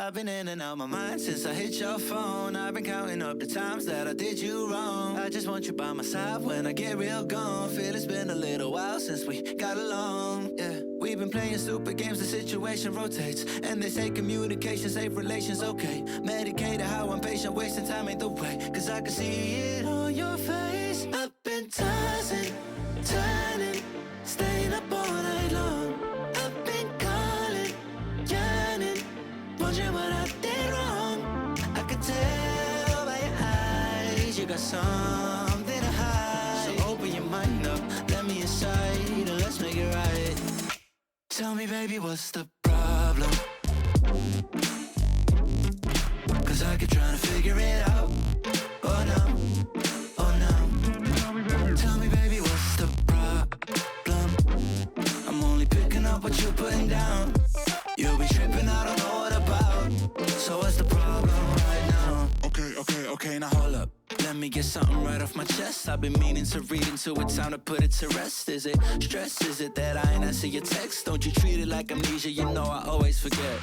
I've been in and out my mind since I hit your phone. I've been counting up the times that I did you wrong. I just want you by my side when I get real gone. Feel it's been a little while since we got along, yeah. We've been playing stupid games, the situation rotates. And they say communication, safe relations, okay. Medicated how I'm patient, wasting time ain't the way. Cause I can see it on your face. I've been tossing, turning, staying up all night long. I've been calling, yearning, wondering what I did wrong. I could tell by your eyes you got something to hide. So open your mind up, let me inside, and let's make it right. Tell me, baby, what's the problem? Cause I keep trying to figure it out. Oh no, oh no. Tell me, baby, what's the problem? I'm only picking up what you're putting down. You'll be tripping, I don't know what about. So what's the problem right now? Okay, now hold up. Let me get something right off my chest. I've been meaning to read into it, time to put it to rest. Is it stress? Is it that I ain't answer your text? Don't you treat it like amnesia, you know I always forget.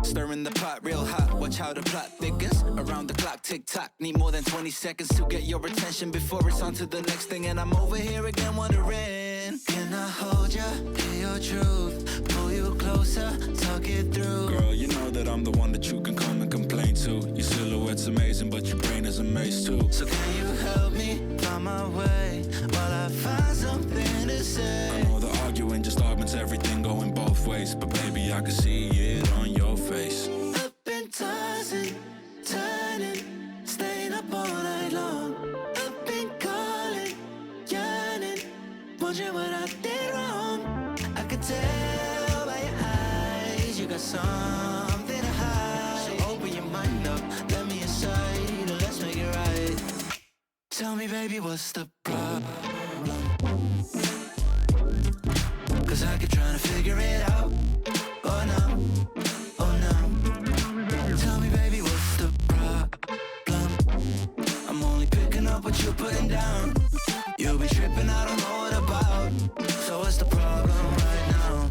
Stirring the pot real hot, watch how the plot thickens. Around the clock, tick-tock, need more than 20 seconds to get your attention before it's on to the next thing. And I'm over here again wondering, can I hold ya, hear your truth, pull you closer, talk it through? Girl, you know that I'm the one that you can come and complain to. Your silhouette's amazing, but your brain is a maze too. So can you help me find my way while I find something to say? I know the arguing just augments everything going both ways, but baby, I can see it on your face. I've been tossing, turning, staying up all night long. I've been calling, yearning, wondering what I did wrong. I could tell by your eyes you got some baby, what's the problem? Cause I keep trying to figure it out. Oh no, oh no. Tell me, baby, what's the problem? I'm only picking up what you're putting down. You'll be tripping, I don't know what about. So what's the problem right now?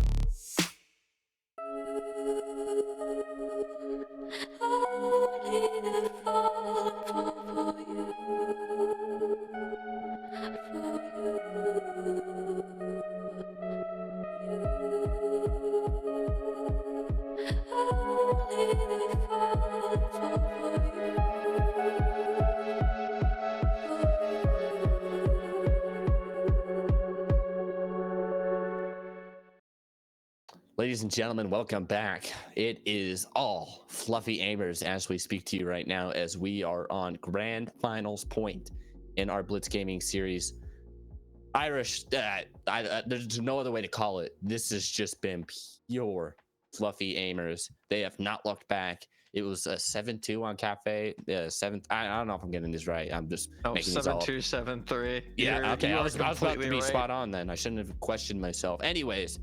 Ladies and gentlemen, welcome back. It is all Fluffy Aimers as we speak to you right now, as we are on grand finals point in our Blitz Gaming series. Irish, there's no other way to call it. This has just been pure Fluffy Aimers. They have not looked back. It was a 7-2 on Cafe. I don't know if I'm getting this right. I'm just making these all up. 7-2, 7-3. Yeah, okay. I was about to be right. spot on then. I shouldn't have questioned myself. Anyways,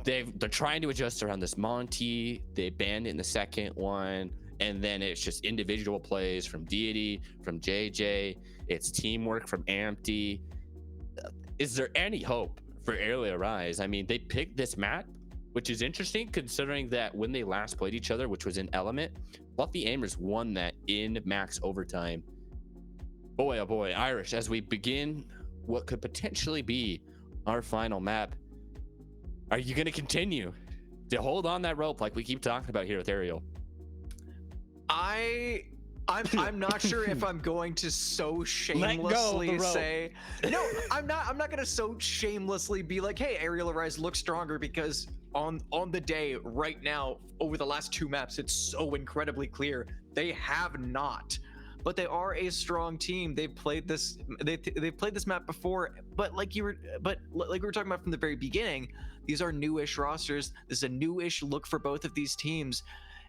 they're trying to adjust around this Monty. They banned it in the second one, and then it's just individual plays from Deity, from JJ. It's teamwork from Ampty. Is there any hope for Arial Rise? I mean, they picked this map, which is interesting considering that when they last played each other, which was in Element, Fluffy Aimers won that in max overtime. Boy, oh boy, Irish, as we begin what could potentially be our final map, are you going to continue to hold on that rope like we keep talking about here with Arial? I'm not sure if I'm going to so shamelessly say no. I'm not going to so shamelessly be like, hey, Arial Rise looks stronger, because on the day right now, over the last two maps, it's so incredibly clear they have not. But they are a strong team. They've played this. They've played this map before. But like we were talking about from the very beginning, these are newish rosters. This is a newish look for both of these teams.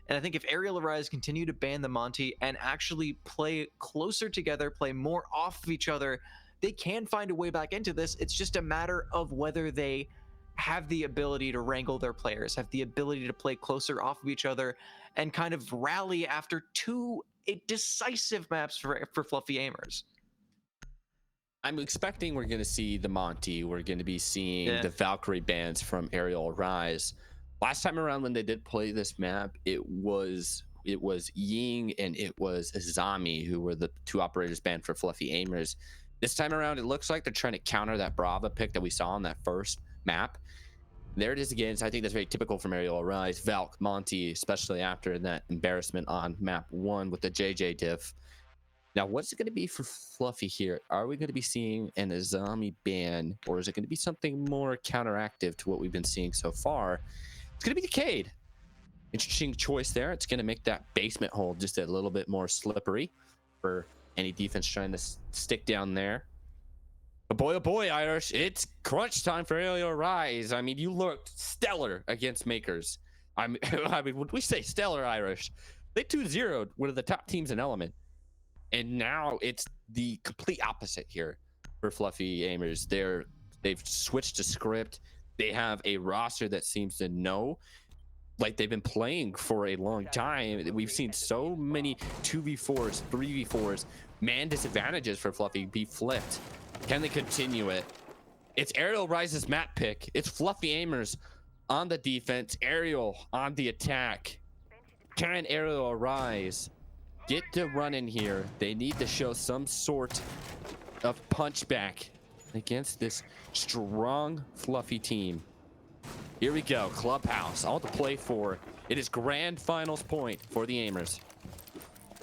And I think if Arial Rise continue to ban the Monty and actually play closer together, play more off of each other, they can find a way back into this. It's just a matter of whether they have the ability to wrangle their players, have the ability to play closer off of each other, and kind of rally after two decisive maps for Fluffy Aimers. I'm expecting we're going to see the Monty. We're going to be seeing the Valkyrie bans from Arial Rise. Last time around when they did play this map, it was Ying and it was Zami who were the two operators banned for Fluffy Aimers. This time around, it looks like they're trying to counter that Brava pick that we saw on that first map. There it is again. So I think that's very typical from Arial Rise. Valk, Monty, especially after that embarrassment on map 1 with the JJ diff. Now, what's it going to be for Fluffy here? Are we going to be seeing an Azami ban, or is it going to be something more counteractive to what we've been seeing so far? It's going to be Decade. Interesting choice there. It's going to make that basement hole just a little bit more slippery for any defense trying to stick down there. But boy, oh boy, Irish, it's crunch time for Arial Rise. I mean, you looked stellar against Makers. I mean, when we say stellar, Irish, they 2-0'd one of the top teams in Element. And now it's the complete opposite here for Fluffy Aimers. They've switched to script. They have a roster that seems to know, like they've been playing for a long time. We've seen so many 2v4s, 3v4s, man disadvantages for Fluffy be flipped. Can they continue it? It's Arial Rise's map pick. It's Fluffy Aimers on the defense, Arial on the attack. Can Arial Rise get to run in here? They need to show some sort of punchback against this strong Fluffy team. Here we go, Clubhouse, all to play for. It is grand finals point for the Aimers.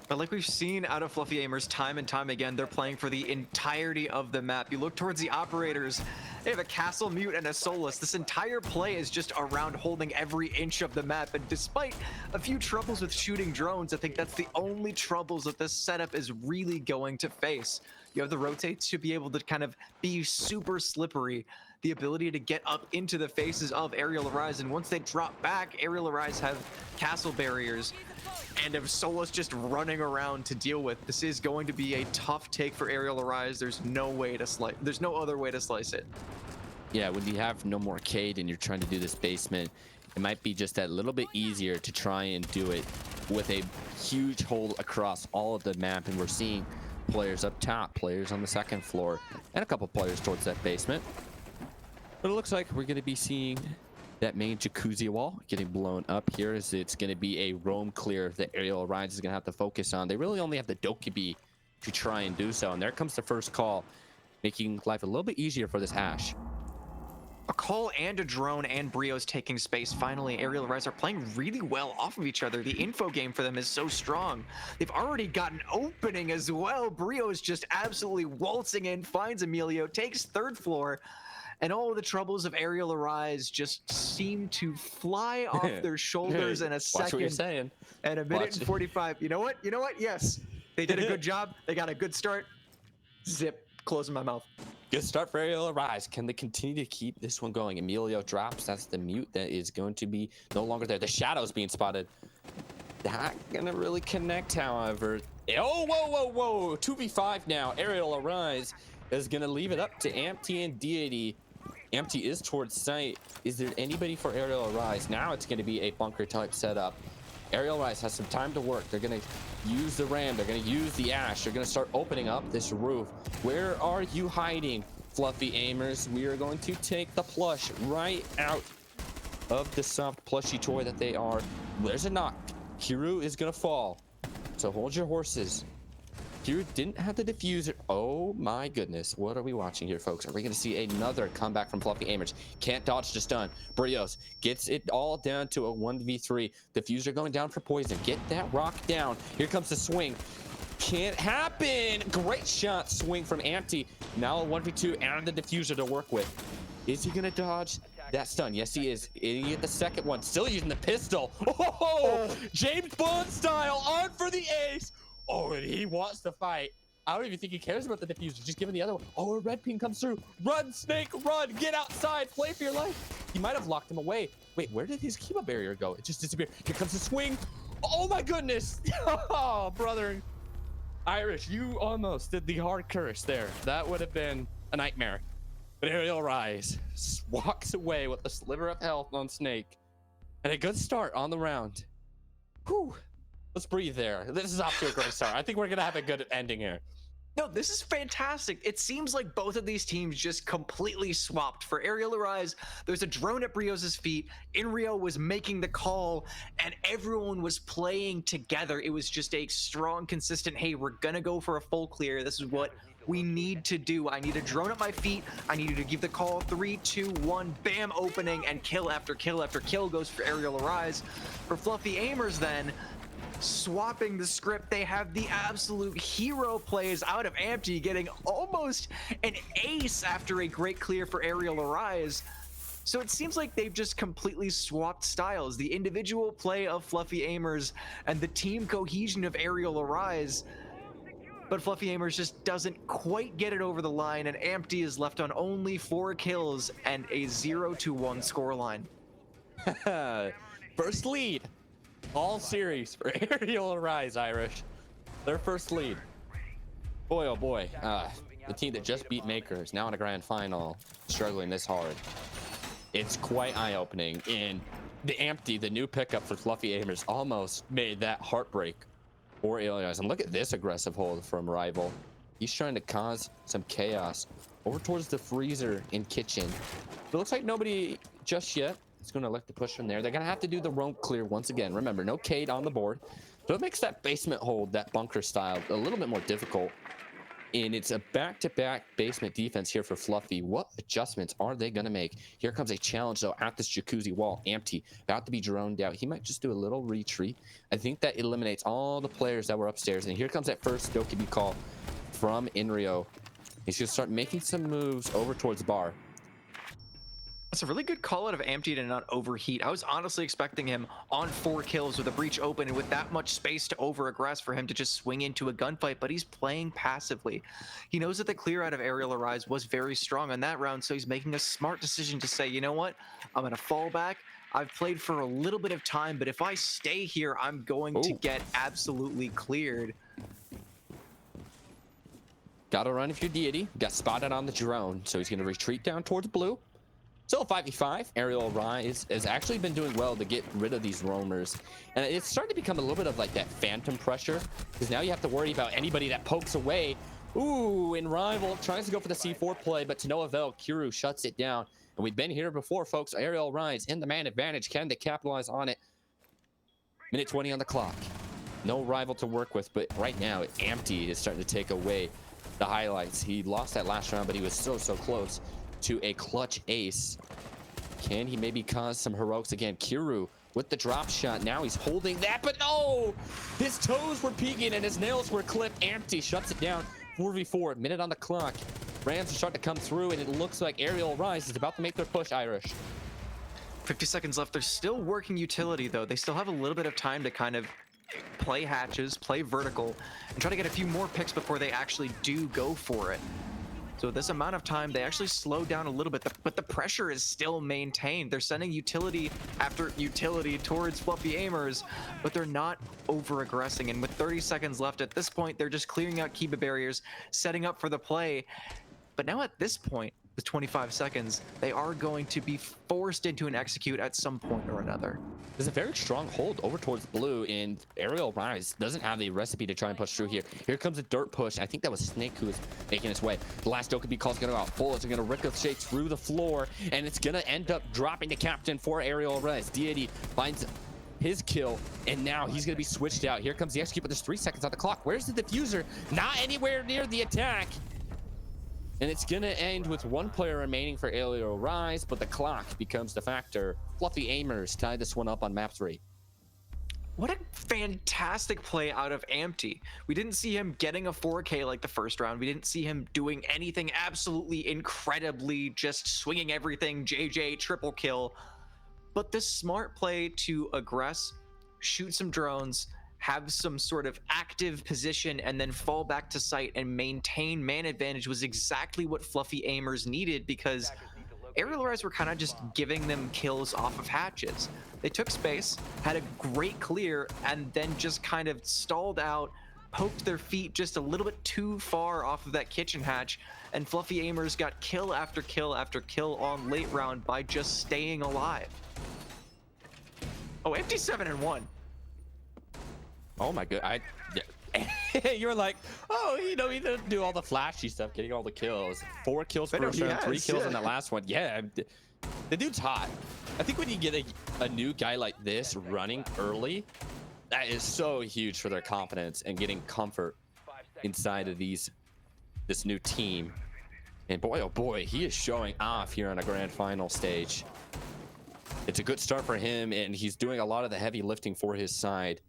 But like we've seen out of Fluffy Aimers time and time again, they're playing for the entirety of the map. You look towards the operators, they have a Castle Mute and a Solus. This entire play is just around holding every inch of the map. And despite a few troubles with shooting drones, I think that's the only troubles that this setup is really going to face. You have the rotates to be able to kind of be super slippery. the ability to get up into the faces of Arial Arise. And once they drop back, Arial Arise have castle barriers and have Solus just running around to deal with. This is going to be a tough take for Arial Arise. There's no other way to slice it. Yeah, when you have no more Cade and you're trying to do this basement, it might be just that little bit easier to try and do it with a huge hole across all of the map. And we're seeing players up top, players on the second floor, and a couple players towards that basement. But it looks like we're going to be seeing that main jacuzzi wall getting blown up here, as it's going to be a roam clear that Arial Arise is going to have to focus on. They really only have the Dokkaebi to try and do so. And there comes the first call, making life a little bit easier for this Ashe. A call and a drone and Brio's taking space. Finally, Arial Arise are playing really well off of each other. The info game for them is so strong. They've already got an opening as well. Brio is just absolutely waltzing in, finds Emilio, takes third floor, and all of the troubles of Arial Arise just seem to fly off their shoulders in a second. Watch what you're saying. And a minute and 45. You know what? You know what? Yes. They did a good job. They got a good start. Zip. Closing my mouth. Good start for Arial Arise. Can they continue to keep this one going? Emilio drops. That's the mute that is going to be no longer there. The shadow's being spotted. Not gonna really connect, however. Oh, whoa. 2v5 now. Arial Arise is gonna leave it up to Ampty and Deity. Ampty is towards site. Is there anybody for Arial Arise? Now it's gonna be a bunker type setup. Arial Arise has some time to work. They're gonna use the ram. They're gonna use the Ashe. They're gonna start opening up this roof. Where are you hiding, fluffy aimers? We are going to take the plush right out of the soft plushy toy that they are. There's a knock. Hiru is gonna fall. So hold your horses. Hiru didn't have the diffuser. Oh my goodness. What are we watching here, folks? Are we gonna see another comeback from fluffy aimers? Can't dodge, just done. Brios gets it all down to a 1v3. Diffuser going down for poison. Get that rock down. Here comes the swing. Can't happen. Great shot swing from Ampty. Now a 1v2 and the diffuser to work with. Is he gonna dodge that stun? Yes, he is. He get the second one. Still using the pistol. Oh, James Bond style on for the ace. Oh, and he wants to fight. I don't even think he cares about the diffuser. Just giving the other one. Oh, a red ping comes through. Run, Snake, run. Get outside. Play for your life. He might have locked him away. Wait, where did his Kiba barrier go? It just disappeared. Here comes the swing. Oh my goodness. Oh, brother. Irish, you almost did the hard curse there. That would have been a nightmare. But Arial Rise walks away with a sliver of health on Snake. And a good start on the round. Whew. Let's breathe there. This is off to a great start. I think we're going to have a good ending here. No, this is fantastic. It seems like both of these teams just completely swapped. For Arial Arise, there's a drone at Brios' feet. Inrio was making the call, and everyone was playing together. It was just a strong, consistent, hey, we're going to go for a full clear. This is what we need to do. I need a drone at my feet. I need you to give the call. 3, 2, 1, bam, opening, and kill after kill after kill goes for Arial Arise. For Fluffy Aimers, then, swapping the script, they have the absolute hero plays out of Ampty, getting almost an ace after a great clear for Arial Arise. So it seems like they've just completely swapped styles. The individual play of Fluffy Aimers and the team cohesion of Arial Arise. But Fluffy Aimers just doesn't quite get it over the line, and Ampty is left on only 4 kills and a 0-1 scoreline. First lead. All series for Arial Arise, Irish. Their first lead. Boy, oh boy. The team that just beat Maker is now in a grand final, struggling this hard. It's quite eye-opening. And the Ampty, the new pickup for Fluffy Aimers, almost made that heartbreak for Arial Arise. And look at this aggressive hold from Rival. He's trying to cause some chaos over towards the freezer in kitchen. It looks like nobody just yet. It's going to elect to push from there. They're going to have to do the roam clear once again. Remember, no Cade on the board. So it makes that basement hold, that bunker style, a little bit more difficult. And it's a back-to-back basement defense here for Fluffy. What adjustments are they going to make? Here comes a challenge, though, at this jacuzzi wall. Ampty, about to be droned out. He might just do a little retreat. I think that eliminates all the players that were upstairs. And here comes that first Dokkaebi call from Inrio. He's going to start making some moves over towards Bar. That's a really good call out of Empty to not overheat. I was honestly expecting him on 4 kills with a breach open and with that much space to over-aggress for him to just swing into a gunfight, but he's playing passively. He knows that the clear out of Arial Arise was very strong on that round, so he's making a smart decision to say, you know what, I'm going to fall back. I've played for a little bit of time, but if I stay here, I'm going to get absolutely cleared. Gotta run if you're Deity. Got spotted on the drone, so he's going to retreat down towards blue. Still 5v5. Arial Rise has actually been doing well to get rid of these roamers. And it's starting to become a little bit of like that phantom pressure, because now you have to worry about anybody that pokes away. Ooh, and Rival tries to go for the C4 play, but to no avail. Kiru shuts it down. And we've been here before, folks. Arial Rise in the man advantage. Can they capitalize on it? Minute 20 on the clock. No Rival to work with, but right now, Empty is starting to take away the highlights. He lost that last round, but he was so close to a clutch ace. Can he maybe cause some heroics again? Kiru with the drop shot. Now he's holding that, but no! His toes were peeking and his nails were clipped. Empty shuts it down. 4v4, minute on the clock. Rams are starting to come through, and it looks like Arial Rise is about to make their push, Irish. 50 seconds left. They're still working utility, though. They still have a little bit of time to kind of play hatches, play vertical, and try to get a few more picks before they actually do go for it. So this amount of time, they actually slow down a little bit, but the pressure is still maintained. They're sending utility after utility towards Fluffy Aimers, but they're not over-aggressing. And with 30 seconds left at this point, they're just clearing out Kiba barriers, setting up for the play. But now at this point, with 25 seconds, they are going to be forced into an execute at some point or another. There's a very strong hold over towards blue, and Arial Rise doesn't have the recipe to try and push through here. Here comes a dirt push. I think that was Snake who was making his way. The last Dokkaebi call is going to go out. Bullets are going to ricochet through the floor, and it's going to end up dropping to Captain for Arial Rise. Deity finds his kill, and now he's going to be switched out. Here comes the execute, but there's 3 seconds on the clock. Where's the diffuser? Not anywhere near the attack. And it's going to end with 1 player remaining for Arial Rise, but the clock becomes the factor. Fluffy Aimers tied this one up on map 3. What a fantastic play out of Empty. We didn't see him getting a 4K like the first round. We didn't see him doing anything absolutely incredibly, just swinging everything, JJ, triple kill. But this smart play to aggress, shoot some drones, have some sort of active position, and then fall back to site and maintain man advantage was exactly what Fluffy Aimers needed, because Arial Rise were kind of just giving them kills off of hatches. They took space, had a great clear, and then just kind of stalled out, poked their feet just a little bit too far off of that kitchen hatch, and Fluffy Aimers got kill after kill after kill on late round by just staying alive. Oh, Empty 7-1. Oh my god, you were like, oh, you know, he didn't do all the flashy stuff, getting all the kills. 4 kills first round, 3 kills in that last one. Yeah, the dude's hot. I think when you get a new guy like this running early, that is so huge for their confidence and getting comfort inside of this new team. And boy, oh boy, he is showing off here on a grand final stage. It's a good start for him, and he's doing a lot of the heavy lifting for his side.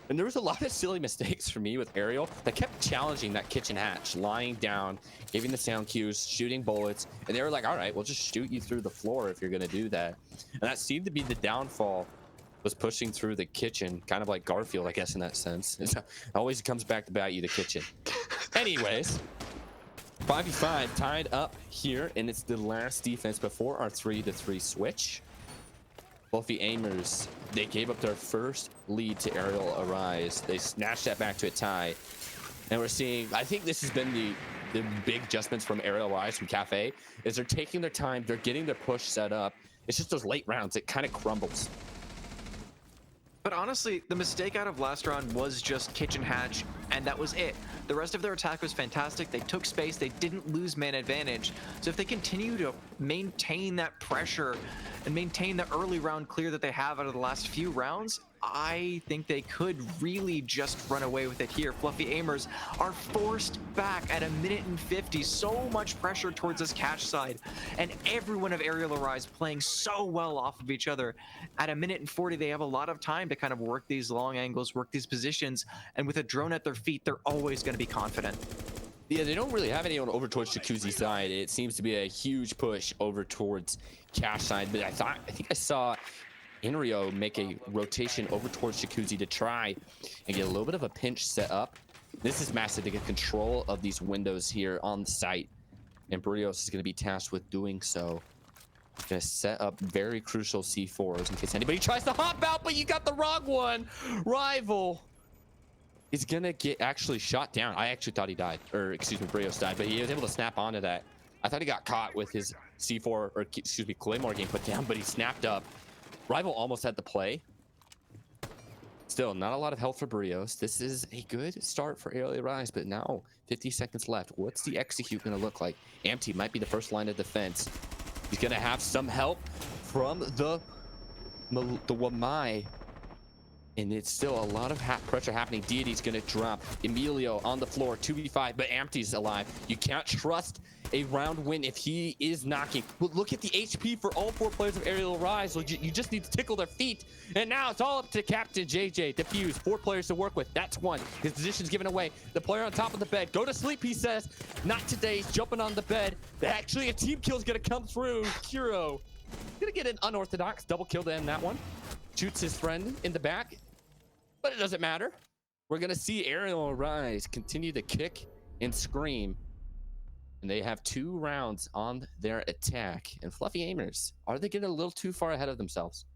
And there was a lot of silly mistakes for me with Arial that kept challenging that kitchen hatch, lying down, giving the sound cues, shooting bullets, and they were like, all right, we'll just shoot you through the floor if you're going to do that. And that seemed to be the downfall, was pushing through the kitchen, kind of like Garfield, I guess, in that sense. It always comes back to bite you, the kitchen. Anyways, 5v5 tied up here, and it's the last defense before our 3-3 switch. Fluffy Aimers, they gave up their first lead to Arial Arise. They snatched that back to a tie. And we're seeing, I think this has been the big adjustments from Arial Arise, from Cafe, is they're taking their time, they're getting their push set up. It's just those late rounds, it kind of crumbles. But honestly, the mistake out of last round was just kitchen hatch, and that was it. The rest of their attack was fantastic. They took space, they didn't lose man advantage. So if they continue to maintain that pressure and maintain the early round clear that they have out of the last few rounds, I think they could really just run away with it here. Fluffy Aimers are forced back at 1:50. So much pressure towards this catch side, and everyone of Arial Arise playing so well off of each other. At 1:40, they have a lot of time to kind of work these long angles, work these positions, and with a drone at their feet, they're always going to be confident. Yeah, they don't really have anyone over towards Jacuzzi side. It seems to be a huge push over towards Cash side, but I think I saw Inrio make a rotation over towards Jacuzzi to try and get a little bit of a pinch set up. This is massive to get control of these windows here on the site, and Brios is going to be tasked with doing so. Going to set up very crucial C4s in case anybody tries to hop out, but you got the wrong one. Rival is going to get actually shot down. I actually thought he died, or excuse me, Brios died, but he was able to snap onto that. I thought he got caught with his C4, or excuse me, Claymore getting put down, but he snapped up. Rival almost had the play. Still, not a lot of health for Brios. This is a good start for Arial Rise, but now 50 seconds left. What's the execute going to look like? Amty might be the first line of defense. He's going to have some help from the Wamai. And it's still a lot of pressure happening. Deity's going to drop. Emilio on the floor, 2v5, but Amty's alive. You can't trust a round win if he is knocking. But look at the HP for all 4 players of Arial Rise. You just need to tickle their feet. And now it's all up to Captain JJ. Defuse, 4 players to work with. That's 1. His position's given away. The player on top of the bed. Go to sleep, he says. Not today. He's jumping on the bed. Actually, a team kill's going to come through. Kuro going to get an unorthodox double kill to end that one. Shoots his friend in the back. But it doesn't matter. We're going to see Arial Rise continue to kick and scream. And they have 2 rounds on their attack. And Fluffy Aimers, are they getting a little too far ahead of themselves?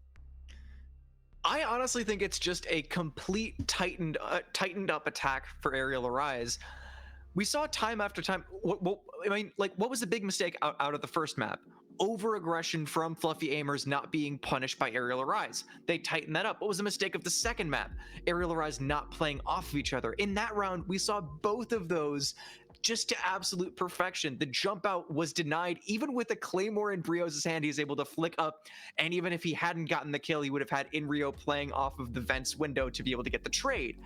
I honestly think it's just a complete tightened up attack for Arial Rise. We saw time after time. What was the big mistake out of the first map? Over-aggression from Fluffy Aimers not being punished by Arial Rise. They tightened that up. What was the mistake of the second map? Arial Rise not playing off of each other. In that round, we saw both of those just to absolute perfection. The jump out was denied. Even with a Claymore in Brios' hand, he's able to flick up. And even if he hadn't gotten the kill, he would have had Inrio playing off of the vents window to be able to get the trade.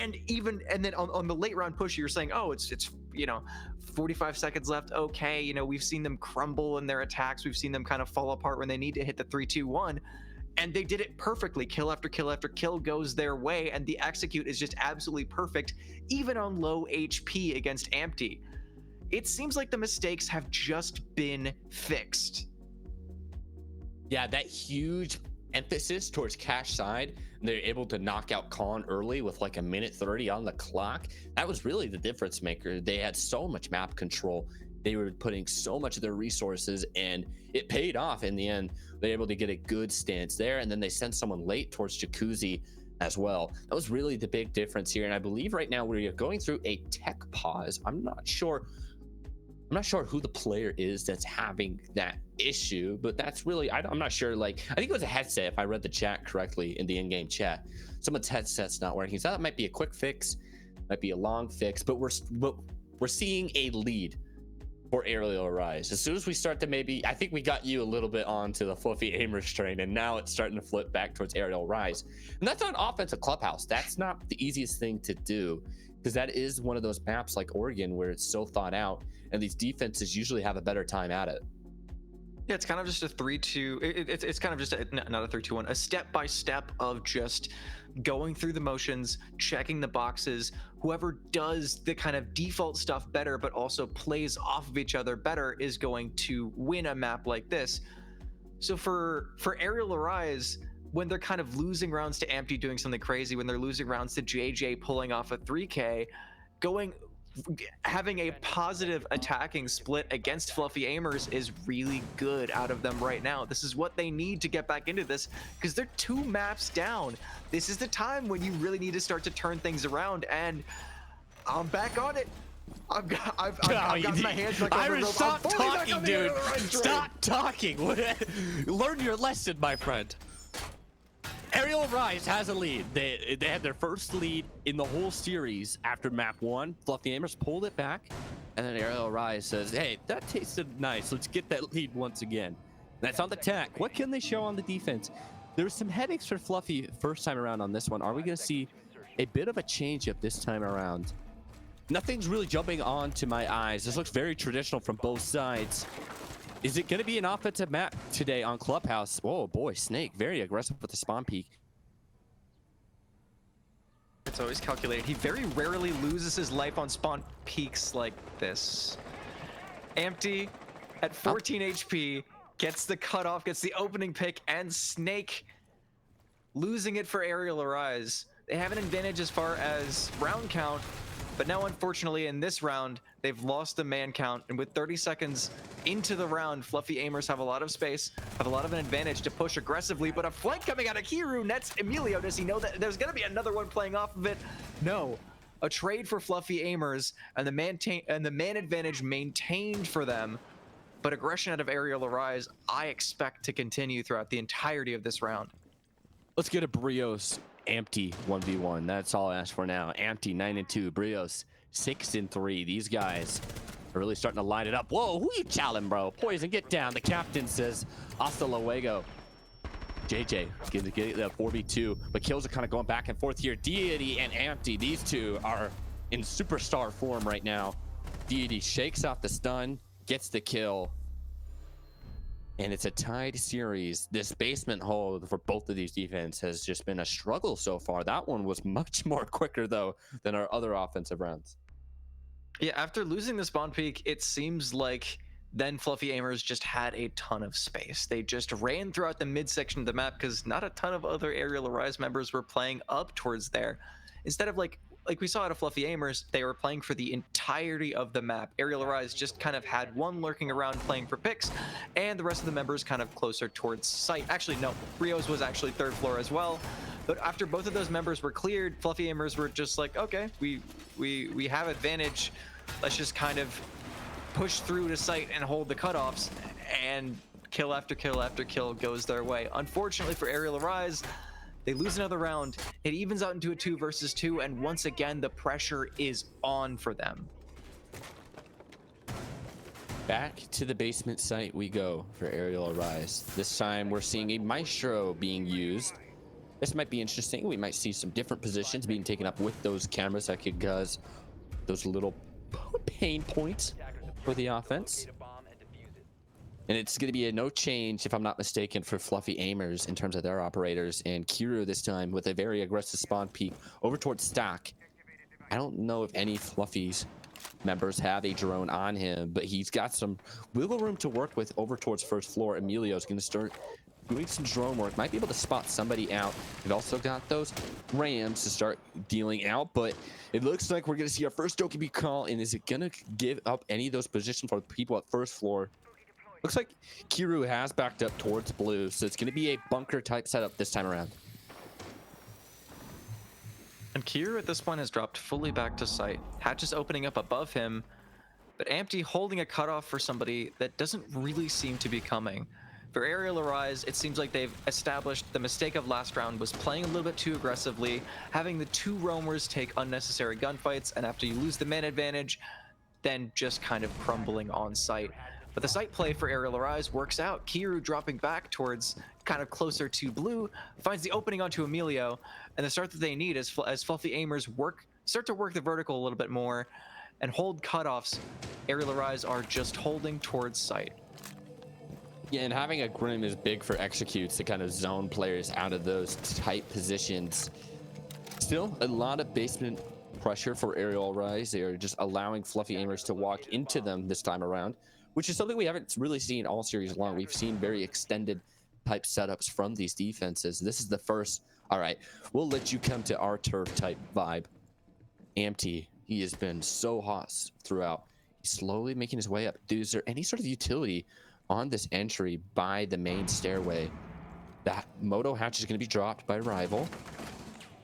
And then on the late round push, you're saying, oh, it's 45 seconds left. Okay, we've seen them crumble in their attacks. We've seen them kind of fall apart when they need to hit the 3-2-1. And they did it perfectly. Kill after kill after kill goes their way, and the execute is just absolutely perfect, even on low HP against Amty. It seems like the mistakes have just been fixed. Yeah, that huge emphasis towards Cash side, and they're able to knock out Khan early with like a minute 30 on the clock. That was really the difference maker. They had so much map control. They were putting so much of their resources, and it paid off in the end. They were able to get a good stance there, and then they sent someone late towards Jacuzzi as well. That was really the big difference here, and I believe right now we're going through a tech pause. I'm not sure who the player is that's having that issue, but that's really, I'm not sure. Like, I think it was a headset, if I read the chat correctly in the in-game chat. Someone's headset's not working, so that might be a quick fix, might be a long fix, but we're seeing a lead for Arial Rise. As soon as we start to I think we got you a little bit onto the Fluffy Aimers train, and now it's starting to flip back towards Arial Rise. And that's on offensive clubhouse. That's not the easiest thing to do, because that is one of those maps like Oregon where it's so thought out, and these defenses usually have a better time at it. Yeah, it's kind of just a 3-2. It's kind of just not a 3-2-1, a step-by-step of just going through the motions, checking the boxes. Whoever does the kind of default stuff better, but also plays off of each other better, is going to win a map like this. So for Arial Rise, when they're kind of losing rounds to Amty doing something crazy, when they're losing rounds to JJ pulling off a 3K, having a positive attacking split against Fluffy Aimers is really good out of them right now. This is what they need to get back into this, because they're 2 maps down. This is the time when you really need to start to turn things around, and I'm back on it. I've got my hands like Irish, stop talking, dude. Stop talking. Learn your lesson, my friend. Arial Rise has a lead. They had their first lead in the whole series after map 1. Fluffy Aimers pulled it back, and then Arial Rise says, hey, that tasted nice. Let's get that lead once again. That's on the attack. What can they show on the defense? There was some headaches for Fluffy first time around on this one. Are we going to see a bit of a change up this time around? Nothing's really jumping onto my eyes. This looks very traditional from both sides. Is it going to be an offensive map today on Clubhouse? Oh boy, Snake very aggressive with the spawn peek. It's always calculated. He very rarely loses his life on spawn peaks like this. Empty at 14 HP, gets the cutoff, gets the opening pick, and Snake losing it for Arial Arise. They have an advantage as far as round count, but now unfortunately in this round, they've lost the man count, and with 30 seconds into the round, Fluffy Aimers have a lot of space, have a lot of an advantage to push aggressively, but a flank coming out of Kiru nets Emilio. Does he know that there's gonna be another one playing off of it? No. A trade for Fluffy Aimers, and the man advantage maintained for them, but aggression out of Arial Arise, I expect to continue throughout the entirety of this round. Let's get a Brios Empty 1v1. That's all I ask for now. Empty 9-2, Brios 6-3. These guys are really starting to line it up. Whoa, who you challenging, bro? Poison, get down. The captain says, hasta luego. JJ get the 4v2, but kills are kind of going back and forth here. Deity and Empty, these two are in superstar form right now. Deity shakes off the stun, gets the kill, and it's a tied series. This basement hold for both of these defense has just been a struggle so far. That one was much more quicker though than our other offensive rounds. Yeah, after losing the spawn peak, it seems like then Fluffy Aimers just had a ton of space. They just ran throughout the midsection of the map because not a ton of other Arial Arise members were playing up towards there. Instead of like we saw out of Fluffy Aimers, they were playing for the entirety of the map. Arial Arise just kind of had one lurking around playing for picks, and the rest of the members kind of closer towards site. Actually, no, Brios was actually third floor as well. But after both of those members were cleared, Fluffy Aimers were just like, okay, we have advantage. Let's just kind of push through to site and hold the cutoffs, and kill after kill after kill goes their way. Unfortunately for Arial Arise, they lose another round. It evens out into a 2 versus 2, and once again, the pressure is on for them. Back to the basement site we go for Arial Arise. This time we're seeing a Maestro being used. This might be interesting. We might see some different positions being taken up with those cameras that could cause those little pain points for the offense. And it's going to be a no change, if I'm not mistaken, for Fluffy Aimers in terms of their operators. And Kiru this time with a very aggressive spawn peek over towards Stack. I don't know if any Fluffies members have a drone on him, but he's got some wiggle room to work with over towards first floor. Emilio's going to start doing some drone work. Might be able to spot somebody out. We've also got those Rams to start dealing out, but it looks like we're going to see our first Dokkaebi call. And is it going to give up any of those positions for the people at first floor? Looks like Kiru has backed up towards blue, so it's going to be a bunker type setup this time around. And Kiru at this point has dropped fully back to site. Hatch is opening up above him, but Empty holding a cutoff for somebody that doesn't really seem to be coming. For Arial Arise, it seems like they've established the mistake of last round was playing a little bit too aggressively, having the two roamers take unnecessary gunfights, and after you lose the man advantage, then just kind of crumbling on site. But the site play for Arial Arise works out. Kiru dropping back towards kind of closer to blue, finds the opening onto Emilio, and the start that they need as Fluffy Aimers start to work the vertical a little bit more and hold cutoffs. Arial Arise are just holding towards site. Yeah, and having a Grim is big for executes to kind of zone players out of those tight positions. Still, a lot of basement pressure for Arial Arise. They are just allowing Fluffy Aimers to walk into them this time around, which is something we haven't really seen all series long. We've seen very extended type setups from these defenses. This is the first, all right, we'll let you come to our turf type vibe. Empty, he has been so hot throughout. He's slowly making his way up. Dude, is there any sort of utility on this entry by the main stairway? That Moto hatch is going to be dropped by Rival.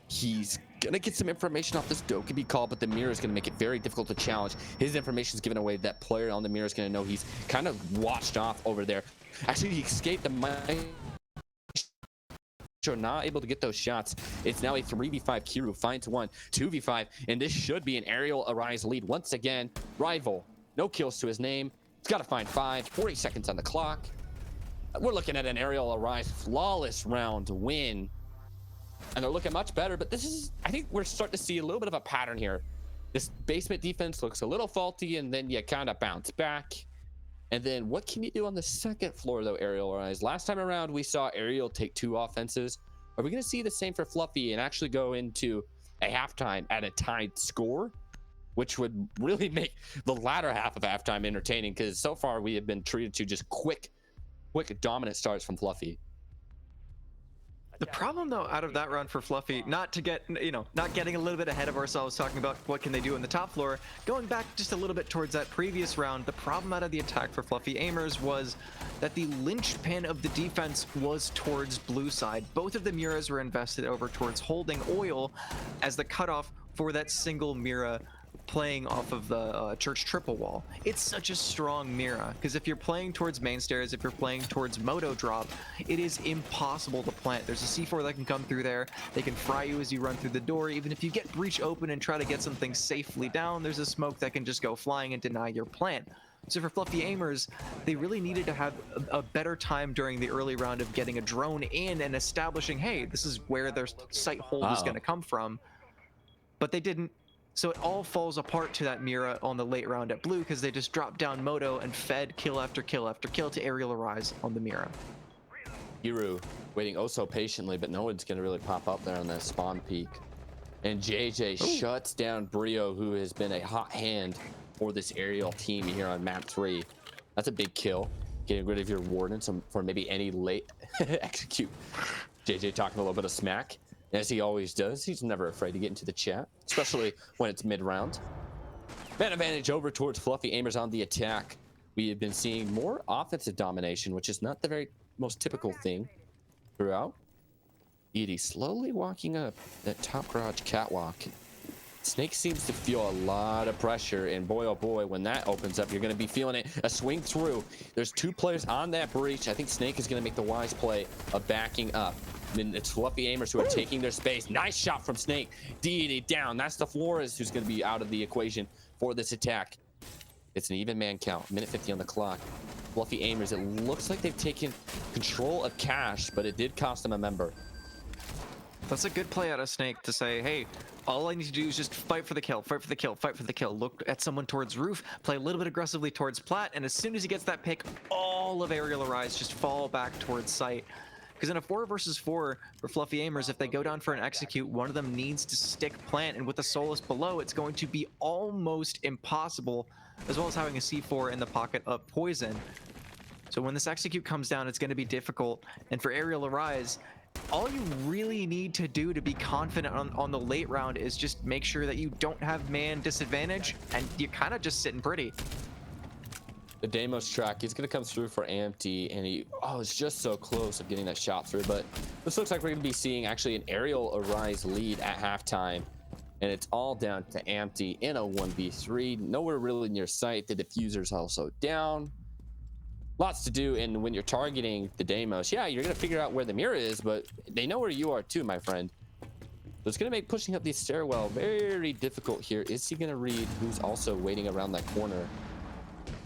He's gonna get some information off this Dokkaebi call, but the mirror is gonna make it very difficult to challenge. His information is given away. That player on the mirror is gonna know he's kind of watched off over there. Actually, he escaped the mine. Not able to get those shots. It's now a 3v5. Kiru finds one, 2v5, and this should be an Arial Arise lead once again. Rival, no kills to his name. He's got to find 5. 40 seconds on the clock. We're looking at an Arial Arise flawless round win. And they're looking much better, but this is, I think we're starting to see a little bit of a pattern here. This basement defense looks a little faulty, and then you kind of bounce back. And then what can you do on the second floor, though, Arial Arise? Last time around, we saw Arial take 2 offenses. Are we going to see the same for Fluffy and actually go into a halftime at a tied score, which would really make the latter half of halftime entertaining, because so far we have been treated to just quick dominant starts from Fluffy. The problem though out of that round for Fluffy, not to get, not getting a little bit ahead of ourselves talking about what can they do in the top floor, going back just a little bit towards that previous round, the problem out of the attack for Fluffy Aimers was that the linchpin of the defense was towards blue side. Both of the Miras were invested over towards holding oil as the cutoff for that single Mira playing off of the church triple wall. It's such a strong Mira, because if you're playing towards main stairs, if you're playing towards moto drop, it is impossible to plant. There's a C4 that can come through there. They can fry you as you run through the door. Even if you get breach open and try to get something safely down, there's a smoke that can just go flying and deny your plant. So for Fluffy Aimers, they really needed to have a better time during the early round of getting a drone in and establishing, hey, this is where their sight hold is going to come from. But they didn't. So it all falls apart to that Mira on the late round at blue, because they just dropped down moto and fed kill after kill after kill to Arial Arise on the Mira. Hiru waiting oh so patiently, but no one's going to really pop up there on that spawn peak. And JJ shuts down Brio, who has been a hot hand for this Arial team here on map 3. That's a big kill. Getting rid of your warden for maybe any late execute. JJ talking a little bit of smack, as he always does. He's never afraid to get into the chat, especially when it's mid-round. Man advantage over towards Fluffy Aimers on the attack. We have been seeing more offensive domination, which is not the very most typical thing throughout. Edie slowly walking up that top garage catwalk. Snake seems to feel a lot of pressure, and boy oh boy, when that opens up, you're going to be feeling it. A swing through. There's 2 players on that breach. I think Snake is going to make the wise play of backing up. And it's Fluffy Aimers who are taking their space. Nice shot from Snake. Deity down. That's the Flores who's going to be out of the equation for this attack. It's an even man count. Minute 50 on the clock. Fluffy Aimers, it looks like they've taken control of cash, but it did cost them a member. That's a good play out of Snake to say, hey, all I need to do is just fight for the kill, fight for the kill, fight for the kill. Look at someone towards roof, play a little bit aggressively towards plat, and as soon as he gets that pick, all of Arial Arise just fall back towards site. Because in a 4 versus 4 for Fluffy Aimers, if they go down for an execute, one of them needs to stick plant, and with the Solus below, it's going to be almost impossible, as well as having a C4 in the pocket of poison. So when this execute comes down, it's going to be difficult. And for Arial Arise, all you really need to do to be confident on the late round is just make sure that you don't have man disadvantage, and you're kind of just sitting pretty. The Deimos track, he's going to come through for Ampty, and he is just so close of getting that shot through. But this looks like we're going to be seeing actually an Arial Arise lead at halftime, and it's all down to Ampty in a 1v3. Nowhere really near sight. The diffuser's also down. Lots to do, and when you're targeting the Deimos, yeah, you're going to figure out where the Mira is, but they know where you are too, my friend. So it's going to make pushing up the stairwell very difficult here. Is he going to read who's also waiting around that corner?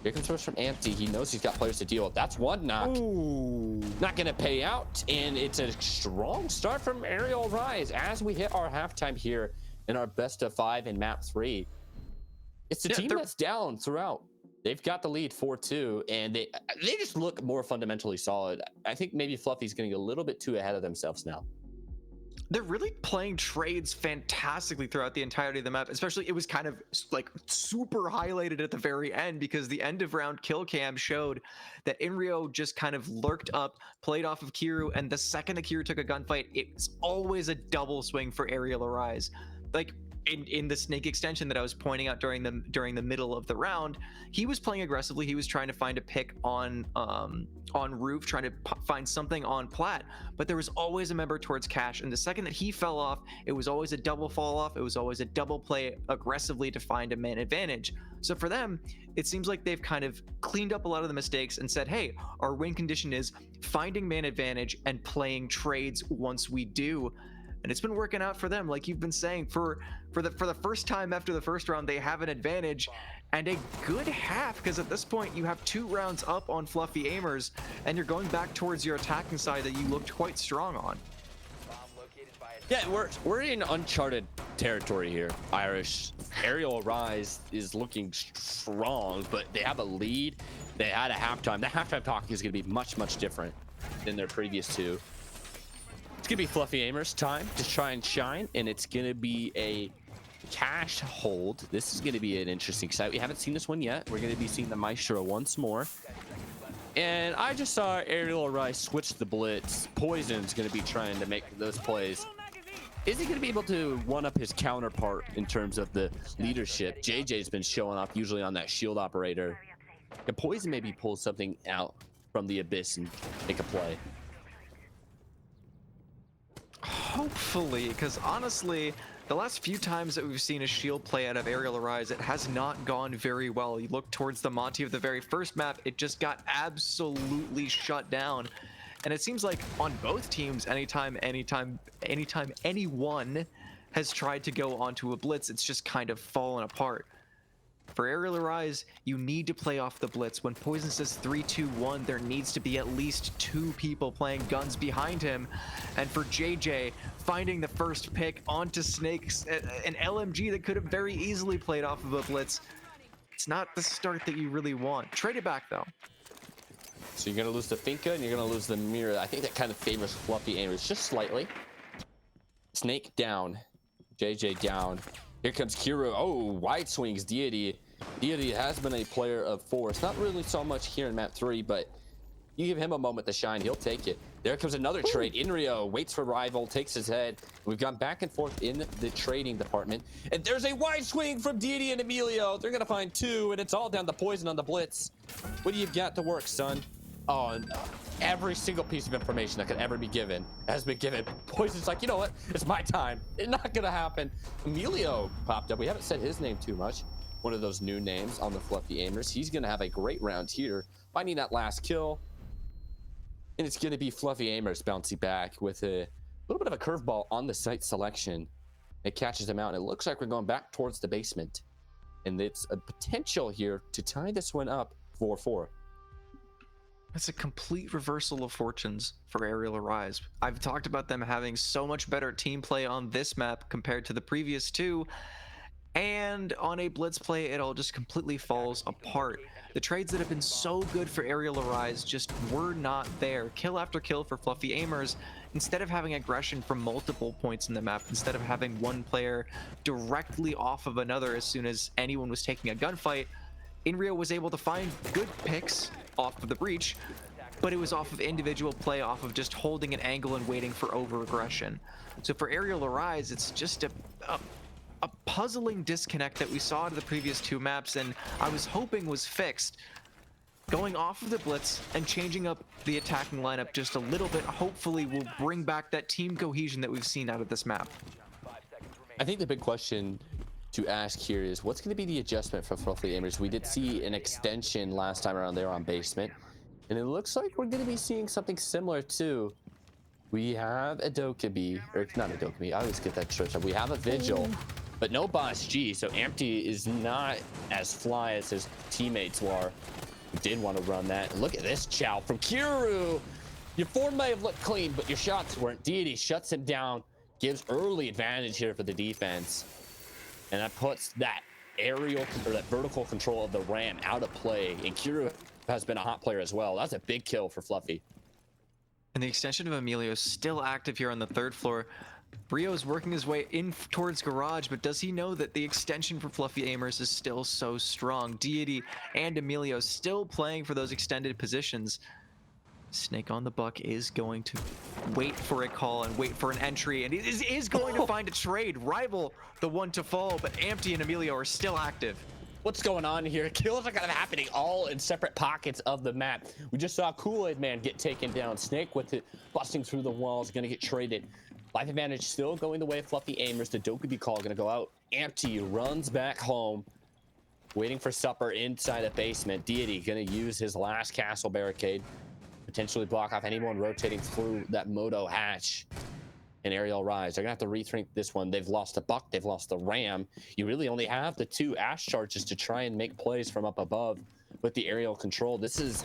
Here comes first from Ampty. He knows he's got players to deal with. That's one knock. Ooh. Not going to pay out, and it's a strong start from Arial Rise as we hit our halftime here in our best of 5 in map 3. It's the team that's down throughout. They've got the lead 4-2, and they just look more fundamentally solid. I think maybe Fluffy's getting a little bit too ahead of themselves now. They're really playing trades fantastically throughout the entirety of the map. Especially, it was kind of like super highlighted at the very end, because the end of round kill cam showed that Inrio just kind of lurked up, played off of Kiru, and the second that Kiru took a gunfight, it's always a double swing for Arial Arise. Like, in the Snake extension that I was pointing out during the middle of the round, he was playing aggressively. He was trying to find a pick on roof, trying to find something on plat, but there was always a member towards cash, and the second that he fell off, it was always a double fall off. It was always a double play aggressively to find a man advantage. So for them, it seems like they've kind of cleaned up a lot of the mistakes and said, hey, our win condition is finding man advantage and playing trades once we do. And it's been working out for them, like you've been saying. For the first time after the first round, they have an advantage, and a good half, because at this point you have 2 rounds up on Fluffy Aimers, and you're going back towards your attacking side that you looked quite strong on. Yeah, we're in uncharted territory here. Irish. Arial Rise is looking strong, but they have a lead. They had a halftime. The halftime talk is going to be much different than their previous 2. It's gonna be Fluffy Aimers time to try and shine, and it's gonna be a cash hold. This is gonna be an interesting sight. We haven't seen this one yet. We're gonna be seeing the Maestro once more. And I just saw Arial Rice switch the blitz. Poison's gonna be trying to make those plays. Is he gonna be able to one-up his counterpart in terms of the leadership? JJ's been showing off usually on that shield operator. And Poison maybe pulls something out from the abyss and make a play. Hopefully, because honestly, the last few times that we've seen a shield play out of Arial Arise, it has not gone very well. You look towards the Monty of the very first map, it just got absolutely shut down. And it seems like on both teams, anytime anyone has tried to go onto a blitz, it's just kind of fallen apart. For Arial Arise, you need to play off the blitz. When Poison says 3, 2, 1, there needs to be at least 2 people playing guns behind him. And for JJ, finding the first pick onto Snakes, an LMG that could have very easily played off of a blitz, it's not the start that you really want. Trade it back, though. So you're going to lose the Finka and you're going to lose the Mirror. I think that kind of favors Fluffy Aimers just slightly. Snake down. JJ down. Here comes Kiro. Oh, wide swings, Deity. Deity has been a player of force. Not really so much here in map 3, but you give him a moment to shine, he'll take it. There comes another trade. Inrio waits for Rival, takes his head. We've gone back and forth in the trading department. And there's a wide swing from Deity and Emilio. They're going to find 2, and it's all down to Poison on the blitz. What do you got to work, son? Oh, and every single piece of information that could ever be given has been given. Poison's like, you know what? It's my time. It's not gonna happen. Emilio popped up. We haven't said his name too much. One of those new names on the Fluffy Aimers. He's gonna have a great round here, finding that last kill. And it's gonna be Fluffy Aimers bouncing back with a little bit of a curveball on the site selection. It catches him out, and it looks like we're going back towards the basement. And it's a potential here to tie this one up 4-4. It's a complete reversal of fortunes for Arial Arise. I've talked about them having so much better team play on this map compared to the previous 2, and on a blitz play, it all just completely falls apart. The trades that have been so good for Arial Arise just were not there. Kill after kill for Fluffy Aimers. Instead of having aggression from multiple points in the map, instead of having one player directly off of another as soon as anyone was taking a gunfight, Inrio was able to find good picks off of the breach, but it was off of individual play, off of just holding an angle and waiting for over-aggression. So for Arial Arise, it's just a puzzling disconnect that we saw to the previous 2 maps, and I was hoping was fixed. Going off of the blitz and changing up the attacking lineup just a little bit, hopefully will bring back that team cohesion that we've seen out of this map. I think the big question to ask here is, what's going to be the adjustment for Fluffy Aimers? We did see an extension last time around there on basement, and it looks like we're going to be seeing something similar too. We have a Dokkaebi, or not a Dokkaebi, I always get that church up. We have a Vigil, but no Boss G, so Empty is not as fly as his teammates were. We did want to run that. And look at this chow from Kiru. Your form may have looked clean, but your shots weren't. Deity shuts him down, gives early advantage here for the defense. And that puts that aerial or that vertical control of the ram out of play. And Kiro has been a hot player as well. That's a big kill for Fluffy. And the extension of Emilio is still active here on the 3rd floor. Brio is working his way in towards garage, but does he know that the extension for Fluffy Aimers is still so strong? Deity and Emilio still playing for those extended positions. Snake on the buck is going to wait for a call and wait for an entry, and he is going to find a trade. Rival the one to fall, but Ampty and Emilio are still active. What's going on here? Kills are kind of happening all in separate pockets of the map. We just saw Kool-Aid Man get taken down. Snake with it busting through the walls, gonna get traded. Life advantage still going the way of Fluffy Aimers. The Dokkaebi call gonna go out. Ampty runs back home, waiting for supper inside a basement. Deity gonna use his last castle barricade, potentially block off anyone rotating through that Moto hatch. And Arial Rise, they're gonna have to rethink this one. They've lost the Buck, they've lost the Ram. You really only have the 2 Ash charges to try and make plays from up above with the aerial control. This is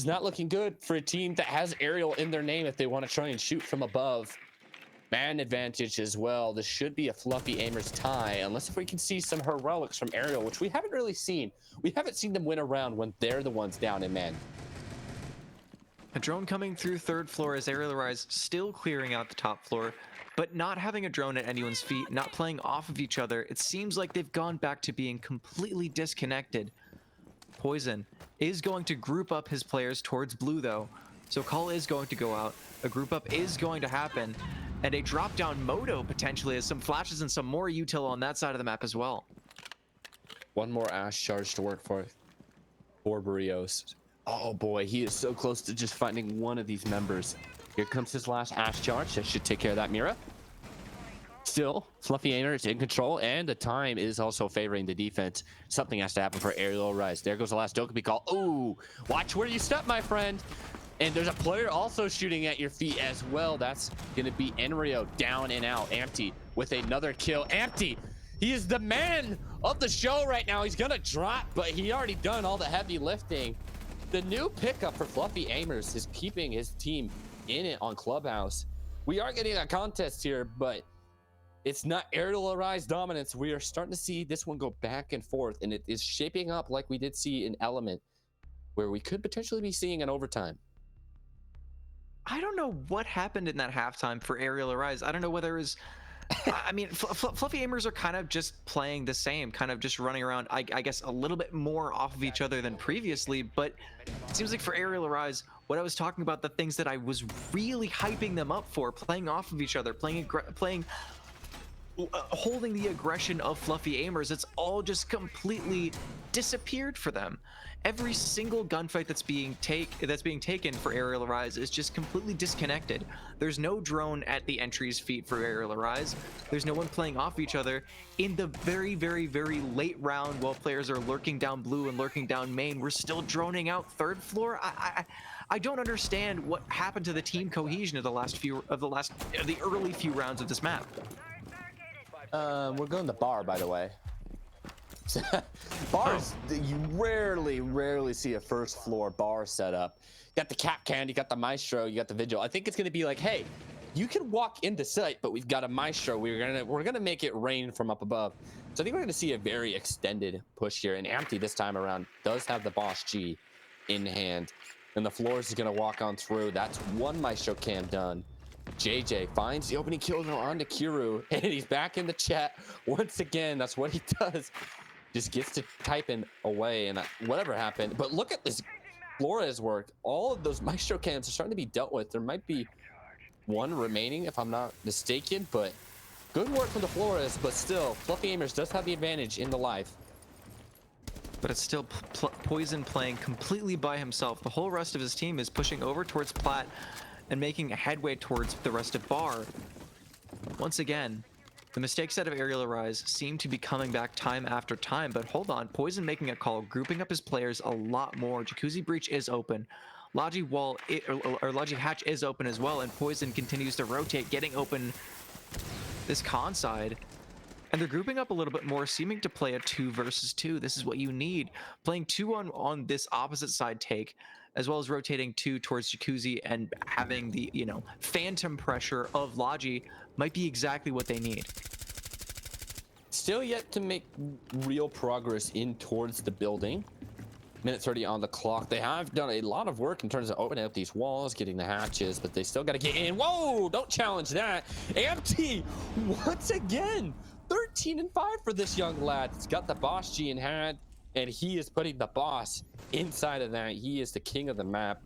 not looking good for a team that has aerial in their name if they want to try and shoot from above. Man advantage as well. This should be a Fluffy Aimers tie, unless if we can see some heroics from Arial, which we haven't really seen. We haven't seen them win a round when they're the ones down in man. A drone coming through third floor as Arial Arise still clearing out the top floor, but not having a drone at anyone's feet, not playing off of each other. It seems like they've gone back to being completely disconnected. Poison is going to group up his players towards blue though, so call is going to go out. A group up is going to happen, and a drop down moto potentially as some flashes and some more util on that side of the map as well. One more Ash charge to work for Barrios. Oh boy, he is so close to just finding one of these members. Here comes his last Ash charge. That should take care of that Mira. Still, Fluffy Aimer is in control, and the time is also favoring the defense. Something has to happen for Arial Rise. There goes the last Dokkaebi call. Ooh, watch where you step, my friend. And there's a player also shooting at your feet as well. That's going to be Enrio down and out. Empty with another kill. Empty. He is the man of the show right now. He's going to drop, but he already done all the heavy lifting. The new pickup for Fluffy Aimers is keeping his team in it on Clubhouse. We are getting a contest here, but it's not Arial Rise dominance. We are starting to see this one go back and forth, and it is shaping up like we did see in Element, where we could potentially be seeing an overtime. I don't know what happened in that halftime for Arial Rise. I don't know whether it was... I mean, Fluffy Aimers are kind of just playing the same, kind of just running around, I guess, a little bit more off of each other than previously, but it seems like for Arial Rise, what I was talking about, the things that I was really hyping them up for, playing off of each other, holding the aggression of Fluffy Aimers, it's all just completely disappeared for them. Every single gunfight that's being taken for Arial Rise is just completely disconnected. There's no drone at the entry's feet for Arial Rise. There's no one playing off each other. In the very, very, very late round, while players are lurking down blue and lurking down main, we're still droning out third floor. I don't understand what happened to the team cohesion of the early few rounds of this map. We're going to bar, by the way. Bars, you rarely see a first floor bar setup. You got the Cap Can, you got the Maestro, you got the Vigil. I think it's gonna be like, hey, you can walk into sight, but we've got a Maestro. We're gonna make it rain from up above. So I think we're gonna see a very extended push here. And Empty this time around does have the Boss G in hand, and the Floors is gonna walk on through. That's one Maestro cam done. JJ finds the opening kill on to Kiru, and he's back in the chat once again. That's what he does. Just gets to typing away, and whatever happened. But look at this Flores work. All of those Maestro cams are starting to be dealt with. There might be one remaining, if I'm not mistaken, but good work from the Flores. But still, Fluffy Aimers does have the advantage in the live. But it's still Poison playing completely by himself. The whole rest of his team is pushing over towards Plat and making a headway towards the rest of Bar. Once again, the mistakes out of Arial Rise seem to be coming back time after time, but hold on, Poison making a call, grouping up his players a lot more. Jacuzzi Breach is open. Logi Hatch is open as well, and Poison continues to rotate, getting open this con side. And they're grouping up a little bit more, seeming to play a 2 versus 2. This is what you need. Playing 2 on this opposite side take, as well as rotating 2 towards Jacuzzi and having the, phantom pressure of Logi might be exactly what they need. Still yet to make real progress in towards the building. Minute 30 on the clock. They have done a lot of work in terms of opening up these walls, getting the hatches, but they still got to get in. Whoa, don't challenge that. Empty once again. 13 and 5 for this young lad. He's got the Boss G in hand, and he is putting the boss inside of that. He is the king of the map.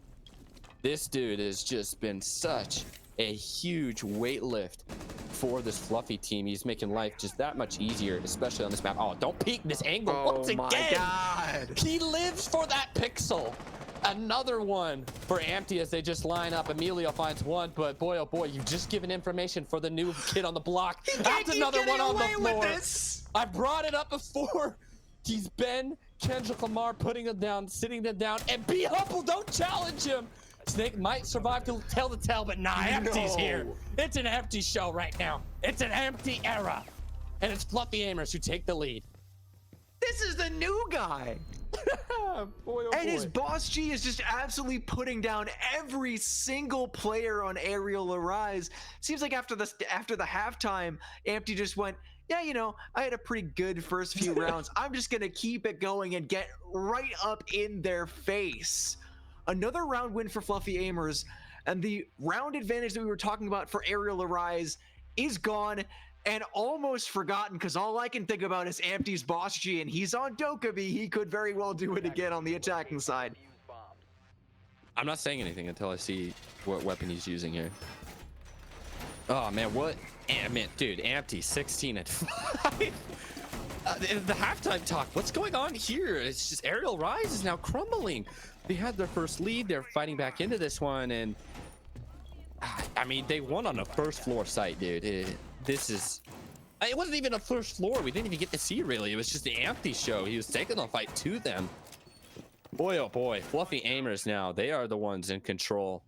This dude has just been such a huge weight lift for this Fluffy team. He's making life just that much easier, especially on this map. Oh, don't peek this angle once again. Oh my God. He lives for that pixel. Another one for Empty as they just line up. Emilio finds one, but boy, oh boy, you've just given information for the new kid on the block. That's another one on the floor. I brought it up before. He's been Kendrick Lamar putting him down, sitting him down, and be humble, don't challenge him. Snake might survive to tell the tale, but nah, Empty's here. It's an Empty show right now. It's an Empty era. And it's Fluffy Aimers who take the lead. This is the new guy. Boy, oh and boy. His Boss G is just absolutely putting down every single player on Arial Arise. Seems like after the halftime, Empty just went, yeah, I had a pretty good first few rounds. I'm just gonna keep it going and get right up in their face. Another round win for Fluffy Aimers, and the round advantage that we were talking about for Arial Arise is gone and almost forgotten, because all I can think about is Ampty's Boss G, and he's on Dokkaebi. He could very well do it again on the attacking side. I'm not saying anything until I see what weapon he's using here. Oh man, what? Man, dude, Ampty 16 and 5. The halftime talk. What's going on here? It's just Arial Rise is now crumbling. They had their first lead. They're fighting back into this one, and I mean, they won on a first floor site, dude. It wasn't even a first floor. We didn't even get to see really. It was just the Ampty show. He was taking the fight to them. Boy, oh boy, Fluffy Aimers now. They are the ones in control.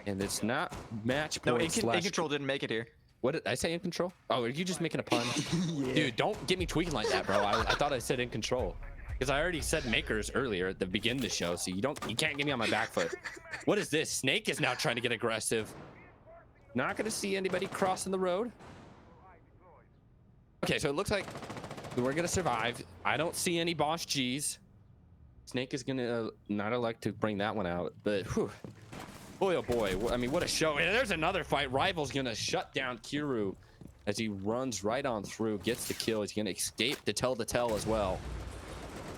And it's not match point. No, in control didn't make it here. What did I say? In control? Oh, are you just making a pun? Yeah. Dude, don't get me tweaking like that, bro. I thought I said in control, because I already said makers earlier at the beginning of the show. So you can't get me on my back foot. What is this? Snake is now trying to get aggressive. Not gonna see anybody crossing the road. Okay, so it looks like we're gonna survive. I don't see any Boss G's. Snake is gonna not elect to bring that one out, but whew. Boy, oh boy, I mean, what a show. And there's another fight. Rival's gonna shut down Kiru as he runs right on through, gets the kill. He's gonna escape to tell the tale as well.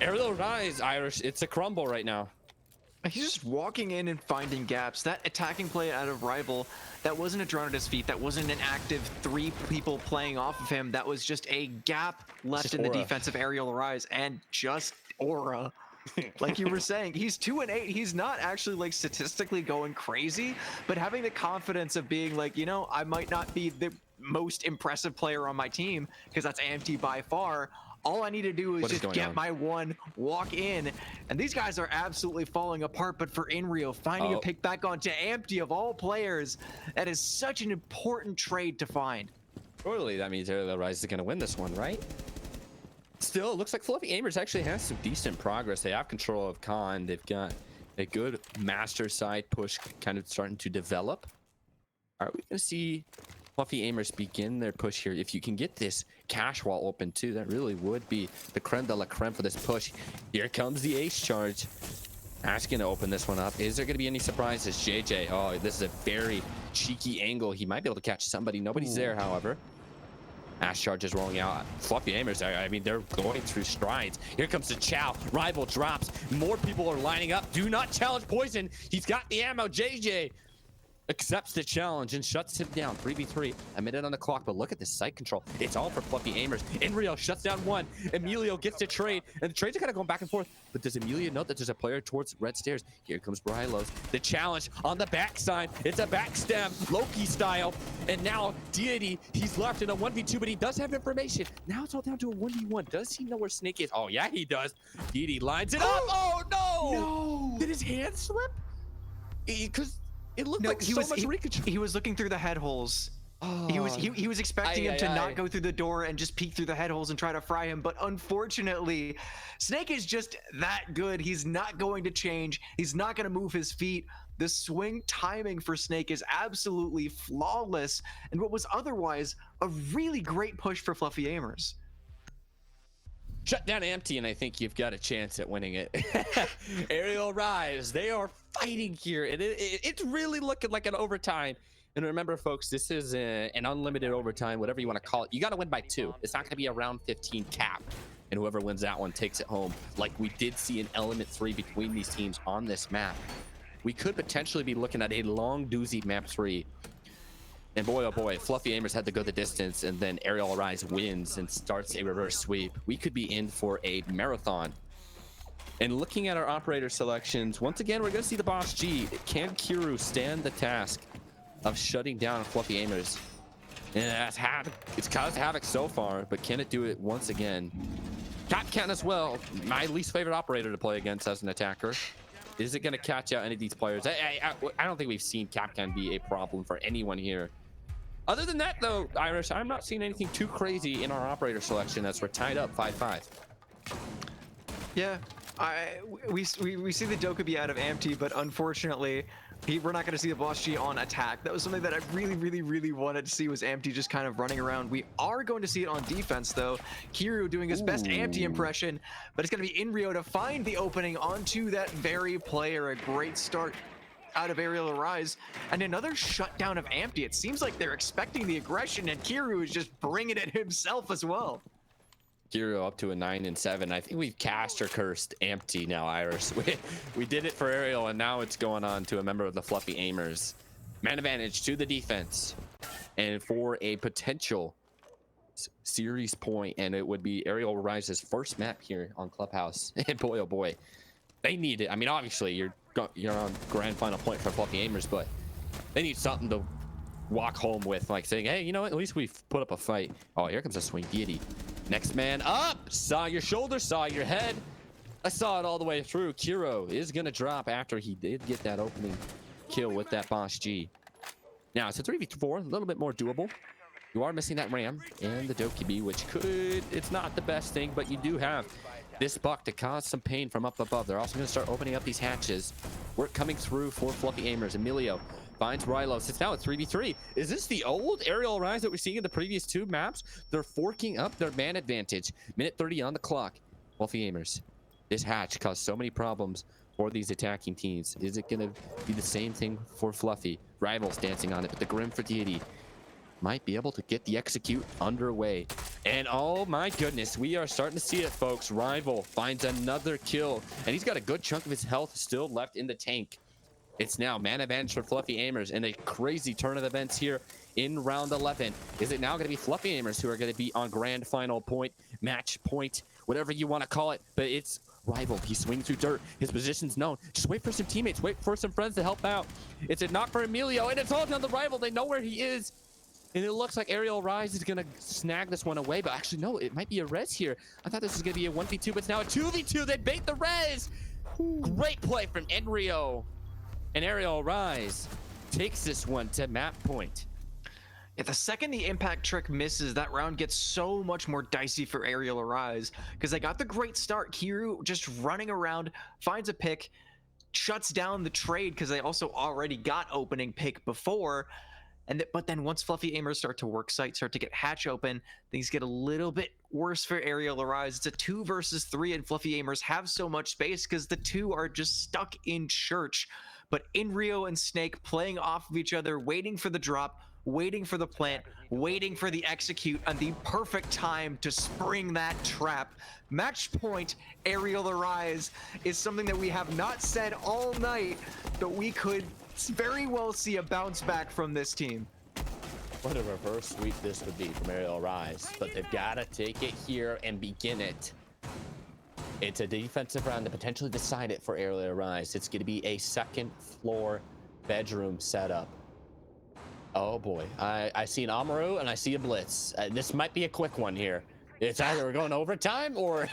Arial Rise, Irish, it's a crumble right now. He's just walking in and finding gaps. That attacking play out of Rival, that wasn't a drone at his feet. That wasn't an active 3 people playing off of him. That was just a gap left in the defensive Arial Rise, and just aura. Like you were saying, he's 2 and 8. He's not actually like statistically going crazy, but having the confidence of being like, you know, I might not be the most impressive player on my team because that's Ampty by far. All I need to do is just get my one, walk in, and these guys are absolutely falling apart. But for Inrio, finding a pick back onto Ampty of all players, that is such an important trade to find. Totally, that means Arial Rise is going to win this one, right? Still, it looks like Fluffy Aimers actually has some decent progress. They have control of Khan. They've got a good master side push kind of starting to develop. Are we going to see Fluffy Aimers begin their push here? If you can get this cash wall open too, that really would be the creme de la creme for this push. Here comes the ace charge. Ash going to open this one up. Is there going to be any surprises? JJ, oh, this is a very cheeky angle. He might be able to catch somebody. Nobody's there, however. Ash charge is rolling out. Fluffy Aimers, I mean, they're going through strides. Here comes the Chow. Rival drops. More people are lining up. Do not challenge Poison. He's got the ammo. JJ accepts the challenge and shuts him down. 3v3, a minute on the clock, but look at this sight control. It's all for Fluffy Aimers. Inrio shuts down one. Emilio gets to trade, and the trades are kind of going back and forth, but does Emilio know that there's a player towards red stairs? Here comes Brylos. The challenge on the backside. It's a backstab, Loki style, and now Deity, he's left in a 1v2, but he does have information. Now it's all down to a 1v1. Does he know where Snake is? Oh yeah, he does. Deity lines it up. Oh no! No! Did his hand slip? Because it looked like he was looking through the head holes. Oh. He was expecting him to not go through the door and just peek through the head holes and try to fry him, but unfortunately, Snake is just that good. He's not going to change. He's not going to move his feet. The swing timing for Snake is absolutely flawless, and what was otherwise a really great push for Fluffy Aimers. Shut down Ampty, and I think you've got a chance at winning it. Arial Rise, they are fighting here, and it's really looking like an overtime. And remember, folks, this is an unlimited overtime, whatever you want to call it. You got to win by 2. It's not going to be a round 15 cap, and whoever wins that one takes it home, like we did see in Element 3 between these teams on this map. We could potentially be looking at a long doozy map 3. And boy, oh boy, Fluffy Aimers had to go the distance, and then Arial Rise wins and starts a reverse sweep. We could be in for a marathon. And looking at our operator selections, once again, we're going to see the Boss G. Can Kiru stand the task of shutting down Fluffy Aimers? And it's caused havoc so far, but can it do it once again? Capcan as well, my least favorite operator to play against as an attacker. Is it going to catch out any of these players? I don't think we've seen Capcan be a problem for anyone here. Other than that, though, Irish, I'm not seeing anything too crazy in our operator selection as we're tied up 5-5. Yeah, we see the Dokkaebi out of Ampty, but unfortunately, We're not going to see the Boss G on attack. That was something that I really wanted to see, was Empty just kind of running around. We are going to see it on defense, though. Kiryu doing his best Empty impression, but it's going to be Inrio to find the opening onto that very player. A great start out of Arial Arise, and another shutdown of Empty. It seems like they're expecting the aggression, and Kiryu is just bringing it himself as well. Kiryu up to a 9-7. I think we've cast or cursed Empty now, Iris. We did it for Arial, and now it's going on to a member of the Fluffy Aimers. Man advantage to the defense, and for a potential series point, and it would be Arial Rise's first map here on Clubhouse. And boy, oh boy, they need it. I mean, obviously you're on grand final point for Fluffy Aimers, but they need something to walk home with, like saying, hey, you know what, at least we've put up a fight. Oh, here comes a swing deity. Next man up. Saw your shoulder, saw your head. I saw it all the way through. Kiryu is gonna drop after he did get that opening kill with that Boss G. Now it's a 3v4, a little bit more doable. You are missing that Ram and the Dokkaebi, which it's not the best thing, but you do have this buck to cause some pain from up above. They're also going to start opening up these hatches. Work coming through for Fluffy Aimers. Emilio finds Rylos. It's now a 3v3. Is this the old Arial Rise that we're seeing in the previous two maps? They're forking up their man advantage. Minute 30 on the clock. Fluffy Aimers. This hatch caused so many problems for these attacking teams. Is it going to be the same thing for Fluffy? Rivals dancing on it, but the Grim for Deity might be able to get the execute underway. And oh my goodness, we are starting to see it, folks. Rival finds another kill, and he's got a good chunk of his health still left in the tank. It's now man advantage for Fluffy Aimers, and a crazy turn of events here in round 11. Is it now going to be Fluffy Aimers who are going to be on grand final point, match point, whatever you want to call it? But it's Rival. He's swinging through dirt. His position's known. Just wait for some teammates. Wait for some friends to help out. It's a knock for Emilio, and it's all down the Rival. They know where he is. And it looks like Arial Rise is going to snag this one away. But actually, no, it might be a res here. I thought this was going to be a 1v2, but it's now a 2v2. They bait the res. Great play from Enrio. And Arial Rise takes this one to map point. Yeah, the second the impact trick misses, that round gets so much more dicey for Arial Arise, because they got the great start. Kiryu just running around, finds a pick, shuts down the trade because they also already got opening pick before. But then once Fluffy Aimers start to work site, start to get hatch open, things get a little bit worse for Arial Arise. It's a 2 versus 3, and Fluffy Aimers have so much space because the two are just stuck in church. But Inrio and Snake playing off of each other, waiting for the drop, waiting for the plant, waiting for the execute, and the perfect time to spring that trap. Match point Arial Arise is something that we have not said all night, but we could very well see a bounce back from this team. What a reverse sweep this would be from Arial Rise, but they've got to take it here and begin it. It's a defensive round to potentially decide it for Arial Rise. It's going to be a second floor bedroom setup. Oh boy, I see an Amaru and I see a Blitz. This might be a quick one here. It's either we're going overtime or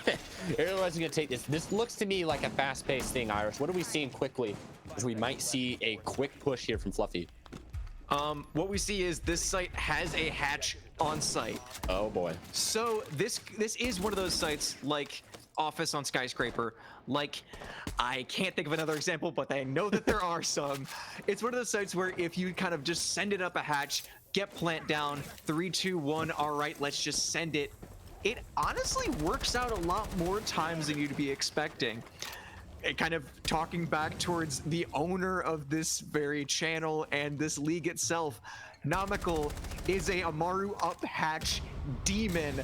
Arial Rise is going to take this. This looks to me like a fast-paced thing, Iris. What are we seeing quickly? We might see a quick push here from Fluffy. What we see is this site has a hatch on site. Oh boy. So this is one of those sites like Office on Skyscraper. Like, I can't think of another example, but I know that there are some. It's one of those sites where if you kind of just send it up a hatch, get plant down, 3, 2, 1, all right, let's just send it. It honestly works out a lot more times than you'd be expecting. It kind of talking back towards the owner of this very channel and this league itself, Nomical is a Amaru up hatch demon.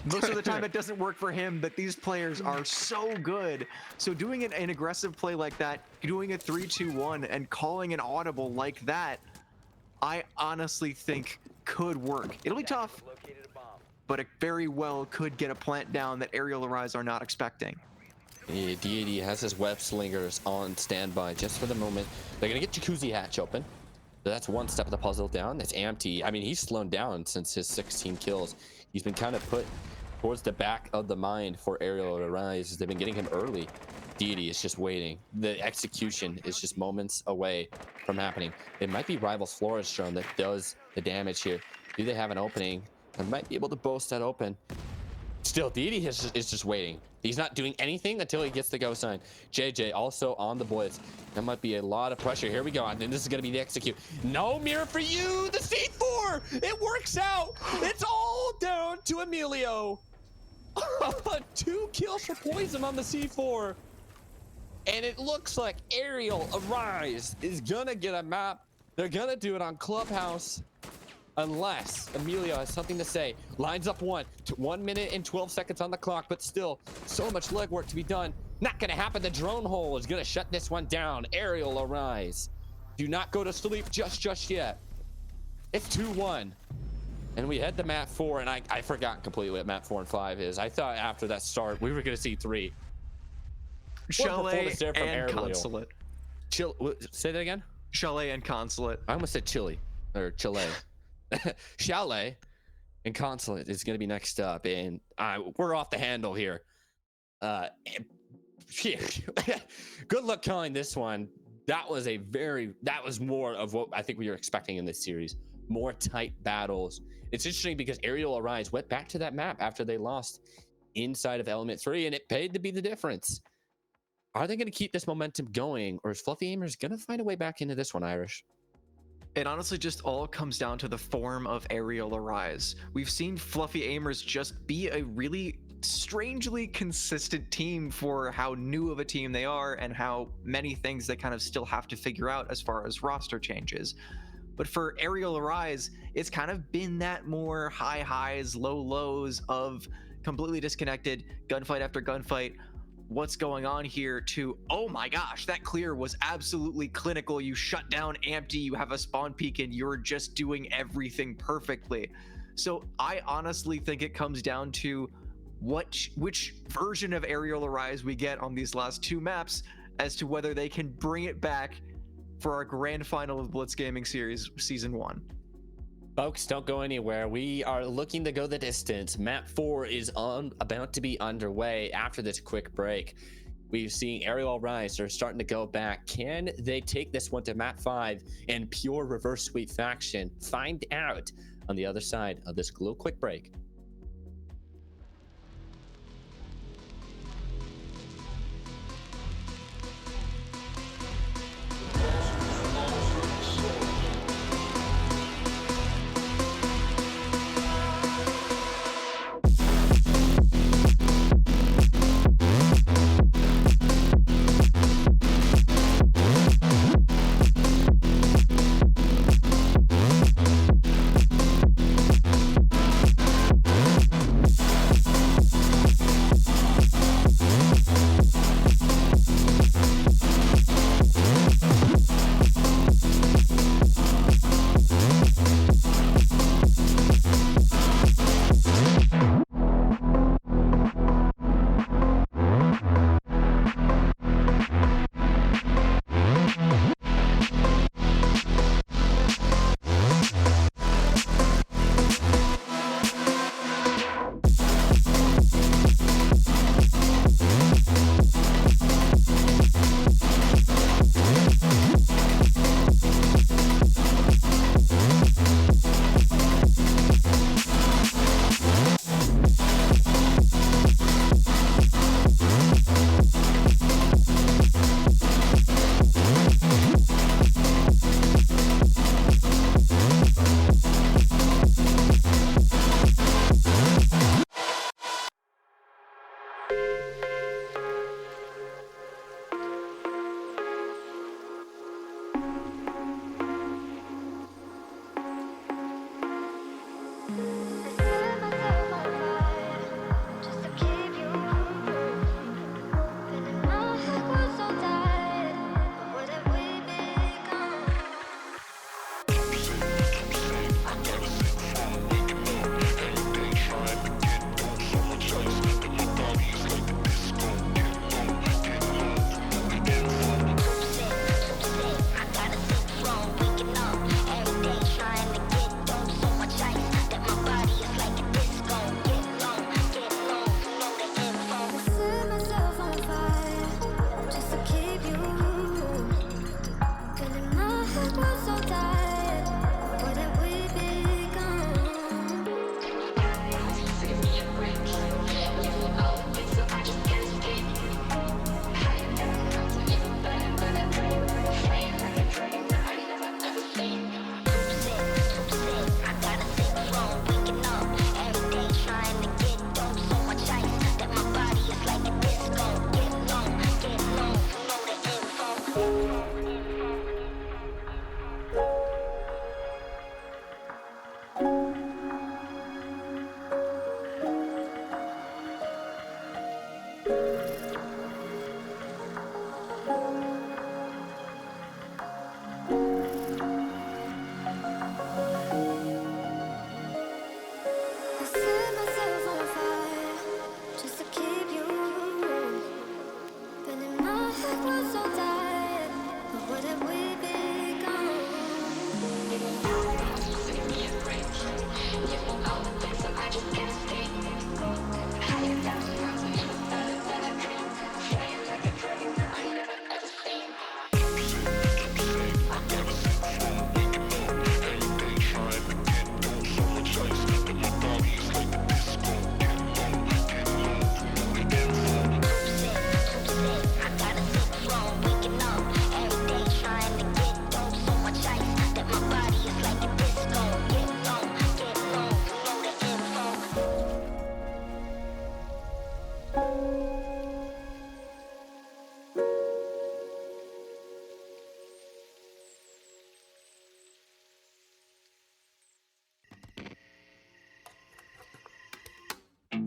Most of the time it doesn't work for him, but these players are so good. So doing an aggressive play like that, doing a 3-2-1 and calling an audible like that, I honestly think could work. It'll be tough, but it very well could get a plant down that Arial Arise are not expecting. Yeah, Deity has his web slingers on standby just for the moment. They're gonna get Jacuzzi hatch open. So that's one step of the puzzle down. That's empty. I mean, he's slowed down since his 16 kills. He's been kind of put towards the back of the mind for Arial Arise. They've been getting him early. Deity is just waiting. The execution is just moments away from happening. It might be Rival's Flores drone that does the damage here. Do they have an opening? I might be able to boast that open. Still, Didi is just waiting. He's not doing anything until he gets the go sign. JJ also on the boys. That might be a lot of pressure. Here we go. And this is going to be the execute. No mirror for you. The C4. It works out. It's all down to Emilio. 2 kills for Poison on the C4. And it looks like Arial Arise is going to get a map. They're going to do it on Clubhouse. Unless Emilio has something to say. Lines up 1 minute and 12 seconds on the clock, but still so much legwork to be done. Not gonna happen. The drone hole is gonna shut this one down. Arial Arise. Do not go to sleep just yet. It's 2-1. And we head to map 4, and I forgot completely what map 4 and 5 is. I thought after that start we were gonna see 3. Chalet and Consulate. Say that again? Chalet and Consulate. I almost said Chile or Chile. Chalet and Consulate is going to be next up, and we're off the handle here. Good luck calling this one. That was more of what I think we were expecting in this series. More tight battles. It's interesting because Arial Arise went back to that map after they lost inside of Element 3, and it paid to be the difference. Are they going to keep this momentum going, or is Fluffy Aimers going to find a way back into this one, Irish? It honestly just all comes down to the form of Arial Arise. We've seen Fluffy Aimers just be a really strangely consistent team for how new of a team they are and how many things they kind of still have to figure out as far as roster changes. But for Arial Arise, it's kind of been that more high highs, low lows of completely disconnected gunfight after gunfight. What's going on here to, oh my gosh, that clear was absolutely clinical. You shut down empty, you have a spawn peek, and you're just doing everything perfectly. So I honestly think it comes down to which version of Arial Arise we get on these last 2 maps as to whether they can bring it back for our grand final of Blitz Gaming Series Season 1. Folks, don't go anywhere. We are looking to go the distance. Map 4 is about to be underway after this quick break. We've seen Arial Rise. They're starting to go back. Can they take this one to map 5 and pure reverse sweep faction? Find out on the other side of this little quick break. Body set myself on fire just to keep you warm. But in my head was so tired. But what have we become?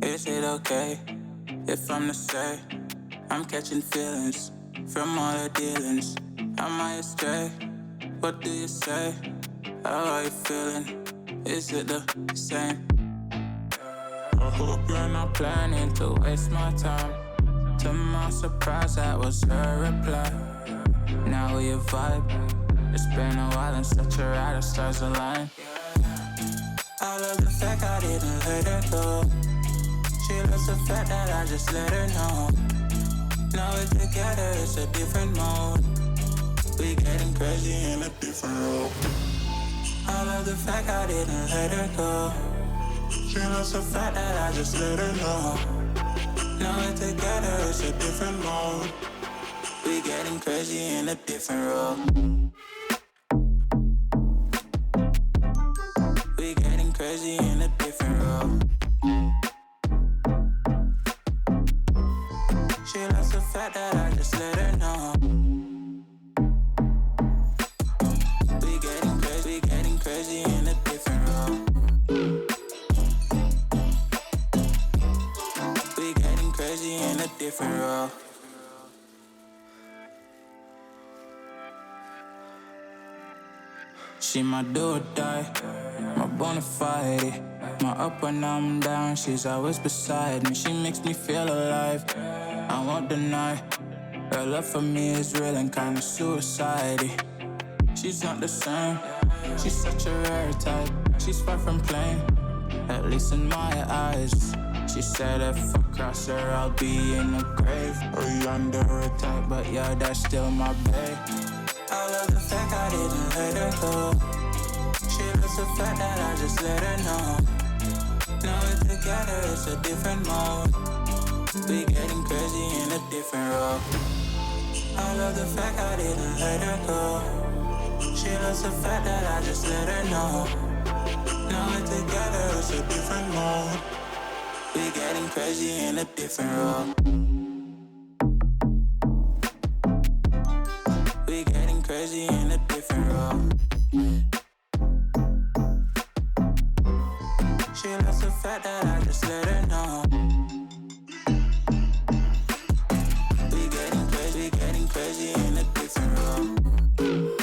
Is it okay if I'm to say I'm catching feelings from all the dealings? Am I astray? What do you say? How are you feeling? Is it the same? I hope you're not planning to waste my time. To my surprise, that was her reply. Now we vibe. It's been a while and such a ride, the stars align. I love the fact I didn't let her go. She loves the fact that I just let her know. Now we're together, it's a different mode. We getting crazy in a different role. I love the fact I didn't let her go. She loves the fact that I just let her know. Now we're together, it's a different mode. We getting crazy in a different role. We getting crazy in a different role. She loves the fact that I just let her know. We getting crazy in a different role. We getting crazy in a different role. She my do or die, my bona fide. My up when I'm down, she's always beside me. She makes me feel alive, I won't deny. Her love for me is real and kinda suicide-y. She's not the same, she's such a rare type. She's far from plain, at least in my eyes. She said if I cross her, I'll be in the grave or under her type, but yeah, that's still my babe. I love the fact I didn't let her go. She loves the fact that I just let her know. Now we're together, it's a different mode. We getting crazy in a different role. I love the fact I didn't let her go. She loves the fact that I just let her know. Now we're together, it's a different mode. We getting crazy in a different role. We getting crazy in a different role. She loves the fact that I just let her know. We getting crazy in a different role.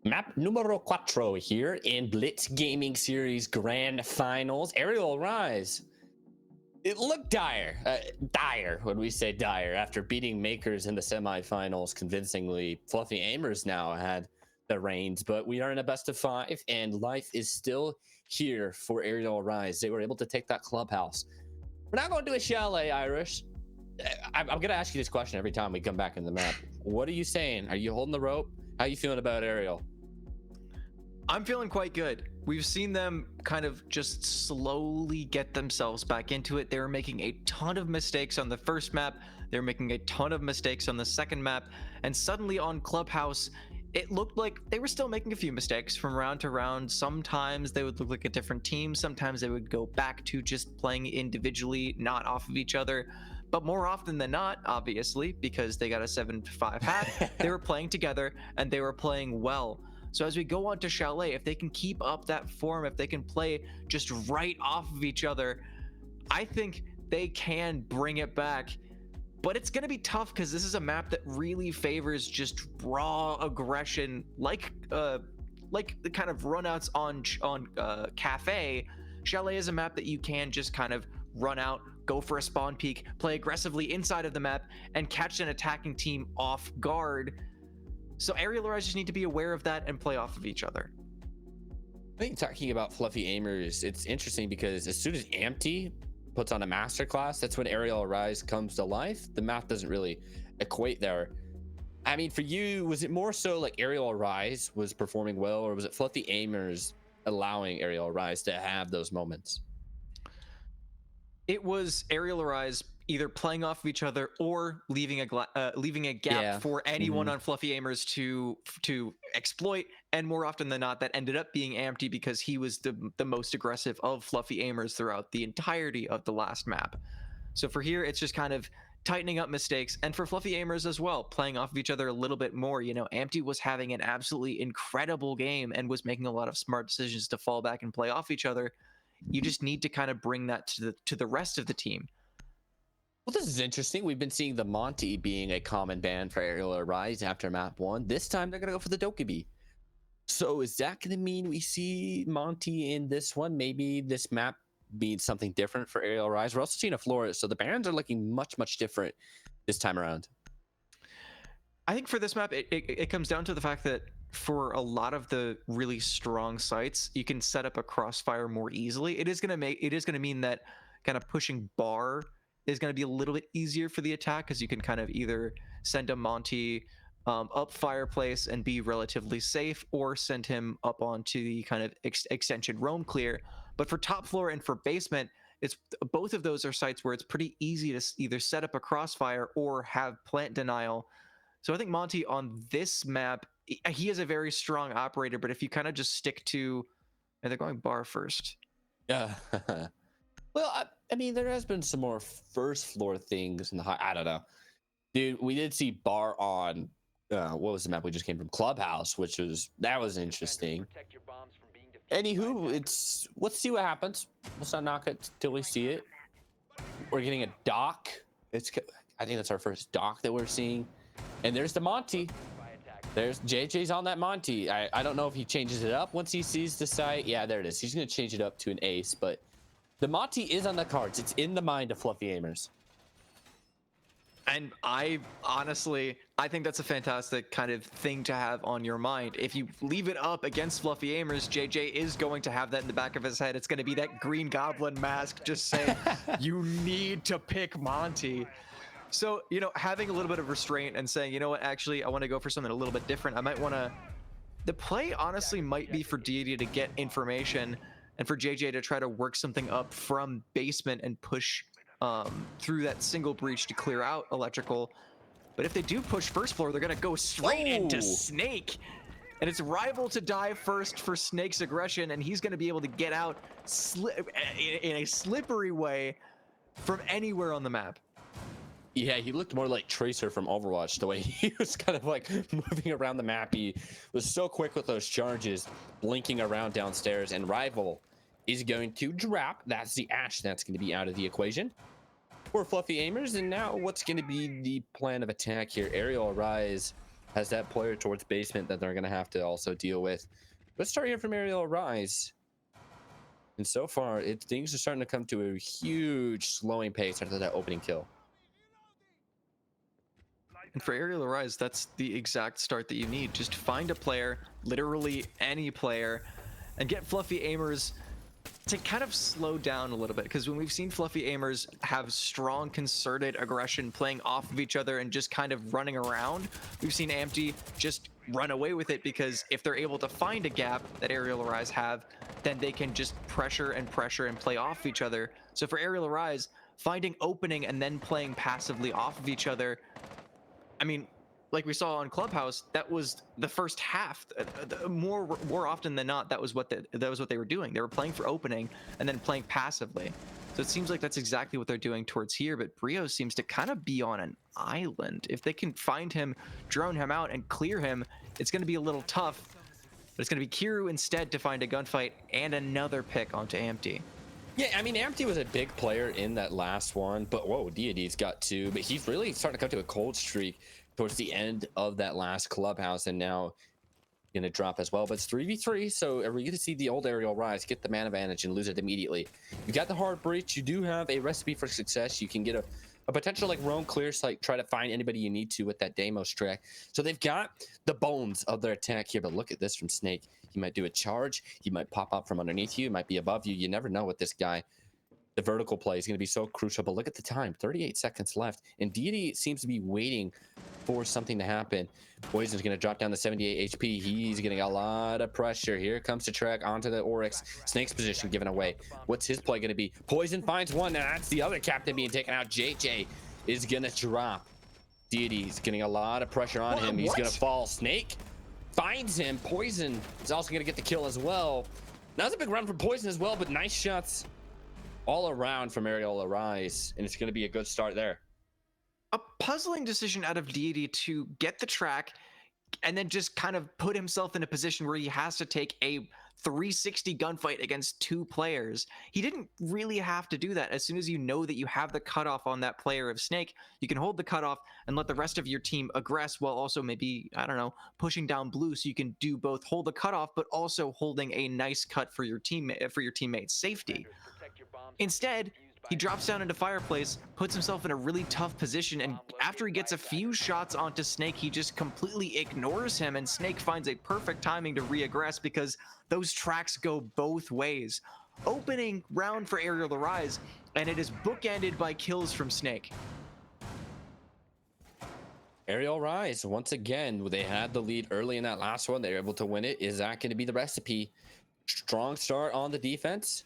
Map numero 4 here in Blitz Gaming Series Grand Finals. Arial Rise. It looked dire. Dire, when we say dire, after beating Makers in the semifinals convincingly. Fluffy Aimers now had the reins, but we are in a best of 5, and life is still here for Arial Rise. They were able to take that clubhouse. We're not going to do a chalet, Irish. I'm going to ask you this question every time we come back in the map. What are you saying? Are you holding the rope? How are you feeling about Arial? I'm feeling quite good. We've seen them kind of just slowly get themselves back into it. They were making a ton of mistakes on the first map. They're making a ton of mistakes on the second map. And suddenly on Clubhouse, it looked like they were still making a few mistakes from round to round. Sometimes they would look like a different team. Sometimes they would go back to just playing individually, not off of each other. But more often than not, obviously, because they got a 7-5 hat, they were playing together and they were playing well. So as we go on to Chalet, if they can keep up that form, if they can play just right off of each other, I think they can bring it back. But it's going to be tough because this is a map that really favors just raw aggression, like like the kind of runouts on Cafe, Chalet is a map that you can just kind of run out, go for a spawn peek, play aggressively inside of the map, and catch an attacking team off guard. So Arial Arise just need to be aware of that and play off of each other. I think talking about fluffy aimers, it's interesting because as soon as Ampty puts on a masterclass, that's when Arial Arise comes to life. The math doesn't really equate there. I mean, for you, was it more so like Arial Arise was performing well, or was it fluffy aimers allowing Arial Arise to have those moments? It was Arial Arise either playing off of each other or leaving a gap for anyone on fluffy aimers to exploit, and more often than not that ended up being Ampty because he was the most aggressive of fluffy aimers throughout the entirety of the last map. So for here, it's just kind of tightening up mistakes, and for fluffy aimers as well, playing off of each other a little bit more. You know, Ampty was having an absolutely incredible game and was making a lot of smart decisions to fall back and play off each other. You just need to kind of bring that to the rest of the team. Well, this is interesting. We've been seeing the Monty being a common ban for Arial Arise after map 1. This time they're going to go for the Dokkaebi. So is that going to mean we see Monty in this one? Maybe this map means something different for Arial Arise. We're also seeing a Flores, so the bans are looking much, much different this time around. I think for this map, it comes down to the fact that for a lot of the really strong sites, you can set up a crossfire more easily. It is going to mean that kind of pushing bar is going to be a little bit easier for the attack, because you can kind of either send a Monty up fireplace and be relatively safe, or send him up onto the kind of extension roam clear. But for top floor and for basement, it's both of those are sites where it's pretty easy to either set up a crossfire or have plant denial. So I think Monty on this map, he is a very strong operator, but if you kind of just stick to, and they're going bar first. Yeah. Well, I mean, there has been some more first floor things in the high. I don't know, dude. We did see bar on what was the map we just came from? Clubhouse, which was interesting. Anywho, let's see what happens. Let's not knock it till we see it. We're getting a dock. I think that's our first dock that we're seeing. And there's the Monty. There's JJ's on that Monty. I don't know if he changes it up once he sees the site. Yeah, there it is. He's gonna change it up to an ace, but the Monty is on the cards. It's in the mind of fluffy aimers. And I think that's a fantastic kind of thing to have on your mind. If you leave it up against fluffy aimers, JJ is going to have that in the back of his head. It's going to be that Green Goblin mask just saying, you need to pick Monty. So, you know, having a little bit of restraint and saying, you know what, actually, I want to go for something a little bit different. I might want to... The play, honestly, might be for Deity to get information and for JJ to try to work something up from basement and push through that single breach to clear out electrical. But if they do push first floor, they're going to go straight into Snake. And it's Rival to dive first for Snake's aggression, and he's going to be able to get out in a slippery way from anywhere on the map. Yeah, he looked more like Tracer from Overwatch, the way he was kind of like moving around the map. He was so quick with those charges, blinking around downstairs, and Rival is going to drop. That's the Ash that's going to be out of the equation for fluffy aimers. And now what's going to be the plan of attack here? Arial Arise has that player towards basement that they're going to have to also deal with. Let's start here from Arial Arise. And so far, things are starting to come to a huge slowing pace after that opening kill. And for Arial Arise, that's the exact start that you need. Just find a player, literally any player, and get fluffy aimers to kind of slow down a little bit. Because when we've seen fluffy aimers have strong concerted aggression playing off of each other and just kind of running around, we've seen Ampty just run away with it, because if they're able to find a gap that Arial Arise have, then they can just pressure and play off each other. So for Arial Arise, finding opening and then playing passively off of each other, I mean, like we saw on Clubhouse, that was the first half. More often than not, that was what they were doing. They were playing for opening and then playing passively. So it seems like that's exactly what they're doing towards here. But Brio seems to kind of be on an island. If they can find him, drone him out, and clear him, it's going to be a little tough. But it's going to be Kiru instead to find a gunfight and another pick onto Ampty. Yeah, I mean, Ampty was a big player in that last one, but whoa, Deity's got two. But he's really starting to come to a cold streak towards the end of that last Clubhouse, and now gonna drop as well, but it's 3v3, so are we gonna see the old Arial rise, get the man advantage and lose it immediately? You got the hard breach, you do have a recipe for success. You can get a potential like roam clear site, try to find anybody you need to with that Deimos track. So they've got the bones of their attack here, but look at this from Snake. He might do a charge, he might pop up from underneath you, he might be above you. You never know with this guy. The vertical play is going to be so crucial, but look at the time, 38 seconds left, and Deity seems to be waiting for something to happen. Poison's going to drop down to 78 HP. He's getting a lot of pressure. Here comes the track onto the Oryx. Snake's position given away. What's his play going to be? Poison finds one, and that's the other captain being taken out. JJ is going to drop. Deity's getting a lot of pressure on him. He's going to fall. Snake finds him. Poison is also going to get the kill as well. That was a big run from Poison as well, but nice shots all around from Arial Rise, and it's going to be a good start there. A puzzling decision out of Deity to get the track and then just kind of put himself in a position where he has to take a 360 gunfight against two players. He didn't really have to do that. As soon as you know that you have the cutoff on that player of Snake, you can hold the cutoff and let the rest of your team aggress while also maybe, I don't know, pushing down blue, so you can do both hold the cutoff but also holding a nice cut for your teammates' safety. Instead, he drops down into Fireplace, puts himself in a really tough position, and after he gets a few shots onto Snake, he just completely ignores him, and Snake finds a perfect timing to re-aggress because those tracks go both ways. Opening round for Arial the Rise, and it is bookended by kills from Snake. Arial Rise, once again, they had the lead early in that last one. They were able to win it. Is that going to be the recipe? Strong start on the defense.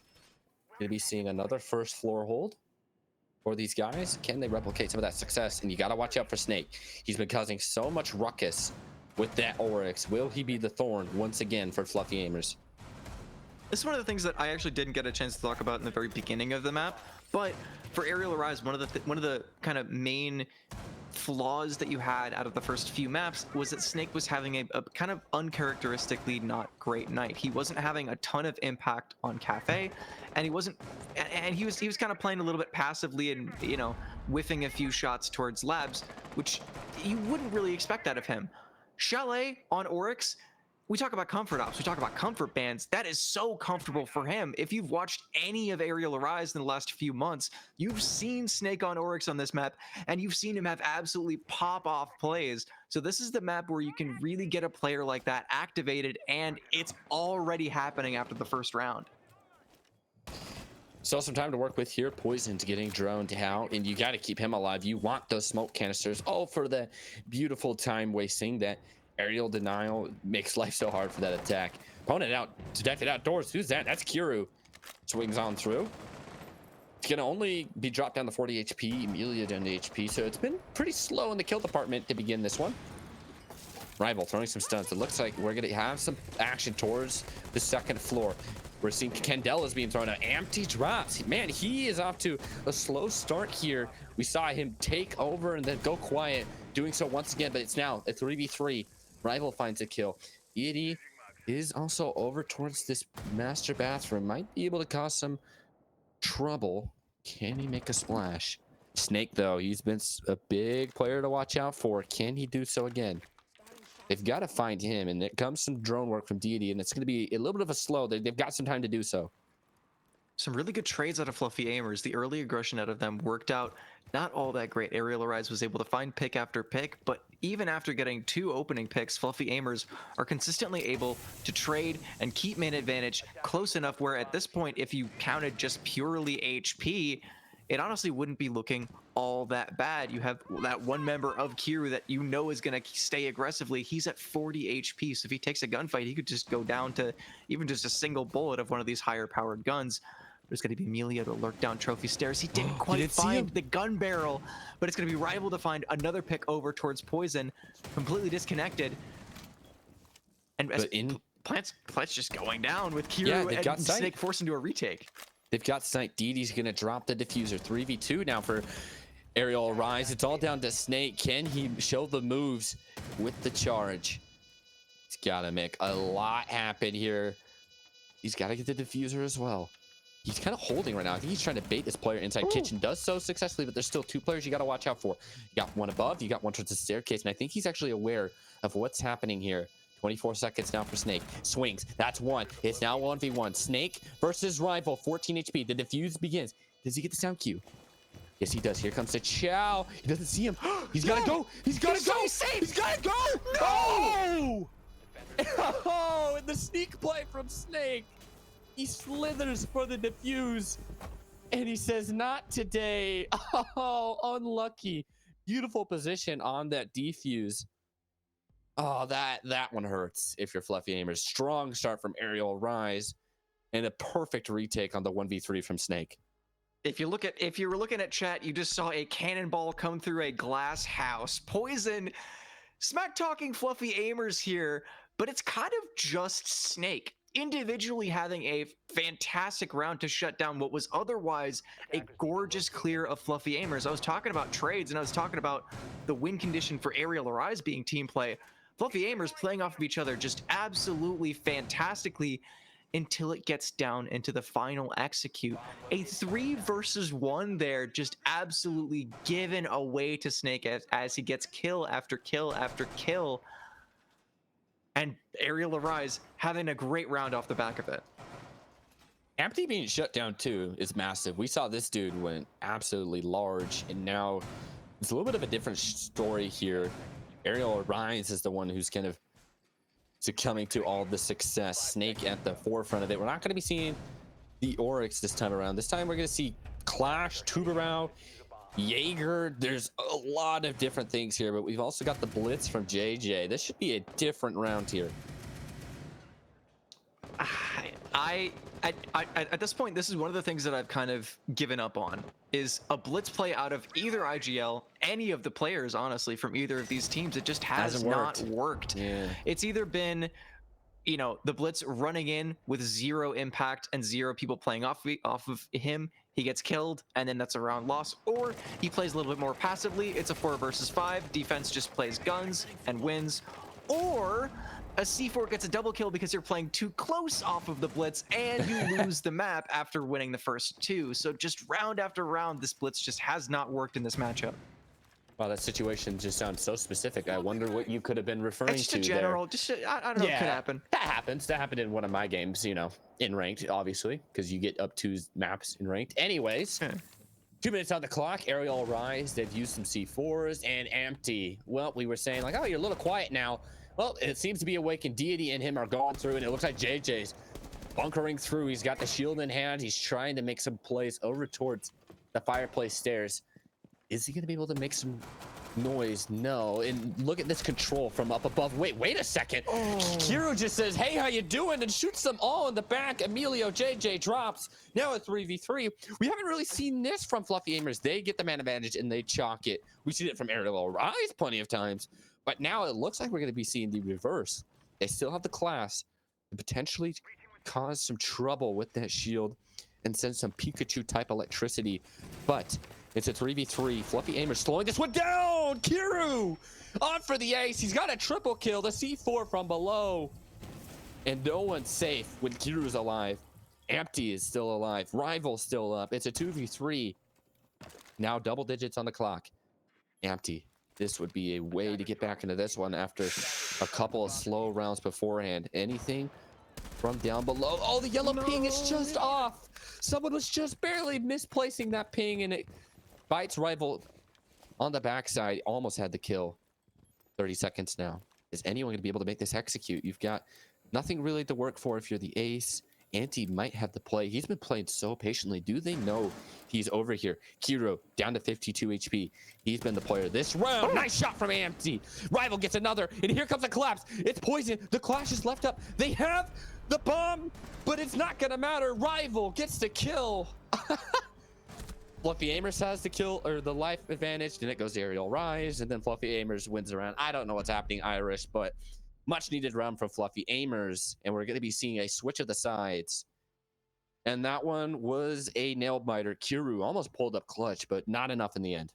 Going to be seeing another first floor hold for these guys. Can they replicate some of that success? And you got to watch out for Snake. He's been causing so much ruckus with that Oryx. Will he be the thorn once again for Fluffy Aimers? This is one of the things that I actually didn't get a chance to talk about in the very beginning of the map, but for Arial Rise, one of the kind of main flaws that you had out of the first few maps was that Snake was having a kind of uncharacteristically not great night. He wasn't having a ton of impact on Cafe, and he was kind of playing a little bit passively and, you know, whiffing a few shots towards Labs, which you wouldn't really expect out of him. Chalet on Oryx, we talk about comfort ops, we talk about comfort bands. That is so comfortable for him. If you've watched any of Arial Rise in the last few months, you've seen Snake on Oryx on this map, and you've seen him have absolutely pop-off plays. So this is the map where you can really get a player like that activated, and it's already happening after the first round. Still some time to work with here. Poison's getting droned out, and you got to keep him alive. You want those smoke canisters, all for the beautiful time wasting that Aerial Denial makes life so hard for that attack. Opponent out, detected outdoors. Who's that? That's Kiru. Swings on through. It's going to only be dropped down to 40 HP. Emilia down to HP, so it's been pretty slow in the kill department to begin this one. Rival throwing some stunts. It looks like we're going to have some action towards the second floor. We're seeing Candela's being thrown out. Empty drops. Man, he is off to a slow start here. We saw him take over and then go quiet, doing so once again, but it's now a 3v3. Rival finds a kill. Deity is also over towards this master bathroom. Might be able to cause some trouble. Can he make a splash? Snake, though, he's been a big player to watch out for. Can he do so again? They've got to find him, and it comes some drone work from Deity, and it's going to be a little bit of a slow. They've got some time to do so. Some really good trades out of Fluffy Aimers. The early aggression out of them worked out not all that great. Arial Rise was able to find pick after pick, but even after getting 2 opening picks, Fluffy Aimers are consistently able to trade and keep main advantage close enough where at this point, if you counted just purely HP, it honestly wouldn't be looking all that bad. You have that one member of Kiru that you know is going to stay aggressively. He's at 40 HP, so if he takes a gunfight, he could just go down to even just a single bullet of one of these higher powered guns. There's going to be Amelia to lurk down trophy stairs. He didn't quite find the gun barrel, but it's going to be Rival to find another pick over towards Poison, completely disconnected. And as Plant's just going down with Kiru and Snake forced into a retake. They've got sight. Didi's going to drop the diffuser. 3v2 now for Arial Rise. It's all down to Snake. Can he show the moves with the charge? He's got to make a lot happen here. He's got to get the diffuser as well. He's kind of holding right now. I think he's trying to bait this player inside kitchen. Does so successfully, but there's still 2 players you got to watch out for. You got one above, you got one towards the staircase, and I think he's actually aware of what's happening here 24 seconds now for Snake. Swings. That's one. It's now 1v1. Snake versus Rival. 14 HP. The defuse begins. Does he get the sound cue? Yes, he does. Here comes the Chow. He doesn't see him. He's got to go. He's got to go. So safe. He's got to go. No! Oh, and the sneak play from Snake. He slithers for the defuse. And he says, not today. Oh, unlucky. Beautiful position on that defuse. Oh, that one hurts if you're Fluffy Aimers. Strong start from Arial Rise. And a perfect retake on the 1v3 from Snake. If you were looking at chat, you just saw a cannonball come through a glass house. Poison, smack talking Fluffy Aimers here, but it's kind of just Snake individually having a fantastic round to shut down what was otherwise a gorgeous clear of Fluffy Aimers. I was talking about trades and I was talking about the win condition for Arial Rise being team play. Fluffy Aimers playing off of each other just absolutely fantastically until it gets down into the final execute. A 3 versus 1 there, just absolutely given away to Snake as he gets kill after kill after kill. And Arial Rise having a great round off the back of it. Empty being shut down too is massive. We saw this dude went absolutely large, and now it's a little bit of a different story here. Arial Rise is the one who's kind of succumbing to all the success. Snake at the forefront of it. We're not going to be seeing the Oryx this time around. This time we're going to see Clash, Tubarão, Jaeger. There's a lot of different things here, but we've also got the Blitz from JJ. This should be a different round here. At this point, this is one of the things that I've kind of given up on, is a blitz play out of either IGL, any of the players, honestly, from either of these teams. It just has not worked. Yeah. It's either been, you know, the blitz running in with 0 impact and 0 people playing off of him. He gets killed, and then that's a round loss. Or he plays a little bit more passively. It's a 4 versus 5. Defense just plays guns and wins. Or a C4 gets a double kill because you're playing too close off of the blitz and you lose the map after winning the first 2. So just round after round, this blitz just has not worked in this matchup. Wow, that situation just sounds so specific. I wonder what you could have been referring It's to just a general, I don't know what could happen. That happens. That happened in one of my games, you know, in ranked, obviously, because you get up 2 maps in ranked. Anyways, 2 minutes on the clock. Arial Rise, they've used some C4s and empty. Well, we were saying like, oh, you're a little quiet now. Well, it seems to be Awakened Deity and him are going through, and it looks like JJ's bunkering through. He's got the shield in hand. He's trying to make some plays over towards the fireplace stairs. Is he going to be able to make some noise? No. And look at this control from up above. Wait a second. Kiro just says, hey, how you doing? And shoots them all in the back. Emilio JJ drops. Now a 3v3. We haven't really seen this from Fluffy Aimers. They get the man advantage and they chalk it. We've seen it from Arial Rise plenty of times. But now it looks like we're going to be seeing the reverse. They still have the class to potentially cause some trouble with that shield and send some Pikachu type electricity. But it's a 3v3. Fluffy Aimers slowing this one down. Kiru on for the ace. He's got a triple kill. The C4 from below. And no one's safe when Kiru's alive. Empty is still alive. Rival's still up. It's a 2v3. Now double digits on the clock. Empty. This would be a way to get back into this one after a couple of slow rounds beforehand. Anything from down below? Oh, the yellow ping is just off. Someone was just barely misplacing that ping, and it bites Rival on the backside. Almost had the kill. 30 seconds now. Is anyone going to be able to make this execute? You've got nothing really to work for if you're the ace. Anti might have the play. He's been playing so patiently. Do they know he's over here? Kiro down to 52 HP. He's been the player this round. Nice shot from Anti. Rival gets another, and here comes a collapse. It's Poison. The Clash is left up. They have the bomb, but it's not gonna matter. Rival gets the kill. Fluffy Aimers has the kill or the life advantage. Then it goes to Arial Rise, and then Fluffy Aimers wins the round. I don't know what's happening, Irish, but much needed round from Fluffy Aimers, and we're going to be seeing a switch of the sides. And that one was a nail biter. Kiru almost pulled up clutch, but not enough in the end.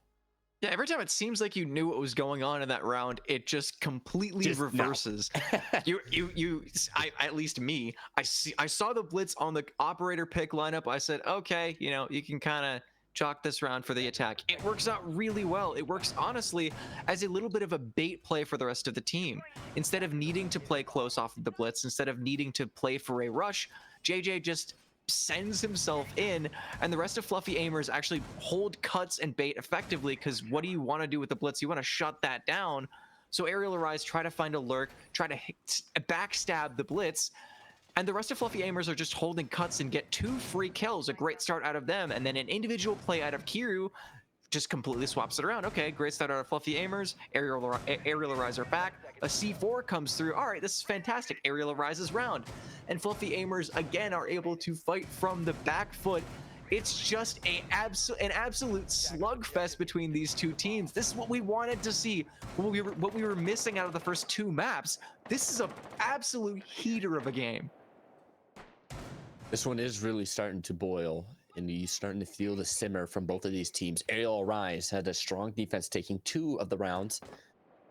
Yeah, every time it seems like you knew what was going on in that round, it just completely reverses. At least me, I saw the blitz on the operator pick lineup. I said, okay, you know, you can kind of chalk this round for the attack. It works out really well. It works, honestly, as a little bit of a bait play for the rest of the team. Instead of needing to play close off of the blitz, instead of needing to play for a rush, JJ just sends himself in, and the rest of Fluffy Aimers actually hold cuts and bait effectively, because what do you want to do with the blitz? You want to shut that down. So Arial Arise try to find a lurk, try to backstab the blitz, and the rest of Fluffy Aimers are just holding cuts and get 2 free kills. A great start out of them, and then an individual play out of Kiru just completely swaps it around. Okay, great start out of Fluffy Aimers. Arial Arise are back. A C4 comes through. All right, this is fantastic. Arial Arises round. And Fluffy Aimers, again, are able to fight from the back foot. It's just an absolute slugfest between these two teams. This is what we wanted to see, what we were missing out of the first 2 maps. This is an absolute heater of a game. This one is really starting to boil, and you're starting to feel the simmer from both of these teams. Arial Rise had a strong defense, taking 2 of the rounds.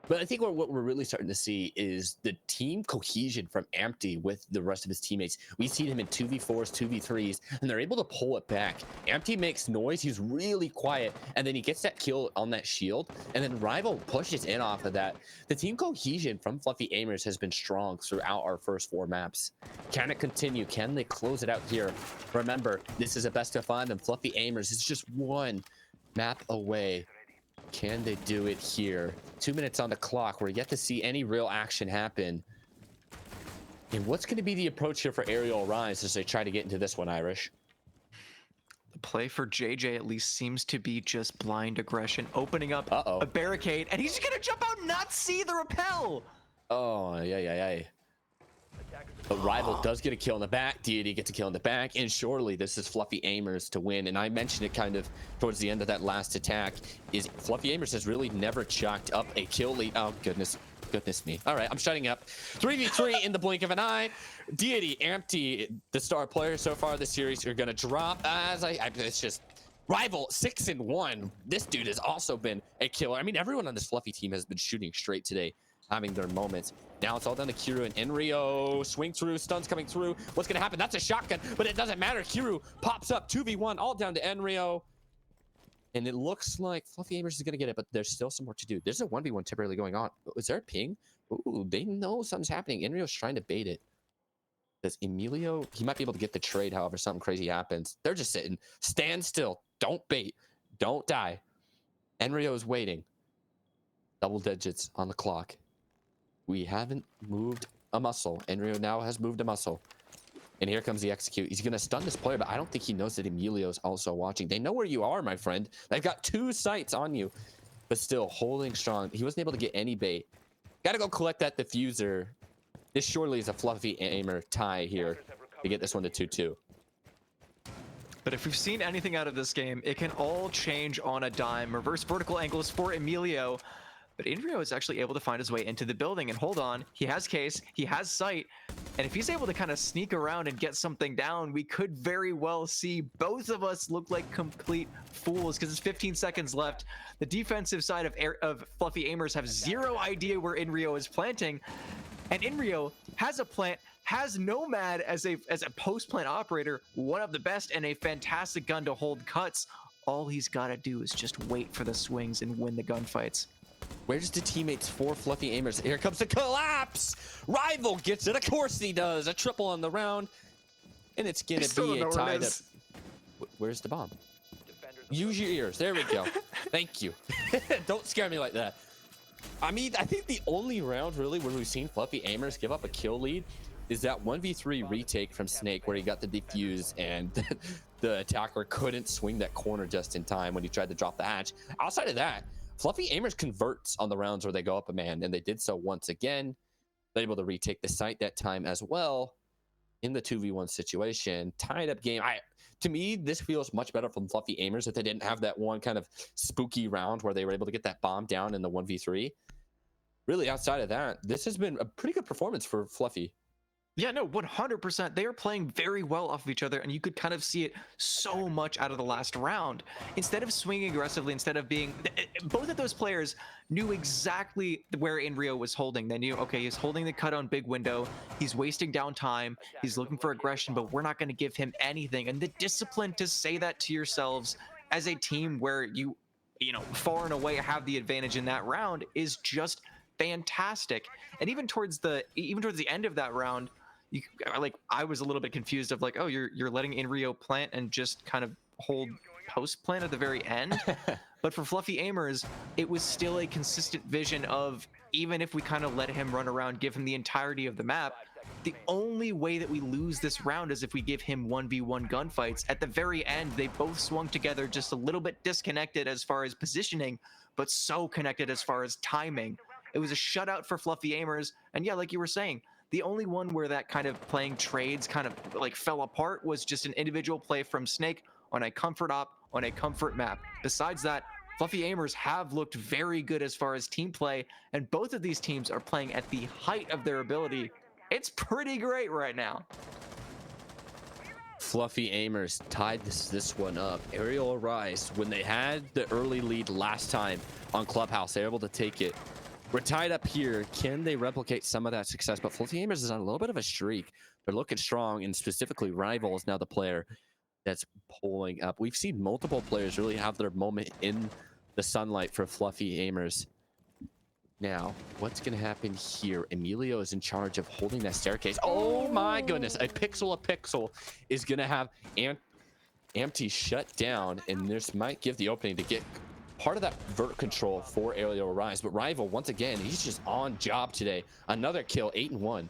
But I think what we're really starting to see is the team cohesion from Ampty with the rest of his teammates. We see him in 2v4s, 2v3s, and they're able to pull it back. Ampty makes noise. He's really quiet, and then he gets that kill on that shield, and then Rival pushes in off of that. The team cohesion from Fluffy Aimers has been strong throughout our first 4 maps. Can it continue? Can they close it out here? Remember, this is a best of 5, and Fluffy Aimers is just 1 map away. Can they do it here? 2 minutes on the clock. We're yet to see any real action happen. And what's going to be the approach here for Arial Rise as they try to get into this one, Irish? The play for JJ at least seems to be just blind aggression, opening up a barricade, and he's going to jump out and not see the rappel. Oh, yeah. But Rival does get a kill in the back. Deity gets a kill in the back. And surely this is Fluffy Aimers to win. And I mentioned it kind of towards the end of that last attack. Is Fluffy Aimers has really never chalked up a kill lead. Oh, goodness me. All right, I'm shutting up. 3v3 in the blink of an eye. Deity, Ampty, the star player so far this series, are going to drop as it's just Rival 6-1. This dude has also been a killer. I mean, everyone on this Fluffy team has been shooting straight today, having their moments. Now it's all down to Kiru and Enrio. Swing through, stuns coming through. What's going to happen? That's a shotgun, but it doesn't matter. Kiru pops up 2v1, all down to Enrio. And it looks like Fluffy Aimers is going to get it, but there's still some more to do. There's a 1v1 temporarily going on. Is there a ping? Ooh, they know something's happening. Enrio's trying to bait it. Does Emilio? He might be able to get the trade, however, something crazy happens. They're just sitting. Stand still. Don't bait. Don't die. Enrio is waiting. Double digits on the clock. We haven't moved a muscle. Enrio now has moved a muscle. And here comes the execute. He's going to stun this player, but I don't think he knows that Emilio's also watching. They know where you are, my friend. They've got 2 sights on you, but still holding strong. He wasn't able to get any bait. Got to go collect that diffuser. This surely is a Fluffy Aimer tie here to get this one to 2-2. But if we've seen anything out of this game, it can all change on a dime. Reverse vertical angles for Emilio. But Enrio is actually able to find his way into the building, and hold on, he has case, he has sight, and if he's able to kind of sneak around and get something down, we could very well see both of us look like complete fools, because it's 15 seconds left. The defensive side of Fluffy Aimers have 0 idea where Enrio is planting, and Enrio has a plant, has Nomad as a post-plant operator, one of the best, and a fantastic gun to hold cuts. All he's got to do is just wait for the swings and win the gunfights. Where's the teammates for Fluffy Aimers? Here comes the collapse. Rival gets it. Of course he does. A triple on the round. And it's going to be a tied up. Where's the bomb? Use your ears. There we go. Thank you. Don't scare me like that. I mean, I think the only round really where we've seen Fluffy Aimers give up a kill lead is that 1v3 retake from Snake where he got the defuse and the attacker couldn't swing that corner just in time when he tried to drop the hatch. Outside of that, Fluffy Aimers converts on the rounds where they go up a man, and they did so once again. They're able to retake the site that time as well in the 2v1 situation. Tied up game. To me, this feels much better from Fluffy Aimers if they didn't have that one kind of spooky round where they were able to get that bomb down in the 1v3. Really, outside of that, this has been a pretty good performance for Fluffy. Yeah, no, 100%. They are playing very well off of each other, and you could kind of see it so much out of the last round. Instead of swinging aggressively, instead of being... Both of those players knew exactly where Enrio was holding. They knew, okay, he's holding the cut on big window. He's wasting down time. He's looking for aggression, but we're not going to give him anything. And the discipline to say that to yourselves as a team where you know, far and away have the advantage in that round is just fantastic. And even towards the end of that round, I was a little bit confused of like, oh, you're letting Inrio plant and just kind of hold post plant at the very end. But for Fluffy Aimers, it was still a consistent vision of, even if we kind of let him run around, give him the entirety of the map, the only way that we lose this round is if we give him 1v1 gunfights. At the very end, they both swung together, just a little bit disconnected as far as positioning, but so connected as far as timing. It was a shutout for Fluffy Aimers. And yeah, like you were saying, the only one where that kind of playing trades kind of like fell apart was just an individual play from Snake on a comfort op on a comfort map. Besides that, Fluffy Aimers have looked very good as far as team play, and both of these teams are playing at the height of their ability. It's pretty great right now. Fluffy Aimers tied this one up. Arial Arise, when they had the early lead last time on Clubhouse, they're able to take it. We're tied up here. Can they replicate some of that success? But Fluffy Aimers is on a little bit of a streak. They're looking strong, and specifically Rival is now the player that's pulling up. We've seen multiple players really have their moment in the sunlight for Fluffy Aimers. Now, what's going to happen here? Emilio is in charge of holding that staircase. Oh my goodness. A pixel is going to have Empty shut down, and this might give the opening to get part of that vert control for Arial Rise. But Rival, once again, he's just on job today. Another kill, 8-1.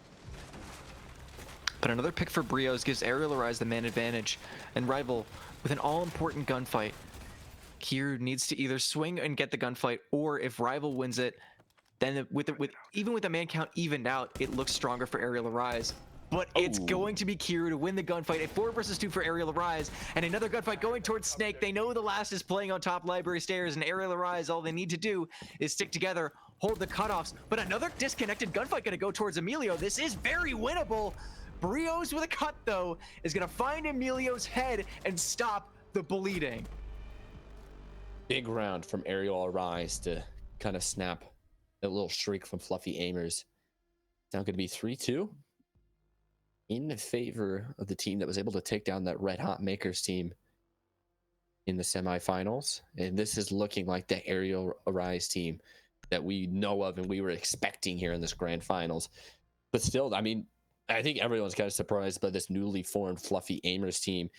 But another pick for Brios gives Arial Rise the man advantage, and Rival, with an all-important gunfight, here needs to either swing and get the gunfight, or if Rival wins it, then even with the man count evened out, it looks stronger for Arial Rise. But it's going to be Kiru to win the gunfight. A 4 versus 2 for Arial Rise, and another gunfight going towards Snake. They know the last is playing on top library stairs, and Arial Rise, all they need to do is stick together, hold the cutoffs. But another disconnected gunfight going to go towards Emilio. This is very winnable. Brios with a cut, though, is going to find Emilio's head and stop the bleeding. Big round from Arial Rise to kind of snap a little streak from Fluffy Aimers. Now going to be 3-2 in favor of the team that was able to take down that Red Hot Makers team in the semifinals. And this is looking like the Arial Rise team that we know of and we were expecting here in this grand finals. But still, I mean, I think everyone's kind of surprised by this newly formed Fluffy Aimers team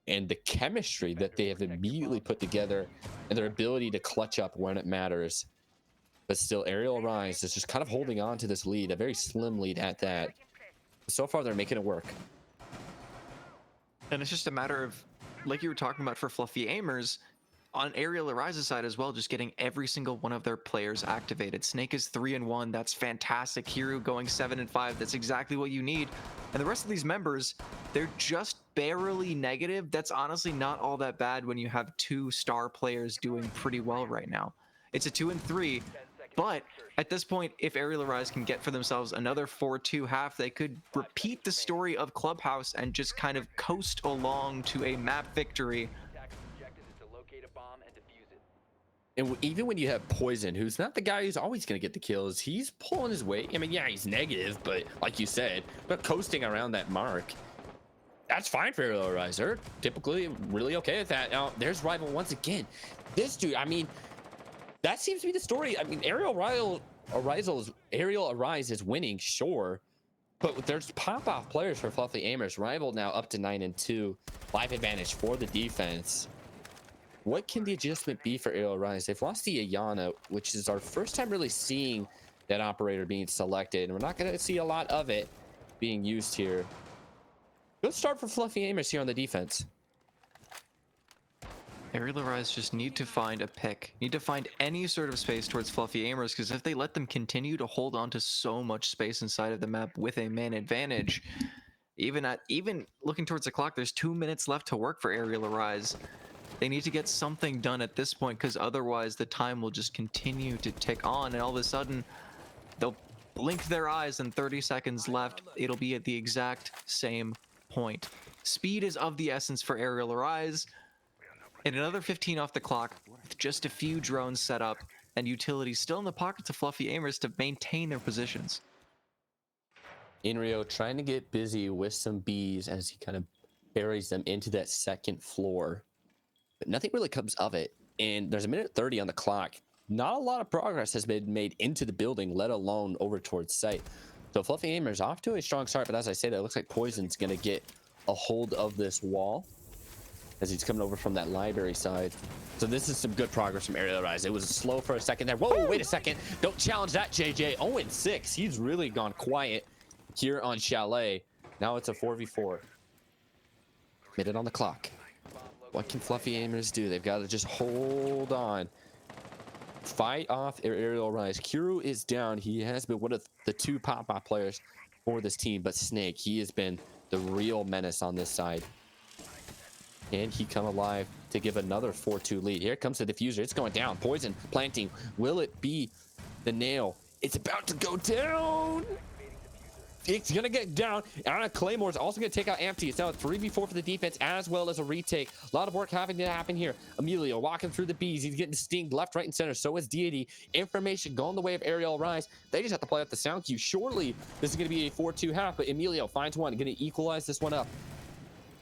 and the chemistry that they have immediately put together and their ability to clutch up when it matters. But still, Arial Rise is just kind of holding on to this lead, a very slim lead at that. So far, they're making it work. And it's just a matter of, like you were talking about for Fluffy Aimers, on Arial Rise's side as well, just getting every single one of their players activated. Snake is 3-1. That's fantastic. Hiru going 7-5. That's exactly what you need. And the rest of these members, they're just barely negative. That's honestly not all that bad when you have 2 star players doing pretty well right now. It's a 2-3. But at this point, if Arial Rise can get for themselves another 4-2 half, they could repeat the story of Clubhouse and just kind of coast along to a map victory. And even when you have Poison, who's not the guy who's always going to get the kills, he's pulling his weight. I mean, yeah, he's negative, but like you said, but coasting around that mark, that's fine for Arial Rise. They're typically really okay with that. Now, there's Rival once again. This dude, I mean, that seems to be the story. I mean, Arial Arise is winning, sure, but there's pop-off players for Fluffy Aimers. Rival now up to 9-2, 5 advantage for the defense. What can the adjustment be for Arial Rise? They've lost the Ayana, which is our first time really seeing that operator being selected, and we're not going to see a lot of it being used here. Good start for Fluffy Aimers here on the defense. Arial Rise just need to find a pick, need to find any sort of space towards Fluffy Aimers, because if they let them continue to hold on to so much space inside of the map with a man advantage, even looking towards the clock, there's 2 minutes left to work for Arial Rise. They need to get something done at this point, because otherwise the time will just continue to tick on, and all of a sudden they'll blink their eyes and 30 seconds left. It'll be at the exact same point. Speed is of the essence for Arial Rise. And another 15 off the clock with just a few drones set up and utilities still in the pockets of Fluffy Aimers to maintain their positions. Inrio trying to get busy with some bees as he kind of buries them into that second floor. but nothing really comes of it. And there's a minute 30 on the clock. Not a lot of progress has been made into the building, let alone over towards site. So Fluffy Aimer's off to a strong start, but as I said, it looks like Poison's going to get a hold of this wall as he's coming over from that library side. So this is some good progress from Arial Rise. It was slow for a second there. Whoa, wait a second. Don't challenge that, JJ. 0-6. He's really gone quiet here on Chalet. Now it's a 4v4. Minute on the clock. What can Fluffy Aimers do? They've got to just hold on. Fight off Arial Rise. Kuru is down. He has been one of the 2 pop-up players for this team, but Snake, he has been the real menace on this side. Can he come alive to give another 4-2 lead? Here comes the diffuser. It's going down. Poison planting. Will it be the nail? It's about to go down. It's going to get down. And Claymore's also going to take out Empty. It's now a 3v4 for the defense as well as a retake. A lot of work having to happen here. Emilio walking through the Bs. He's getting stinged left, right, and center. So is Deity. Information going the way of Arial Rise. They just have to play out the sound cue. Surely this is going to be a 4-2 half, but Emilio finds one. Going to equalize this one up.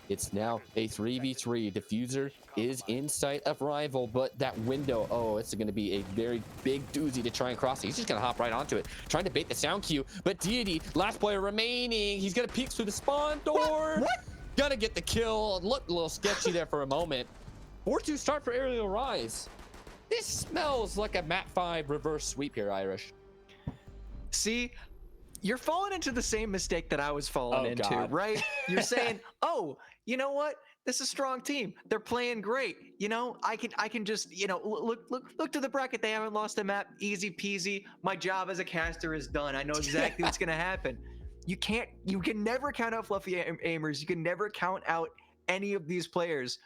It's now a 3v3. Diffuser is in sight of Rival, but that window, oh, it's going to be a very big doozy to try and cross. He's just going to hop right onto it, trying to bait the sound cue. But Deity, last player remaining. He's going to peek through the spawn door. What? Gonna get the kill. Looked a little sketchy there for a moment. 4-2 start for Arial Rise. This smells like a map 5 reverse sweep here, Irish. See, you're falling into the same mistake that I was falling into, God. Right? You're saying, oh, you know what? This is a strong team. They're playing great. You know, I can just, you know, look to the bracket. They haven't lost a map. Easy peasy. My job as a caster is done. I know exactly what's going to happen. You can never count out Fluffy Aimers. You can never count out any of these players.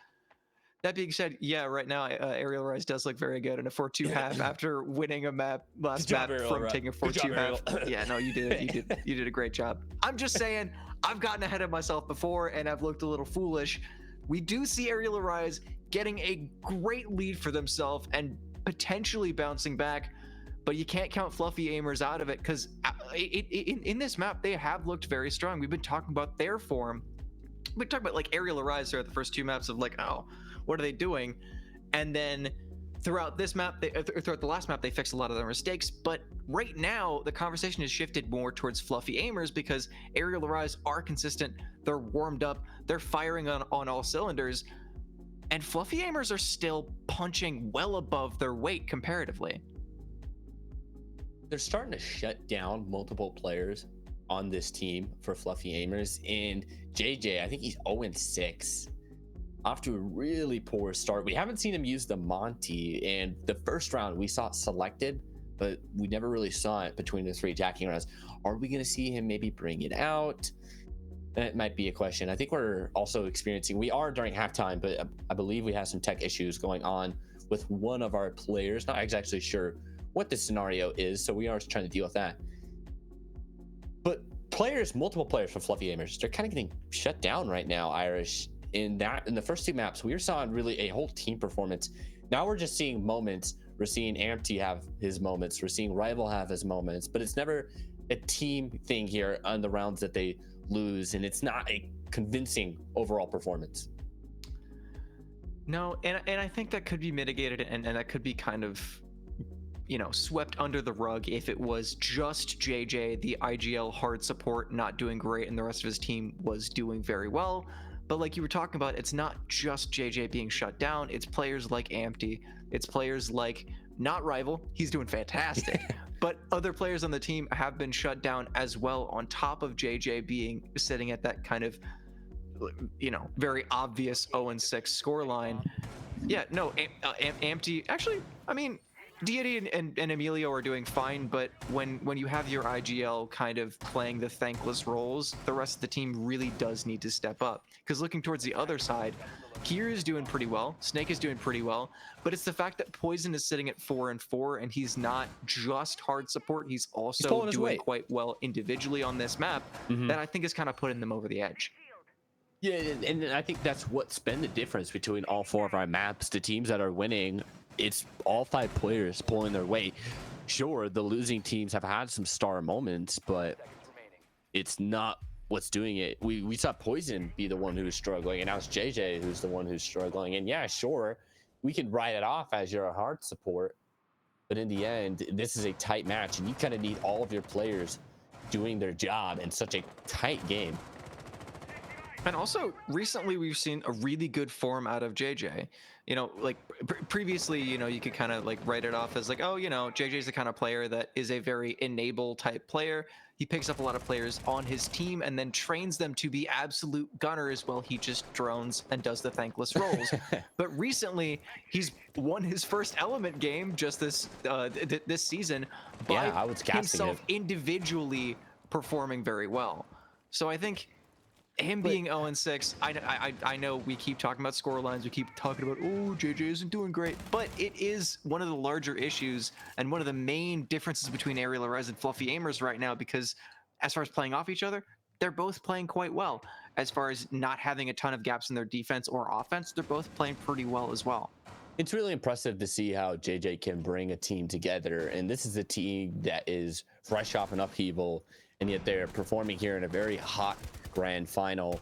That being said, yeah, right now Arial Rise does look very good in a 4-2 half after winning a map last map from taking a 4-2 half. Yeah, no, you did a great job. I'm just saying, I've gotten ahead of myself before and I've looked a little foolish. We do see Arial Rise getting a great lead for themselves and potentially bouncing back, but you can't count Fluffy Aimers out of it because in this map they have looked very strong. We've been talking about their form. We talked about like Arial Rise throughout the first 2 maps of like, oh, what are they doing? And then throughout this map, throughout the last map, they fixed a lot of their mistakes. But right now, the conversation has shifted more towards Fluffy Aimers because Arial Rise are consistent. They're warmed up. They're firing on all cylinders. And Fluffy Aimers are still punching well above their weight comparatively. They're starting to shut down multiple players on this team for Fluffy Aimers. And JJ, I think he's 0-6. Off to a really poor start. We haven't seen him use the Monty, and the first round we saw it selected, but we never really saw it between the 3 attacking rounds. Are we going to see him maybe bring it out? That might be a question. I think we're also experiencing, we are during halftime, but I believe we have some tech issues going on with one of our players. Not exactly sure what the scenario is, so we are trying to deal with that. But multiple players from Fluffy Aimers, they're kind of getting shut down right now, Irish. In the first 2 maps, we were seeing really a whole team performance. Now we're just seeing moments. We're seeing Ampty have his moments. We're seeing Rival have his moments, but it's never a team thing here on the rounds that they lose, and it's not a convincing overall performance. No, and I think that could be mitigated, and that could be kind of, you know, swept under the rug if it was just JJ, the IGL hard support, not doing great, and the rest of his team was doing very well. But like you were talking about, it's not just JJ being shut down. It's players like Ampty. It's players like, not Rival. He's doing fantastic. But other players on the team have been shut down as well, on top of JJ sitting at that kind of, you know, very obvious 0-6 scoreline. Yeah, no, Ampty, actually, I mean, Deity and Emilio are doing fine, but when you have your IGL kind of playing the thankless roles, the rest of the team really does need to step up. Because looking towards the other side, Kier is doing pretty well, Snake is doing pretty well, but it's the fact that Poison is sitting at 4-4, and he's not just hard support, he's also doing quite well individually on this map, that I think is kind of putting them over the edge. Yeah, and I think that's what's been the difference between all 4 of our maps. The teams that are winning, it's all 5 players pulling their weight. Sure, the losing teams have had some star moments, but it's not what's doing it. We saw Poison be the one who was struggling, and now it's JJ who's the one who's struggling. And yeah, sure, we can write it off as your hard support, but in the end, this is a tight match, and you kind of need all of your players doing their job in such a tight game. And also, recently we've seen a really good form out of JJ. You know, like previously, you know, you could kind of like write it off as like, oh, you know, JJ's the kind of player that is a very enable type player. He picks up a lot of players on his team and then trains them to be absolute gunners while he just drones and does the thankless roles. But recently, he's won his first element game just this season by himself individually performing very well. So I think him being 0-6, I know we keep talking about score lines, we keep talking about, oh, JJ isn't doing great, but it is one of the larger issues and one of the main differences between Arial Arise and Fluffy Aimers right now, because as far as playing off each other, they're both playing quite well. As far as not having a ton of gaps in their defense or offense, they're both playing pretty well as well. It's really impressive to see how JJ can bring a team together, and this is a team that is fresh off an upheaval, and yet they're performing here in a very hot grand final.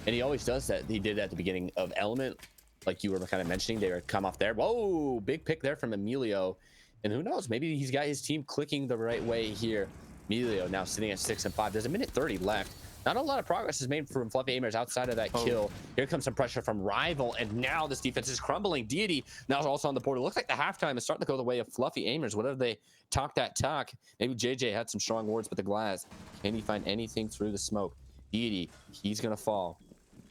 And he always does that. He did that at the beginning of Element, like you were kind of mentioning. They were come off there. Whoa, big pick there from Emilio. And who knows, maybe he's got his team clicking the right way here. Emilio now sitting at 6 and 5. There's a minute 30 left. Not a lot of progress is made from Fluffy Aimers outside of that kill. Here comes some pressure from Rival, and now this defense is crumbling. Deity now is also on the board. It looks like the halftime is starting to go the way of Fluffy Aimers. Whatever they talk that talk. Maybe JJ had some strong words with the glass. Can he find anything through the smoke? Deity, he's gonna fall,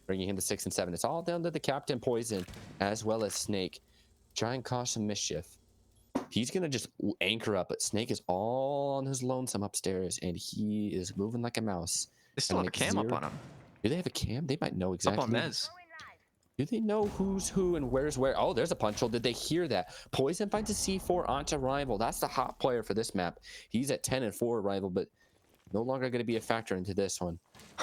bringing him to 6 and 7. It's all down to the captain Poison as well as Snake. Try and cause some mischief. He's gonna just anchor up, but Snake is all on his lonesome upstairs, and he is moving like a mouse. They still have a cam up on him. Do they have a cam? They might know exactly. Up on Mez. Do they know who's who and where's where? Oh, there's a punch hole. Did they hear that? Poison finds a C4 onto Rival. That's the hot player for this map. He's at 10 and 4, Rival, but no longer going to be a factor into this one.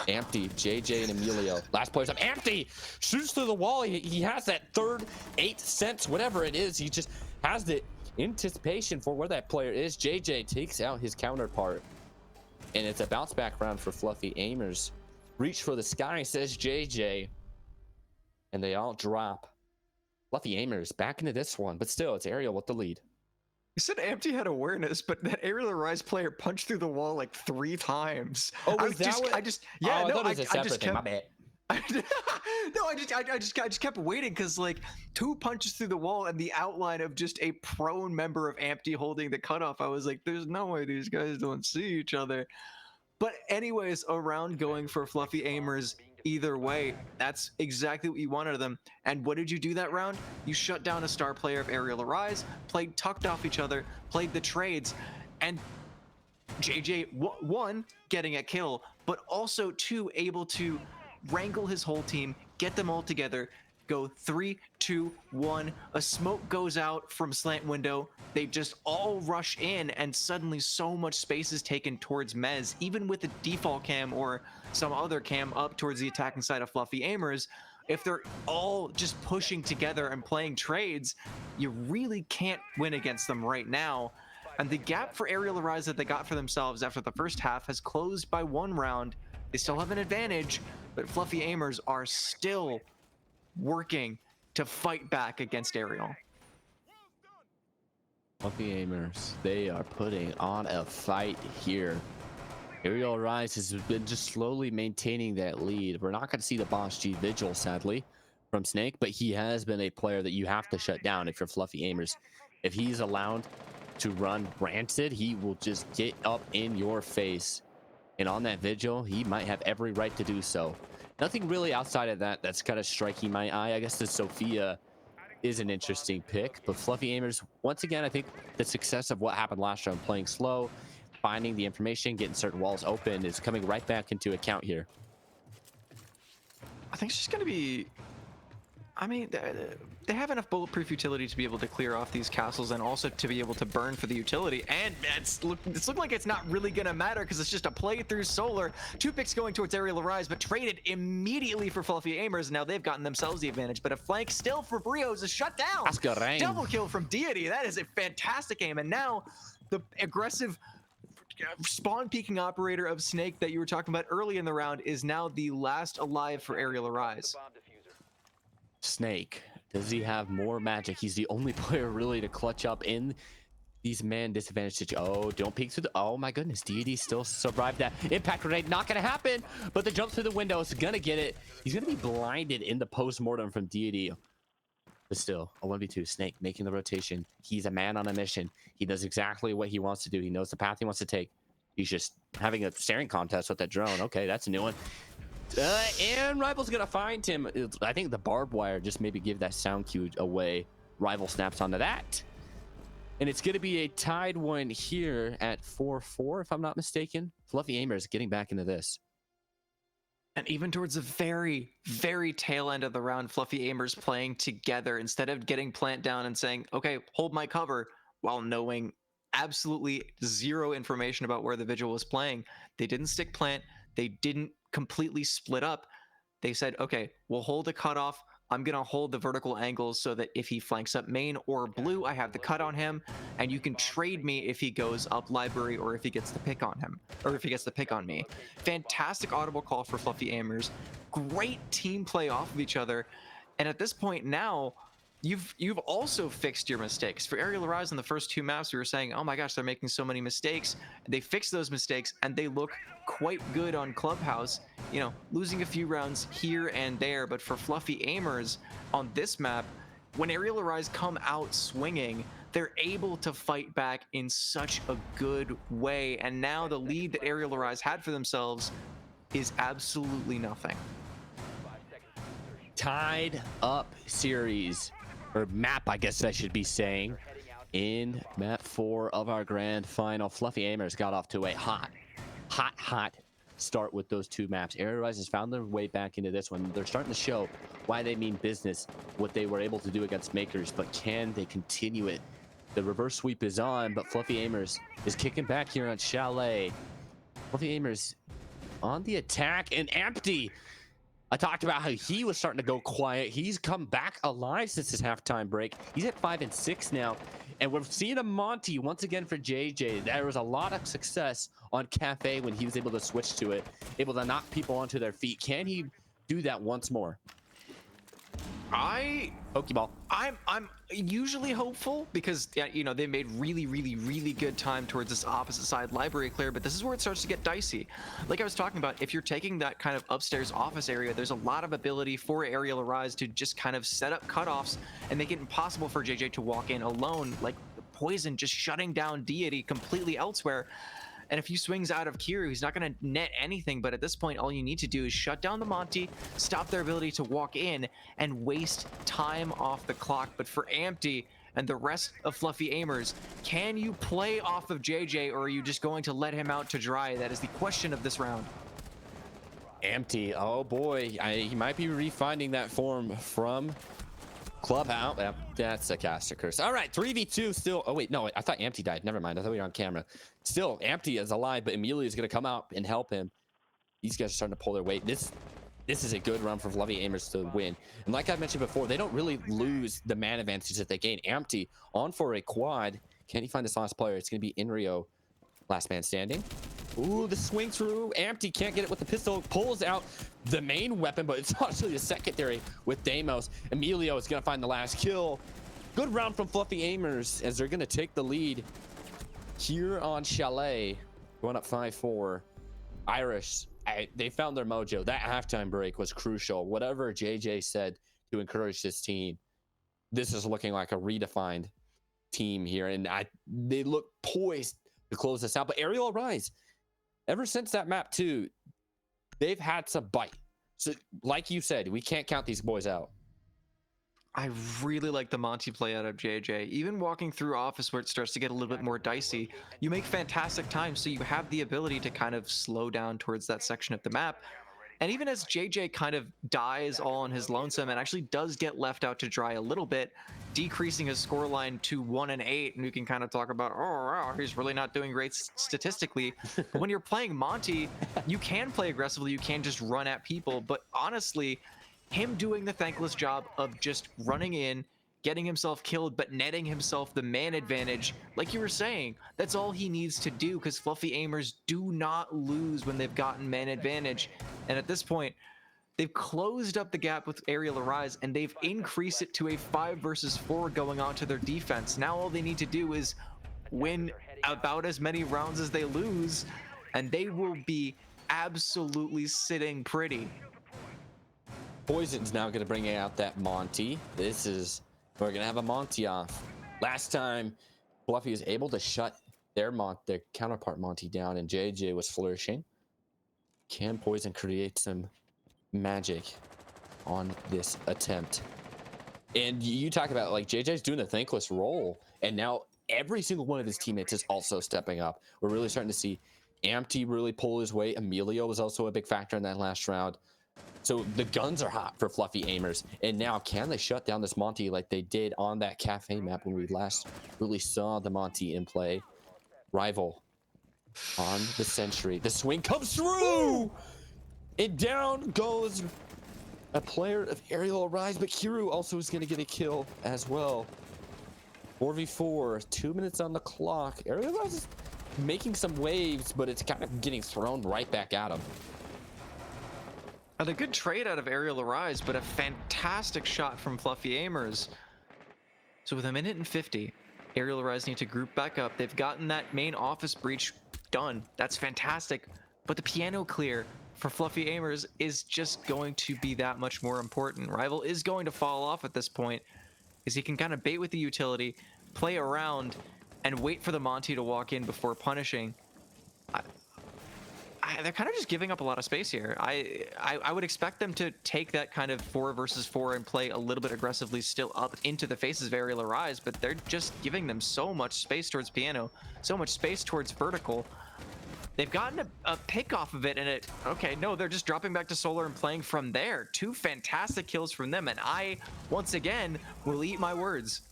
Empty, JJ and Emilio. Last player's up. Empty! Shoots through the wall. He has that third, 8th sense, whatever it is. He just has the anticipation for where that player is. JJ takes out his counterpart. And it's a bounce back round for Fluffy Aimers. Reach for the sky, says JJ. And they all drop. Fluffy Aimers back into this one. But still, it's Arial with the lead. You said Empty had awareness, but that Arial Arise player punched through the wall like 3 times. Oh, was that what? I just kept. My bad. No, I just kept waiting because like 2 punches through the wall and the outline of just a prone member of Empty holding the cutoff. I was like, there's no way these guys don't see each other. But anyways, a round going for Fluffy Aimers. Either way, that's exactly what you wanted of them. And what did you do that round? You shut down a star player of Arial Arise, played tucked off each other, played the trades, and JJ, 1, getting a kill, but also 2, able to wrangle his whole team, get them all together, go 3, 2, 1. A smoke goes out from slant window. They just all rush in, and suddenly so much space is taken towards Mez, even with the default cam or some other cam up towards the attacking side of Fluffy Aimers. If they're all just pushing together and playing trades, you really can't win against them right now. And the gap for Arial Arise that they got for themselves after the first half has closed by 1 round. They still have an advantage, but Fluffy Aimers are still working to fight back against Arial. Fluffy Aimers, they are putting on a fight here. Arial Rise has been just slowly maintaining that lead. We're not going to see the Boss G Vigil, sadly, from Snake, but he has been a player that you have to shut down if you're Fluffy Aimers. If he's allowed to run rancid, he will just get up in your face. And on that Vigil, he might have every right to do so. Nothing really outside of that that's kind of striking my eye. I guess the Sophia is an interesting pick, but Fluffy Aimers, once again, I think the success of what happened last round, playing slow, finding the information, getting certain walls open, is coming right back into account here. I think it's just going to be... I mean, they have enough bulletproof utility to be able to clear off these castles and also to be able to burn for the utility. And it's looking like it's not really going to matter because it's just a play through Solar. 2 picks going towards Arial Arise, but traded immediately for Fluffy Aimers. Now they've gotten themselves the advantage, but a flank still for Brios is shut down. Double kill from Deity. That is a fantastic aim. And now the aggressive spawn peeking operator of Snake that you were talking about early in the round is now the last alive for Arial Arise. Snake, does he have more magic? He's the only player really to clutch up in these man disadvantaged situations. Oh, don't peek through the... Oh my goodness, Deity still survived that impact grenade. Not gonna happen, but the jump through the window is gonna get it. He's gonna be blinded in the post-mortem from Deity. But still, a 1v2. Snake making the rotation. He's a man on a mission. He knows exactly what he wants to do. He knows the path he wants to take. He's just having a staring contest with that drone. Okay, that's a new one. And Rival's gonna find him. I think the barbed wire just maybe give that sound cue away. Rival snaps onto that. And it's gonna be a tied one here at 4-4, if I'm not mistaken. Fluffy Aimer is getting back into this. And even towards the very, very tail end of the round, Fluffy Aimer's playing together instead of getting plant down and saying, okay, hold my cover, while knowing absolutely zero information about where the Vigil was playing. They didn't stick plant. They didn't completely split up. They said, okay, we'll hold a cutoff. I'm going to hold the vertical angles so that if he flanks up main or blue, I have the cut on him, and you can trade me if he goes up library or if he gets the pick on him, or if he gets the pick on me. Fantastic audible call for Fluffy Aimers. Great team play off of each other. And at this point now, you've also fixed your mistakes. For Arial Arise in the first two maps, we were saying, oh my gosh, they're making so many mistakes. They fixed those mistakes, and they look quite good on Clubhouse, you know, losing a few rounds here and there. But for Fluffy Aimers on this map, when Arial Arise come out swinging, they're able to fight back in such a good way. And now the lead that Arial Arise had for themselves is absolutely nothing. Tied up series, or map, I guess I should be saying, in map 4 of our grand final. Fluffy Aimers got off to a hot start with those two maps. Arial Rise has found their way back into this one. They're starting to show why they mean business, what they were able to do against Makers, but can they continue it? The reverse sweep is on, but Fluffy Aimers is kicking back here on Chalet. Fluffy Aimers on the attack and empty. I talked about how he was starting to go quiet. He's come back alive since his halftime break. He's at 5 and 6 now. And we're seeing a Monty once again for JJ. There was a lot of success on Cafe when he was able to switch to it, able to knock people onto their feet. Can he do that once more? Pokeball. I'm usually hopeful because, yeah, you know, they made really good time towards this opposite side library clear, but this is where it starts to get dicey. Like I was talking about, if you're taking that kind of upstairs office area, there's a lot of ability for Arial Arise to just kind of set up cutoffs and make it impossible for JJ to walk in alone, like Poison just shutting down Deity completely elsewhere. And if he swings out of Kiru, he's not going to net anything. But at this point, all you need to do is shut down the Monty, stop their ability to walk in, and waste time off the clock. But for Ampty and the rest of Fluffy Aimers, can you play off of JJ, or are you just going to let him out to dry? That is the question of this round. Ampty, oh boy, he might be refinding that form from Clubhouse. Yeah, that's a caster curse. All right, 3v2 still. Oh wait, no, I thought Ampty died. Never mind, I thought we were on camera. Still, Ampty is alive, but Amelia is going to come out and help him. These guys are starting to pull their weight. This is a good run for Fluffy Aimers to win. And like I mentioned before, they don't really lose the man advantage that they gain. Ampty on for a quad. Can he find this last player? It's going to be Inrio, last man standing. Ooh, the swing through. Ampty can't get it with the pistol. Pulls out the main weapon, but it's actually the secondary with Deimos. Emilio is going to find the last kill. Good round from Fluffy Aimers as they're going to take the lead here on Chalet. Going up 5-4. Irish, they found their mojo. That halftime break was crucial. Whatever JJ said to encourage this team, this is looking like a redefined team here. And they look poised to close this out. But Arial Arise, ever since that map 2, they've had some bite. So like you said, we can't count these boys out. I really like the Monty play out of JJ. Even walking through office where it starts to get a little bit more dicey, you make fantastic time, so you have the ability to kind of slow down towards that section of the map. And even as JJ kind of dies all on his lonesome and actually does get left out to dry a little bit, decreasing his scoreline to 1 and 8, and you can kind of talk about, oh, wow, he's really not doing great statistically. But when you're playing Monty, you can play aggressively, you can just run at people, but honestly, him doing the thankless job of just running in, getting himself killed, but netting himself the man advantage. Like you were saying, that's all he needs to do, because Fluffy Aimers do not lose when they've gotten man advantage. And at this point, they've closed up the gap with Arial Arise, and they've increased it to a 5 versus 4 going on to their defense. Now all they need to do is win about as many rounds as they lose, and they will be absolutely sitting pretty. Poison's now going to bring out that Monty. We're going to have a Monty off. Last time, Fluffy was able to shut their counterpart Monty down, and JJ was flourishing. Can Poison create some magic on this attempt? And you talk about, like, JJ's doing the thankless role, and now every single one of his teammates is also stepping up. We're really starting to see Ampty really pull his weight. Emilio was also a big factor in that last round. So the guns are hot for Fluffy Aimers. And now, can they shut down this Monty like they did on that cafe map when we last really saw the Monty in play? Rival on the Sentry. The swing comes through! And down goes a player of Arial Arise, but Kiru also is going to get a kill as well. 4v4, 2 minutes on the clock. Arial Arise is making some waves, but it's kind of getting thrown right back at him. And a good trade out of Arial Arise, but a fantastic shot from Fluffy Aimers. So with 1:50, Arial Arise need to group back up. They've gotten that main office breach done. That's fantastic. But the piano clear for Fluffy Aimers is just going to be that much more important. Rival is going to fall off at this point, because he can kind of bait with the utility, play around, and wait for the Monty to walk in before punishing. They're kind of just giving up a lot of space here. I would expect them to take that kind of 4 versus 4 and play a little bit aggressively still up into the faces of Arial Arise, but they're just giving them so much space towards piano, so much space towards vertical. They've gotten a pick off of it, and they're just dropping back to solar and playing from there. 2 fantastic kills from them, and I, once again, will eat my words.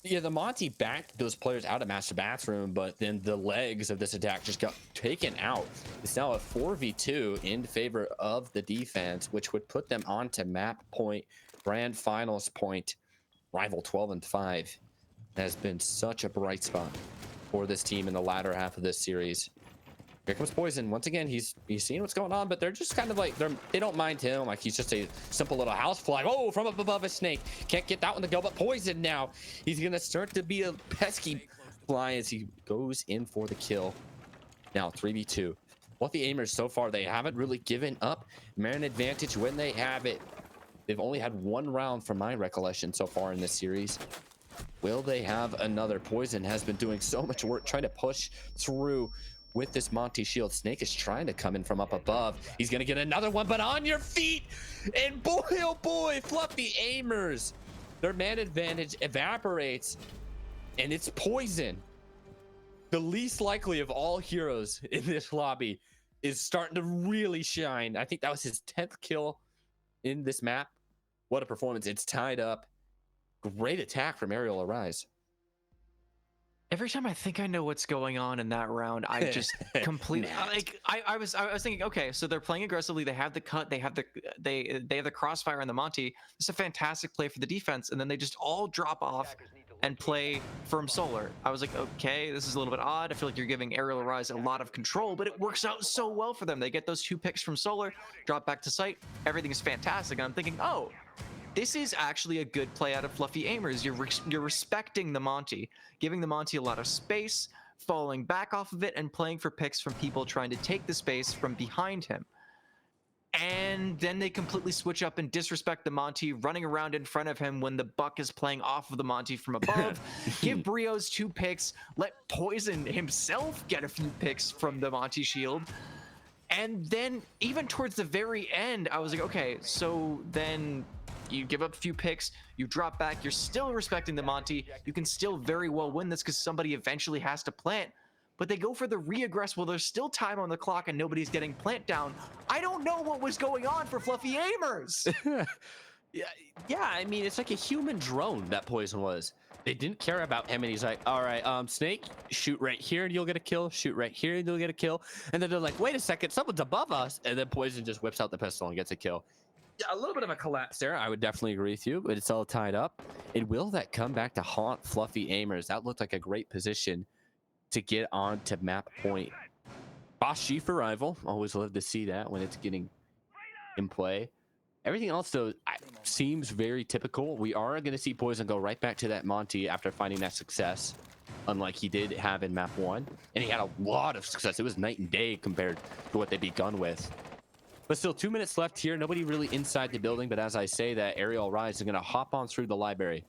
Yeah, the Monty backed those players out of Master Bathroom, but then the legs of this attack just got taken out. It's now a 4v2 in favor of the defense, which would put them onto map point, grand finals point. Rival 12-5 has been such a bright spot for this team in the latter half of this series. Here comes Poison. Once again, he's seeing what's going on, but they're just kind of like, they don't mind him. Like, he's just a simple little house fly. Oh, from up above a snake. Can't get that one to go, but Poison now. He's going to start to be a pesky fly as he goes in for the kill. Now, 3v2. Fluffy Aimers, so far, they haven't really given up man advantage when they have it. They've only had 1 round from my recollection so far in this series. Will they have another? Poison has been doing so much work trying to push through with this Monty shield. Snake is trying to come in from up above. He's gonna get another one, but on your feet, and boy oh boy, Fluffy Aimers, their man advantage evaporates, and it's Poison, the least likely of all heroes in this lobby, is starting to really shine. I think that was his 10th kill in this map. What a performance. It's tied up. Great attack from Arial Arise. Every time I think I know what's going on in that round, I just completely I was thinking, okay, so they're playing aggressively. They have the cut. They have the crossfire on the Monty. It's a fantastic play for the defense, and then they just all drop off and play from solar. I was like, okay, this is a little bit odd. I feel like you're giving Arial Arise a lot of control, but it works out so well for them. They get those 2 picks from solar, drop back to site. Everything's fantastic, and I'm thinking, oh, this is actually a good play out of Fluffy Aimers. You're respecting the Monty, giving the Monty a lot of space, falling back off of it, and playing for picks from people trying to take the space from behind him. And then they completely switch up and disrespect the Monty, running around in front of him when the Buck is playing off of the Monty from above. Give Brios 2 picks, let Poison himself get a few picks from the Monty shield. And then even towards the very end, I was like, okay, so then you give up a few picks, you drop back, you're still respecting the Monty, you can still very well win this because somebody eventually has to plant, but they go for the re-aggress while there's still time on the clock and nobody's getting plant down. I don't know what was going on for Fluffy Aimers. Yeah, I mean, it's like a human drone, that Poison was. They didn't care about him, and he's like, all right, Snake, shoot right here and you'll get a kill, shoot right here and you'll get a kill. And then they're like, wait a second, someone's above us. And then Poison just whips out the pistol and gets a kill. Yeah, a little bit of a collapse there. I would definitely agree with you, but it's all tied up. And will that come back to haunt Fluffy Aimers? That looked like a great position to get on to map point. Boss Chief Arrival. Always love to see that when it's getting in play. Everything else, though, seems very typical. We are going to see Poison go right back to that Monty after finding that success, unlike he did have in map 1. And he had a lot of success. It was night and day compared to what they begun with. But still, 2 minutes left here. Nobody really inside the building. But as I say that, Arial Rise is going to hop on through the library.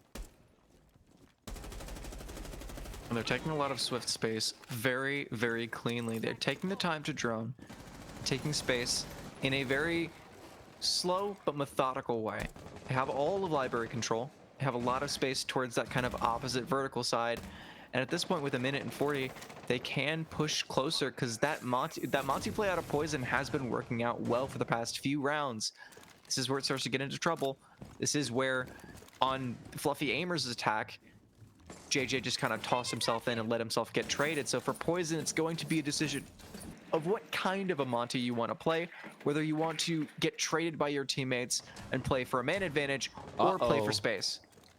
And they're taking a lot of Swift space very, very cleanly. They're taking the time to drone, taking space in a very slow but methodical way. They have all of library control. They have a lot of space towards that kind of opposite vertical side. And at this point, with 1:40, they can push closer because that Monty play out of Poison has been working out well for the past few rounds. This is where it starts to get into trouble. This is where, on Fluffy Aimers' attack, JJ just kind of tossed himself in and let himself get traded. So for Poison, it's going to be a decision of what kind of a Monty you want to play, whether you want to get traded by your teammates and play for a man advantage or play for space.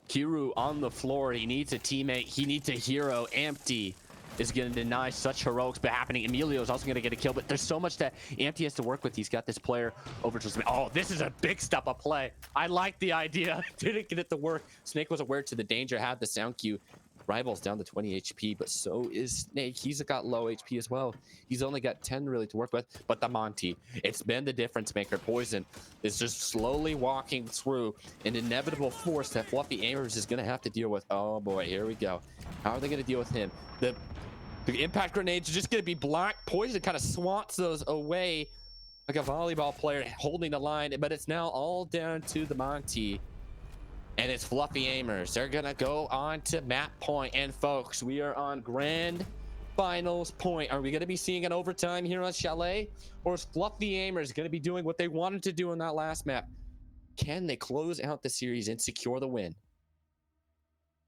Kiru on the floor. He needs a teammate. He needs a hero. Empty is going to deny such heroics but happening. Emilio is also going to get a kill, but there's so much that Empty has to work with. He's got this player over to Snake. Oh, this is a big step of play. I like the idea. Didn't get it to work. Snake was aware to the danger, had the sound cue. Rival's down to 20 HP, but so is Snake. He's got low HP as well. He's only got 10 really to work with, but the Monty, it's been the difference maker. Poison is just slowly walking through an inevitable force that Fluffy Aimers is going to have to deal with. Oh boy, here we go. How are they going to deal with him? The impact grenades are just going to be black. Poison kind of swats those away like a volleyball player holding the line, but it's now all down to the Monty. And it's Fluffy Aimers. They're going to go on to map point. And folks, we are on grand finals point. Are we going to be seeing an overtime here on Chalet? Or is Fluffy Aimers going to be doing what they wanted to do on that last map? Can they close out the series and secure the win?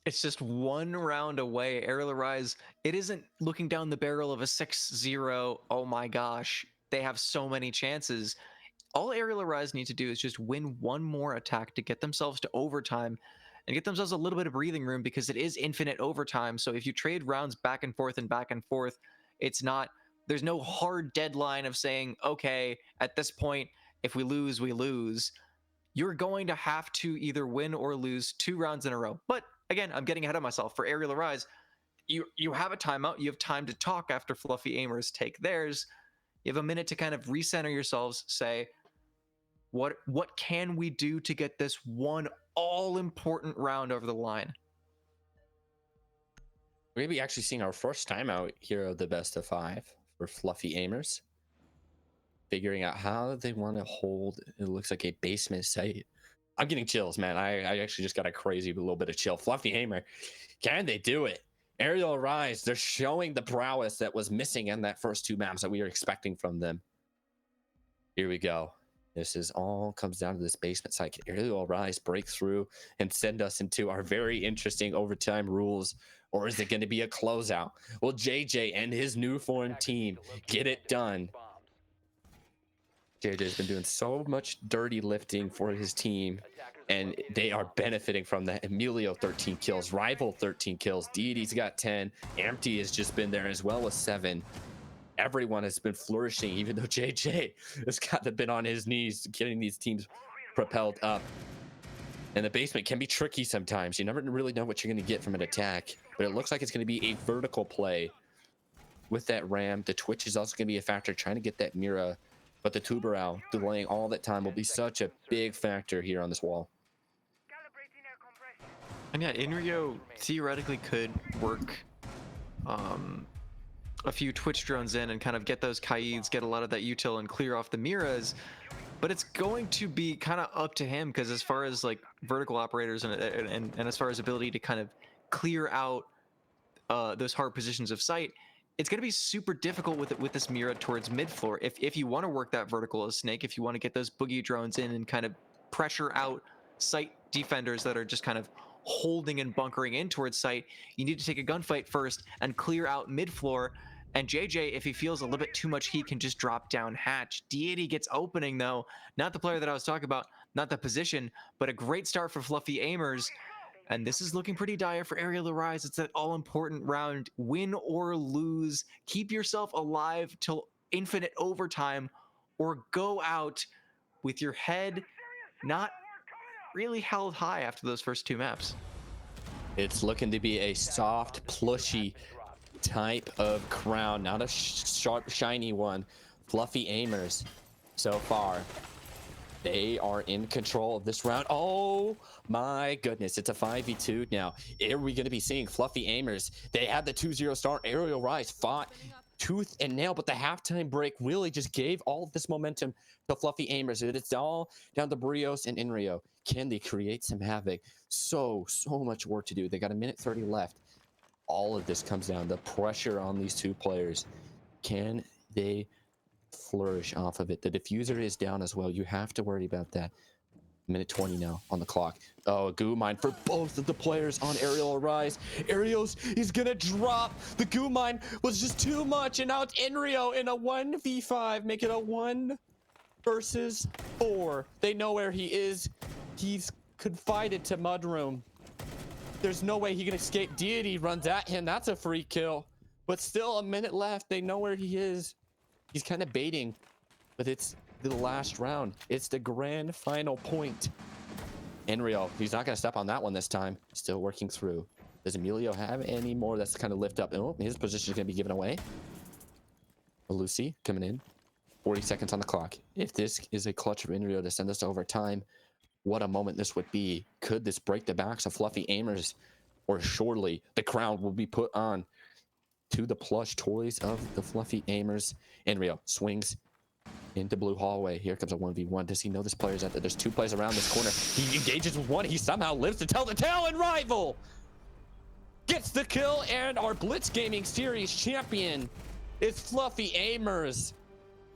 It's just one round away. Arial Rise, it isn't looking down the barrel of a 6-0. Oh my gosh, they have so many chances. All Arial Rise need to do is just win one more attack to get themselves to overtime and get themselves a little bit of breathing room, because it is infinite overtime. So if you trade rounds back and forth, it's not, there's no hard deadline of saying, okay, at this point, if we lose, we lose. You're going to have to either win or lose 2 rounds in a row. But again, I'm getting ahead of myself. For Arial Rise, you have a timeout. You have time to talk after Fluffy Aimers take theirs. You have a minute to kind of recenter yourselves, say, what can we do to get this one all-important round over the line? We're going to be actually seeing our first timeout here of the best of 5 for Fluffy Aimers. Figuring out how they want to hold, it looks like a basement site. I'm getting chills, man. I actually just got a crazy little bit of chill. Fluffy Aimer, can they do it? Arial Rise, they're showing the prowess that was missing in that first 2 maps that we were expecting from them. Here we go. This is all comes down to this basement site. Can Arial Rise break through and send us into our very interesting overtime rules? Or is it going to be a closeout? Will JJ and his new formed team get it done? JJ's been doing so much dirty lifting for his team, and they are benefiting from that. Emilio 13 kills, Rival 13 kills, Deity's got 10, Empty has just been there as well with 7. Everyone has been flourishing, even though JJ has been on his knees getting these teams propelled up. And the basement can be tricky sometimes. You never really know what you're going to get from an attack, but it looks like it's going to be a vertical play with that Ram. The Twitch is also going to be a factor, trying to get that Mira, but the Tuberal delaying all that time will be such a big factor here on this wall. And yeah, Inrio theoretically could work a few Twitch drones in and kind of get those Kaids, get a lot of that util and clear off the Miras, but it's going to be kind of up to him, because as far as like vertical operators and as far as ability to kind of clear out those hard positions of sight, it's going to be super difficult with this Mira towards mid floor. If you want to work that vertical as Snake, if you want to get those boogie drones in and kind of pressure out site defenders that are just kind of holding and bunkering in towards site, you need to take a gunfight first and clear out mid floor. And JJ, if he feels a little bit too much heat, can just drop down hatch. Deity gets opening though, not the player that I was talking about. not the position, but a great start for Fluffy Aimers. And this is looking pretty dire for Arial Arise. It's that all-important round. Win or lose. Keep yourself alive till infinite overtime, or go out with your head not really held high after those first 2 maps. It's looking to be a soft, plushy type of crown, not a sharp, shiny one. Fluffy Aimers, so far, they are in control of this round. Oh my goodness, it's a 5v2 now. Are we going to be seeing Fluffy Aimers? They had the 2-0 start. Arial Rise fought tooth and nail, but the halftime break really just gave all of this momentum to Fluffy Aimers. It's all down to Brios and Inrio. Can they create some havoc? So much work to do. They got a minute 30 left. All of this comes down to pressure on these 2 players. Can they flourish off of it? The diffuser is down as well. You have to worry about that. Minute 20 now on the clock. Oh, a goo mine for both of the players on Arial Arise. Arios is gonna drop. The goo mine was just too much, and now it's Inrio in a 1v5. Make it a 1 versus 4. They know where he is. He's confided to Mudroom. There's no way he can escape. Deity runs at him. That's a free kill. But still a minute left. They know where he is. He's kind of baiting, but it's the last round. It's the grand final point. Enrio, he's not going to step on that one this time. Still working through. Does Emilio have any more that's kind of lift up? Oh, his position is going to be given away. Lucy coming in. 40 seconds on the clock. If this is a clutch of Enrio to send us to overtime, what a moment this would be. Could this break the backs of Fluffy Aimers? Or surely the crown will be put on to the plush toys of the Fluffy Aimers. Enrio swings into blue hallway. Here comes a 1v1. Does he know this player's out there? There's 2 players around this corner. He engages with one. He somehow lives to tell the tale, and Rival gets the kill, and our Blitz Gaming Series champion is Fluffy Aimers.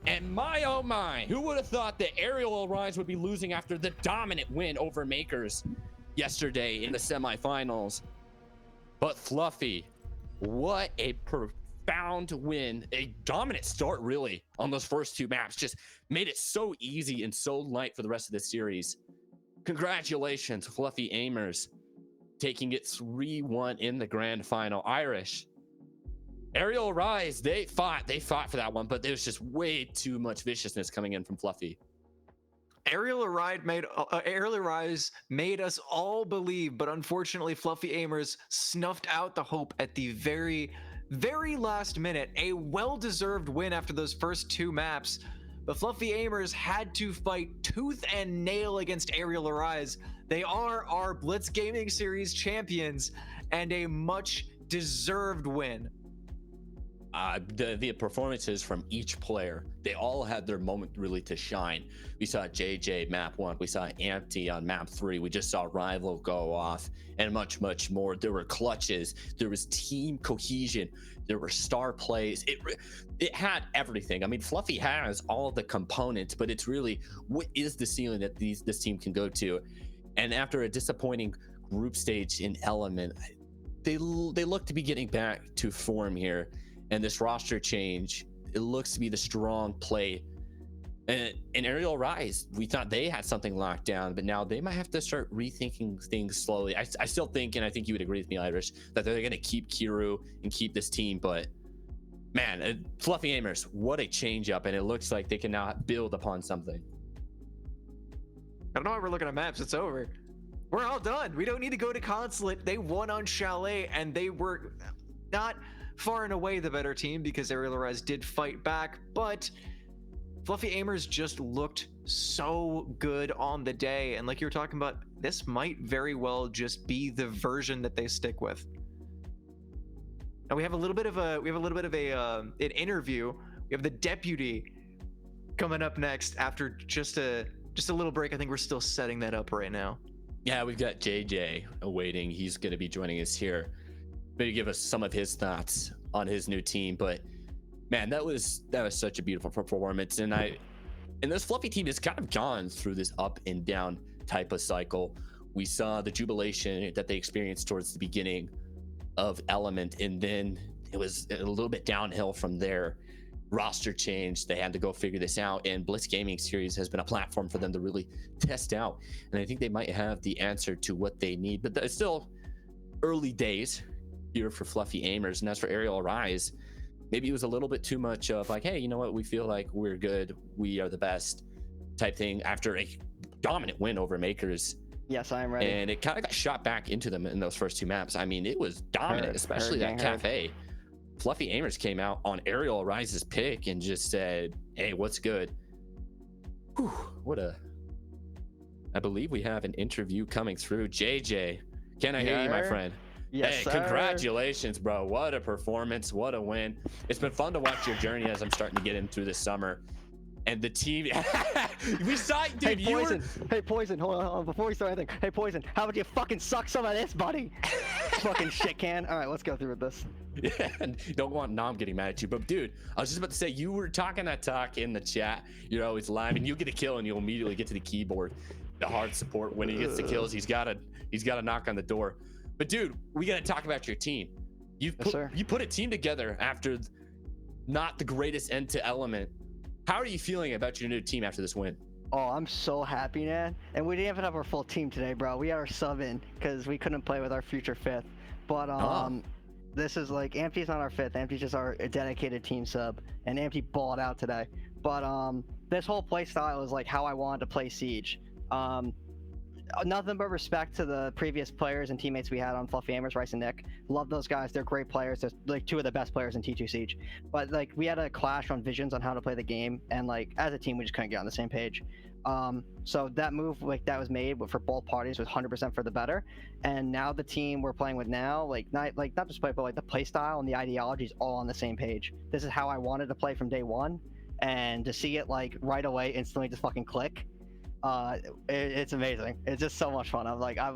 And my oh my, who would have thought that Arial Arise would be losing after the dominant win over Makers yesterday in the semifinals? But Fluffy, what a profound win. A dominant start, really, on those first 2 maps. Just made it so easy and so light for the rest of the series. Congratulations, Fluffy Aimers, taking it 3-1 in the grand final. Irish, Arial Rise, they fought for that one, but there's just way too much viciousness coming in from Fluffy. Arial Arise made us all believe, but unfortunately Fluffy Aimers snuffed out the hope at the very last minute. A well-deserved win after those first 2 maps, but Fluffy Aimers had to fight tooth and nail against Arial Arise. They are our Blitz Gaming Series champions, and a much deserved win. The performances from each player, they all had their moment really to shine. We saw JJ map 1, we saw Ampty on map 3, we just saw Rival go off, and much more. There were clutches, there was team cohesion, there were star plays. It had everything. I mean, Fluffy has all the components, but it's really, what is the ceiling that this team can go to? And after a disappointing group stage in Element, they look to be getting back to form here. And this roster change, it looks to be the strong play. And in Arial Rise, we thought they had something locked down, but now they might have to start rethinking things slowly. I still think, and I think you would agree with me, Irish, that they're going to keep Kiru and keep this team. But man, Fluffy Aimers, what a change up. And it looks like they can now build upon something. I don't know why we're looking at maps. It's over. We're all done. We don't need to go to Consulate. They won on Chalet, and they were not far and away the better team because Arial Arise did fight back, but Fluffy Aimers just looked so good on the day. And like you were talking about, this might very well just be the version that they stick with. Now we have a little bit of an interview. We have the deputy coming up next after just a little break. I think we're still setting that up right now. Yeah, we've got JJ awaiting. He's going to be joining us here. Maybe give us some of his thoughts on his new team. But man, that was such a beautiful performance. And this Fluffy team has kind of gone through this up and down type of cycle. We saw the jubilation that they experienced towards the beginning of Element, and then it was a little bit downhill from there. roster change. They had to go figure this out, and Blitz Gaming Series has been a platform for them to really test out. And I think they might have the answer to what they need, but it's still early days here for Fluffy Aimers. And as for Arial Rise, maybe it was a little bit too much of like, hey, you know what, we feel like we're good, we are the best type thing after a dominant win over Makers. Yes, I am ready. And it kind of got shot back into them in those first two maps. I mean, it was dominant, especially that cafe. Fluffy Aimers came out on Arial Rise's pick and just said, hey, what's good? Whew, I believe we have an interview coming through. JJ, can I hear you, my friend? Yes, hey, sir. Congratulations, bro. What a performance. What a win. It's been fun to watch your journey as I'm starting to get in through this summer. And the team, we saw it, dude. Hey, Poison. Hey, Poison. Hold on. Before we start anything. Hey, Poison. How about you fucking suck some of this, buddy? Fucking shit can. All right, let's go through with this. Yeah, and don't want Nom getting mad at you. But, dude, I was just about to say, you were talking that talk in the chat. You're always live, and you get a kill, and you'll immediately get to the keyboard. The hard support. When he gets the kills, he's got to knock on the door. But, dude, we got to talk about your team. You put a team together after not the greatest end to element. How are you feeling about your new team after this win? Oh, I'm so happy, man. And we didn't even have our full team today, bro. We had our sub in because we couldn't play with our future fifth. But this is like, Ampty's not our fifth. Ampty's just our dedicated team sub. And Ampty balled out today. But this whole play style is like how I wanted to play Siege. Nothing but respect to the previous players and teammates we had on Fluffy Aimers, Rice and Nick. Love those guys. They're great players. They're like two of the best players in T2 Siege. But like we had a clash on visions on how to play the game, and like as a team we just couldn't get on the same page. So that move like that was made for both parties was 100% for the better. And now the team we're playing with now, not just play, but like the play style and the ideology is all on the same page. This is how I wanted to play from day one, and to see it like right away instantly just fucking click. It's amazing. It's just so much fun. I'm like, I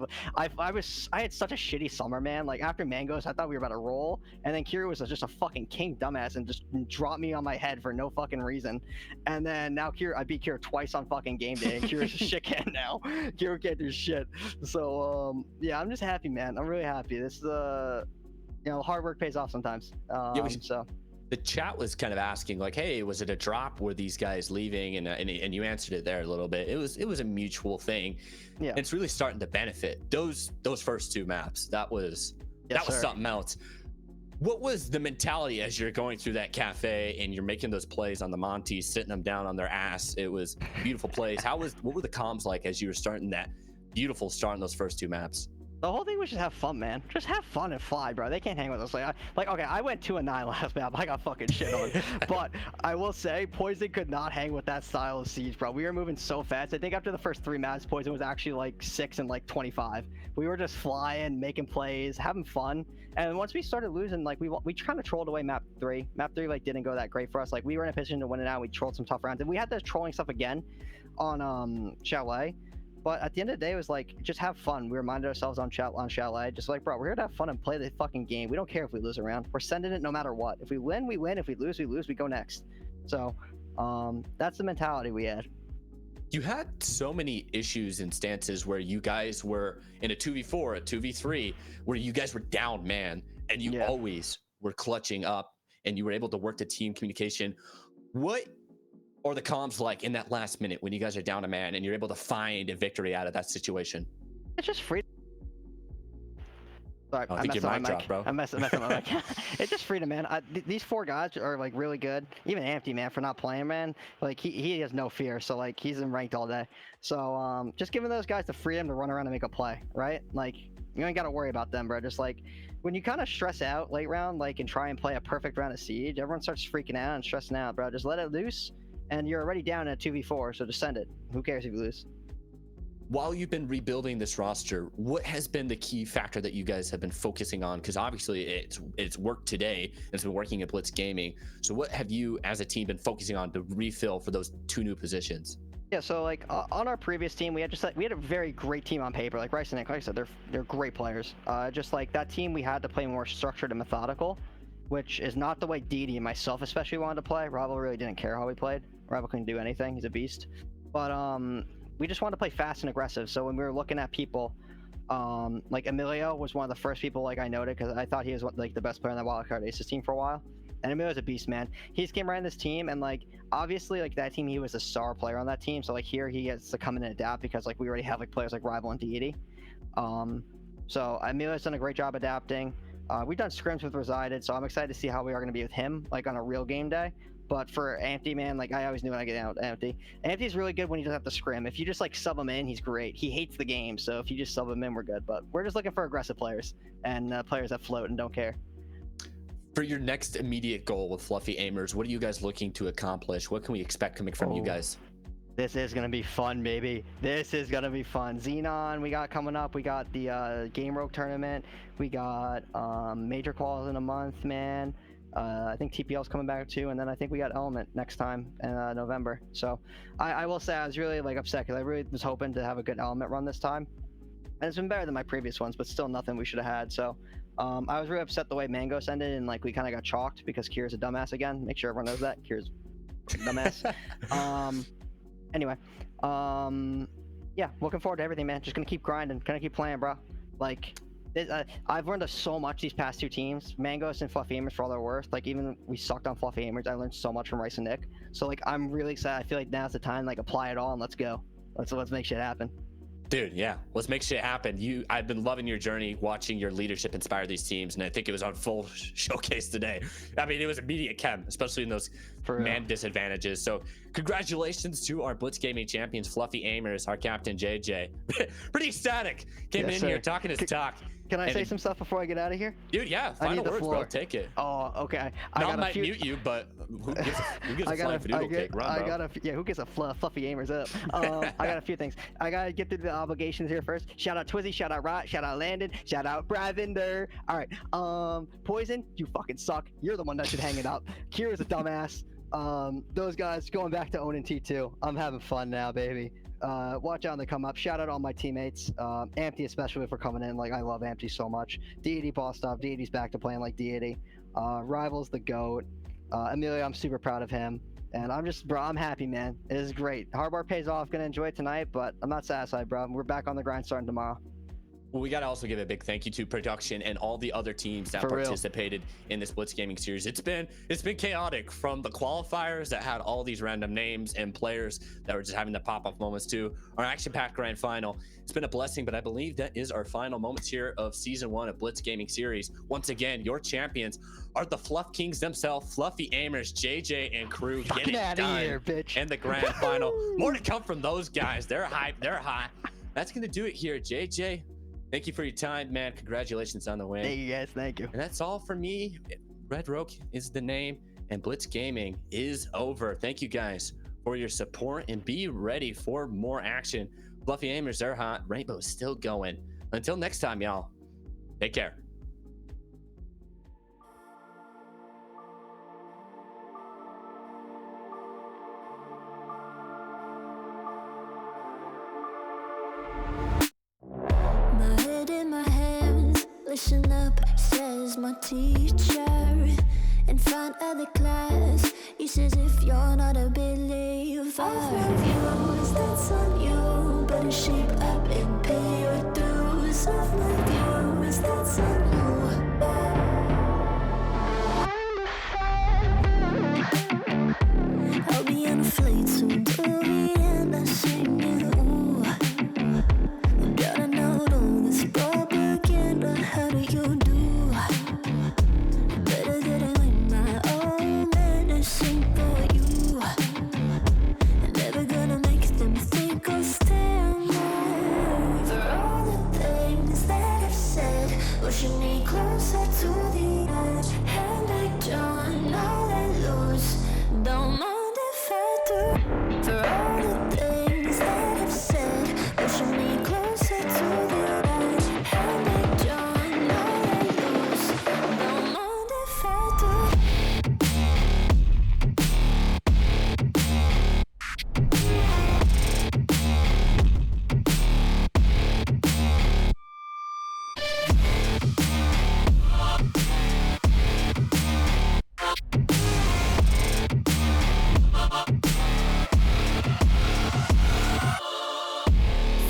had such a shitty summer, man. Like after Mangoes, I thought we were about to roll, and then Kira was just a fucking king dumbass and just dropped me on my head for no fucking reason. And then now I beat Kira twice on fucking game day, and Kira's a shit can now. Kira can't do shit. So yeah, I'm just happy, man. I'm really happy. This is hard work pays off sometimes. So. The chat was kind of asking like, hey, was it a drop? Were these guys leaving? And you answered it there a little bit. It was a mutual thing. Yeah. And it's really starting to benefit those first two maps. That was something else. What was the mentality as you're going through that cafe and you're making those plays on the Monties, sitting them down on their ass? It was beautiful plays. What were the comms like as you were starting that beautiful start in those first two maps? The whole thing was just have fun, man. Just have fun and fly, bro. They can't hang with us. Okay, I went 2-9 last map. I got fucking shit on. But I will say, Poison could not hang with that style of Siege, bro. We were moving so fast. I think after the first 3 maps, Poison was actually like 6 and like 25. We were just flying, making plays, having fun. And once we started losing, like we kind of trolled away map 3. Map 3 like didn't go that great for us. Like we were in a position to win it out. We trolled some tough rounds, and we had this trolling stuff again on Chalet. But at the end of the day, it was like, just have fun. We reminded ourselves on Chalet, just like, bro, we're here to have fun and play the fucking game. We don't care if we lose a round. We're sending it no matter what. If we win, we win. If we lose, we lose. We go next. So that's the mentality we had. You had so many issues and stances where you guys were in a 2v4, a 2v3, where you guys were down, man. And you always were clutching up, and you were able to work the team communication. What or the comms like in that last minute when you guys are down a man and you're able to find a victory out of that situation? It's just free. Sorry, I think your mic dropped, bro. I'm messing with my mic. It's just freedom, man. These 4 guys are like really good. Even Ampty, man, for not playing, man. Like he has no fear, so like he's in ranked all day. So just giving those guys the freedom to run around and make a play, right? Like you ain't got to worry about them, bro. Just like when you kind of stress out late round, like and try and play a perfect round of Siege, everyone starts freaking out and stressing out, bro. Just let it loose. And you're already down at 2v4, so just send it. Who cares if you lose? While you've been rebuilding this roster, what has been the key factor that you guys have been focusing on? Because obviously it's worked today. It's been working at Blitz Gaming. So what have you as a team been focusing on to refill for those 2 new positions? Yeah, so like on our previous team, we had a very great team on paper. Like Rice and Nick, like I said, they're great players. Just like that team, we had to play more structured and methodical, which is not the way Didi and myself especially wanted to play. Rabo really didn't care how we played. Rabo couldn't do anything. He's a beast. But we just wanted to play fast and aggressive. So when we were looking at people, like Emilio was one of the first people like I noted because I thought he was like the best player in that Wildcard Aces team for a while. And Emilio's a beast, man. He's came right in this team, and like obviously like that team, he was a star player on that team. So like here he gets to come in and adapt because like we already have like players like Rival and Deity. So Emilio's done a great job adapting. We've done scrims with Resided, so I'm excited to see how we are going to be with him like on a real game day. But for Ampty, man, like I always knew when I get out Ampty. Ampty's really good when he doesn't have to scrim. If you just like sub him in, he's great. He hates the game, so if you just sub him in, we're good. But we're just looking for aggressive players and players that float and don't care. For your next immediate goal with Fluffy Aimers, what are you guys looking to accomplish? What can we expect coming from you guys? This is gonna be fun, baby. This is gonna be fun. Xenon, we got coming up. We got the Game Rogue tournament. We got major quals in a month, man. I think TPL's coming back too, and then I think we got Element next time in November. So I will say I was really like upset because I really was hoping to have a good Element run this time, and it's been better than my previous ones, but still nothing we should have had. So I was really upset the way Mangos ended, and like we kind of got chalked because Kira's a dumbass again. Make sure everyone knows that Kira's a dumbass. Anyway, yeah, looking forward to everything, man. Just gonna keep grinding, gonna keep playing, bro. Like, I've learned so much these past two teams, Mangos and Fluffy Aimers, for all their worth. Like, even we sucked on Fluffy Aimers, I learned so much from Rice and Nick. So like, I'm really excited. I feel like now's the time, like, apply it all and let's go. Let's make shit happen. Dude, yeah, let's make shit happen. I've been loving your journey, watching your leadership inspire these teams, and I think it was on full showcase today. I mean, it was immediate chem, especially in those man disadvantages. So congratulations to our Blitz Gaming champions, Fluffy Aimers, our captain JJ. Pretty ecstatic. Came in here talking his talk. Can I say some stuff before I get out of here? Dude, yeah, final words, bro. Take it. Oh, okay. I might mute you, but who gives a flying fiddle cake? Run, bro. Who gets a Fluffy Aimers up? I got a few things. I gotta get through the obligations here first. Shout out Twizzy, shout out Rot, shout out Landon, shout out Bravinder. All right, Poison, you fucking suck. You're the one that should hang it up. Kira's a dumbass. Those guys going back to Own and T2. I'm having fun now, baby. Watch out when they come up. Shout out all my teammates. Ampty especially for coming in. Like, I love Ampty so much. Deity bossed up. Deity's back to playing like Deity. Rival's the GOAT. Emilio, I'm super proud of him. And I'm happy, man. It is great. Hardbar pays off. Gonna enjoy it tonight, but I'm not satisfied, bro. We're back on the grind starting tomorrow. Well, we got to also give a big thank you to production and all the other teams that participated in this Blitz Gaming series. It's been chaotic, from the qualifiers that had all these random names and players that were just having the pop-off moments to our action-packed grand final. It's been a blessing, but I believe that is our final moments here of season 1 of Blitz Gaming series. Once again, your champions are the Fluff Kings themselves, Fluffy Aimers, JJ and crew. Get it done here, bitch. And the grand final. More to come from those guys. They're hyped. They're hot. That's gonna do it here, JJ. Thank you for your time, man. Congratulations on the win. Thank you, guys. Thank you. And that's all for me. Red Rogue is the name, and Blitz Gaming is over. Thank you guys for your support, and be ready for more action. Fluffy Aimers, they're hot. Rainbow's still going. Until next time, y'all. Take care. Listen up, says my teacher. In front of the class, he says if you're not a believer, views, that's on you. Better shape up and pay your dues. Of my views, that's on you. I'll be on a flight soon to the end. I sing you. Gotta know all this propaganda. How do you do? Better get it with my own medicine for you. Never gonna make them think I'll stand there. For all the things that I've said, pushing me closer to the edge. And I don't know that lose. Don't mind if I do. For all the things that I've said, pushing me closer to the edge. And I don't know that lose. Don't mind if I do.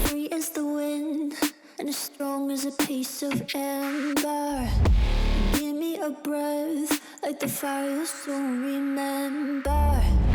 Free as the wind and as strong as a piece of amber. Give me a breath, like the fire you soon remember.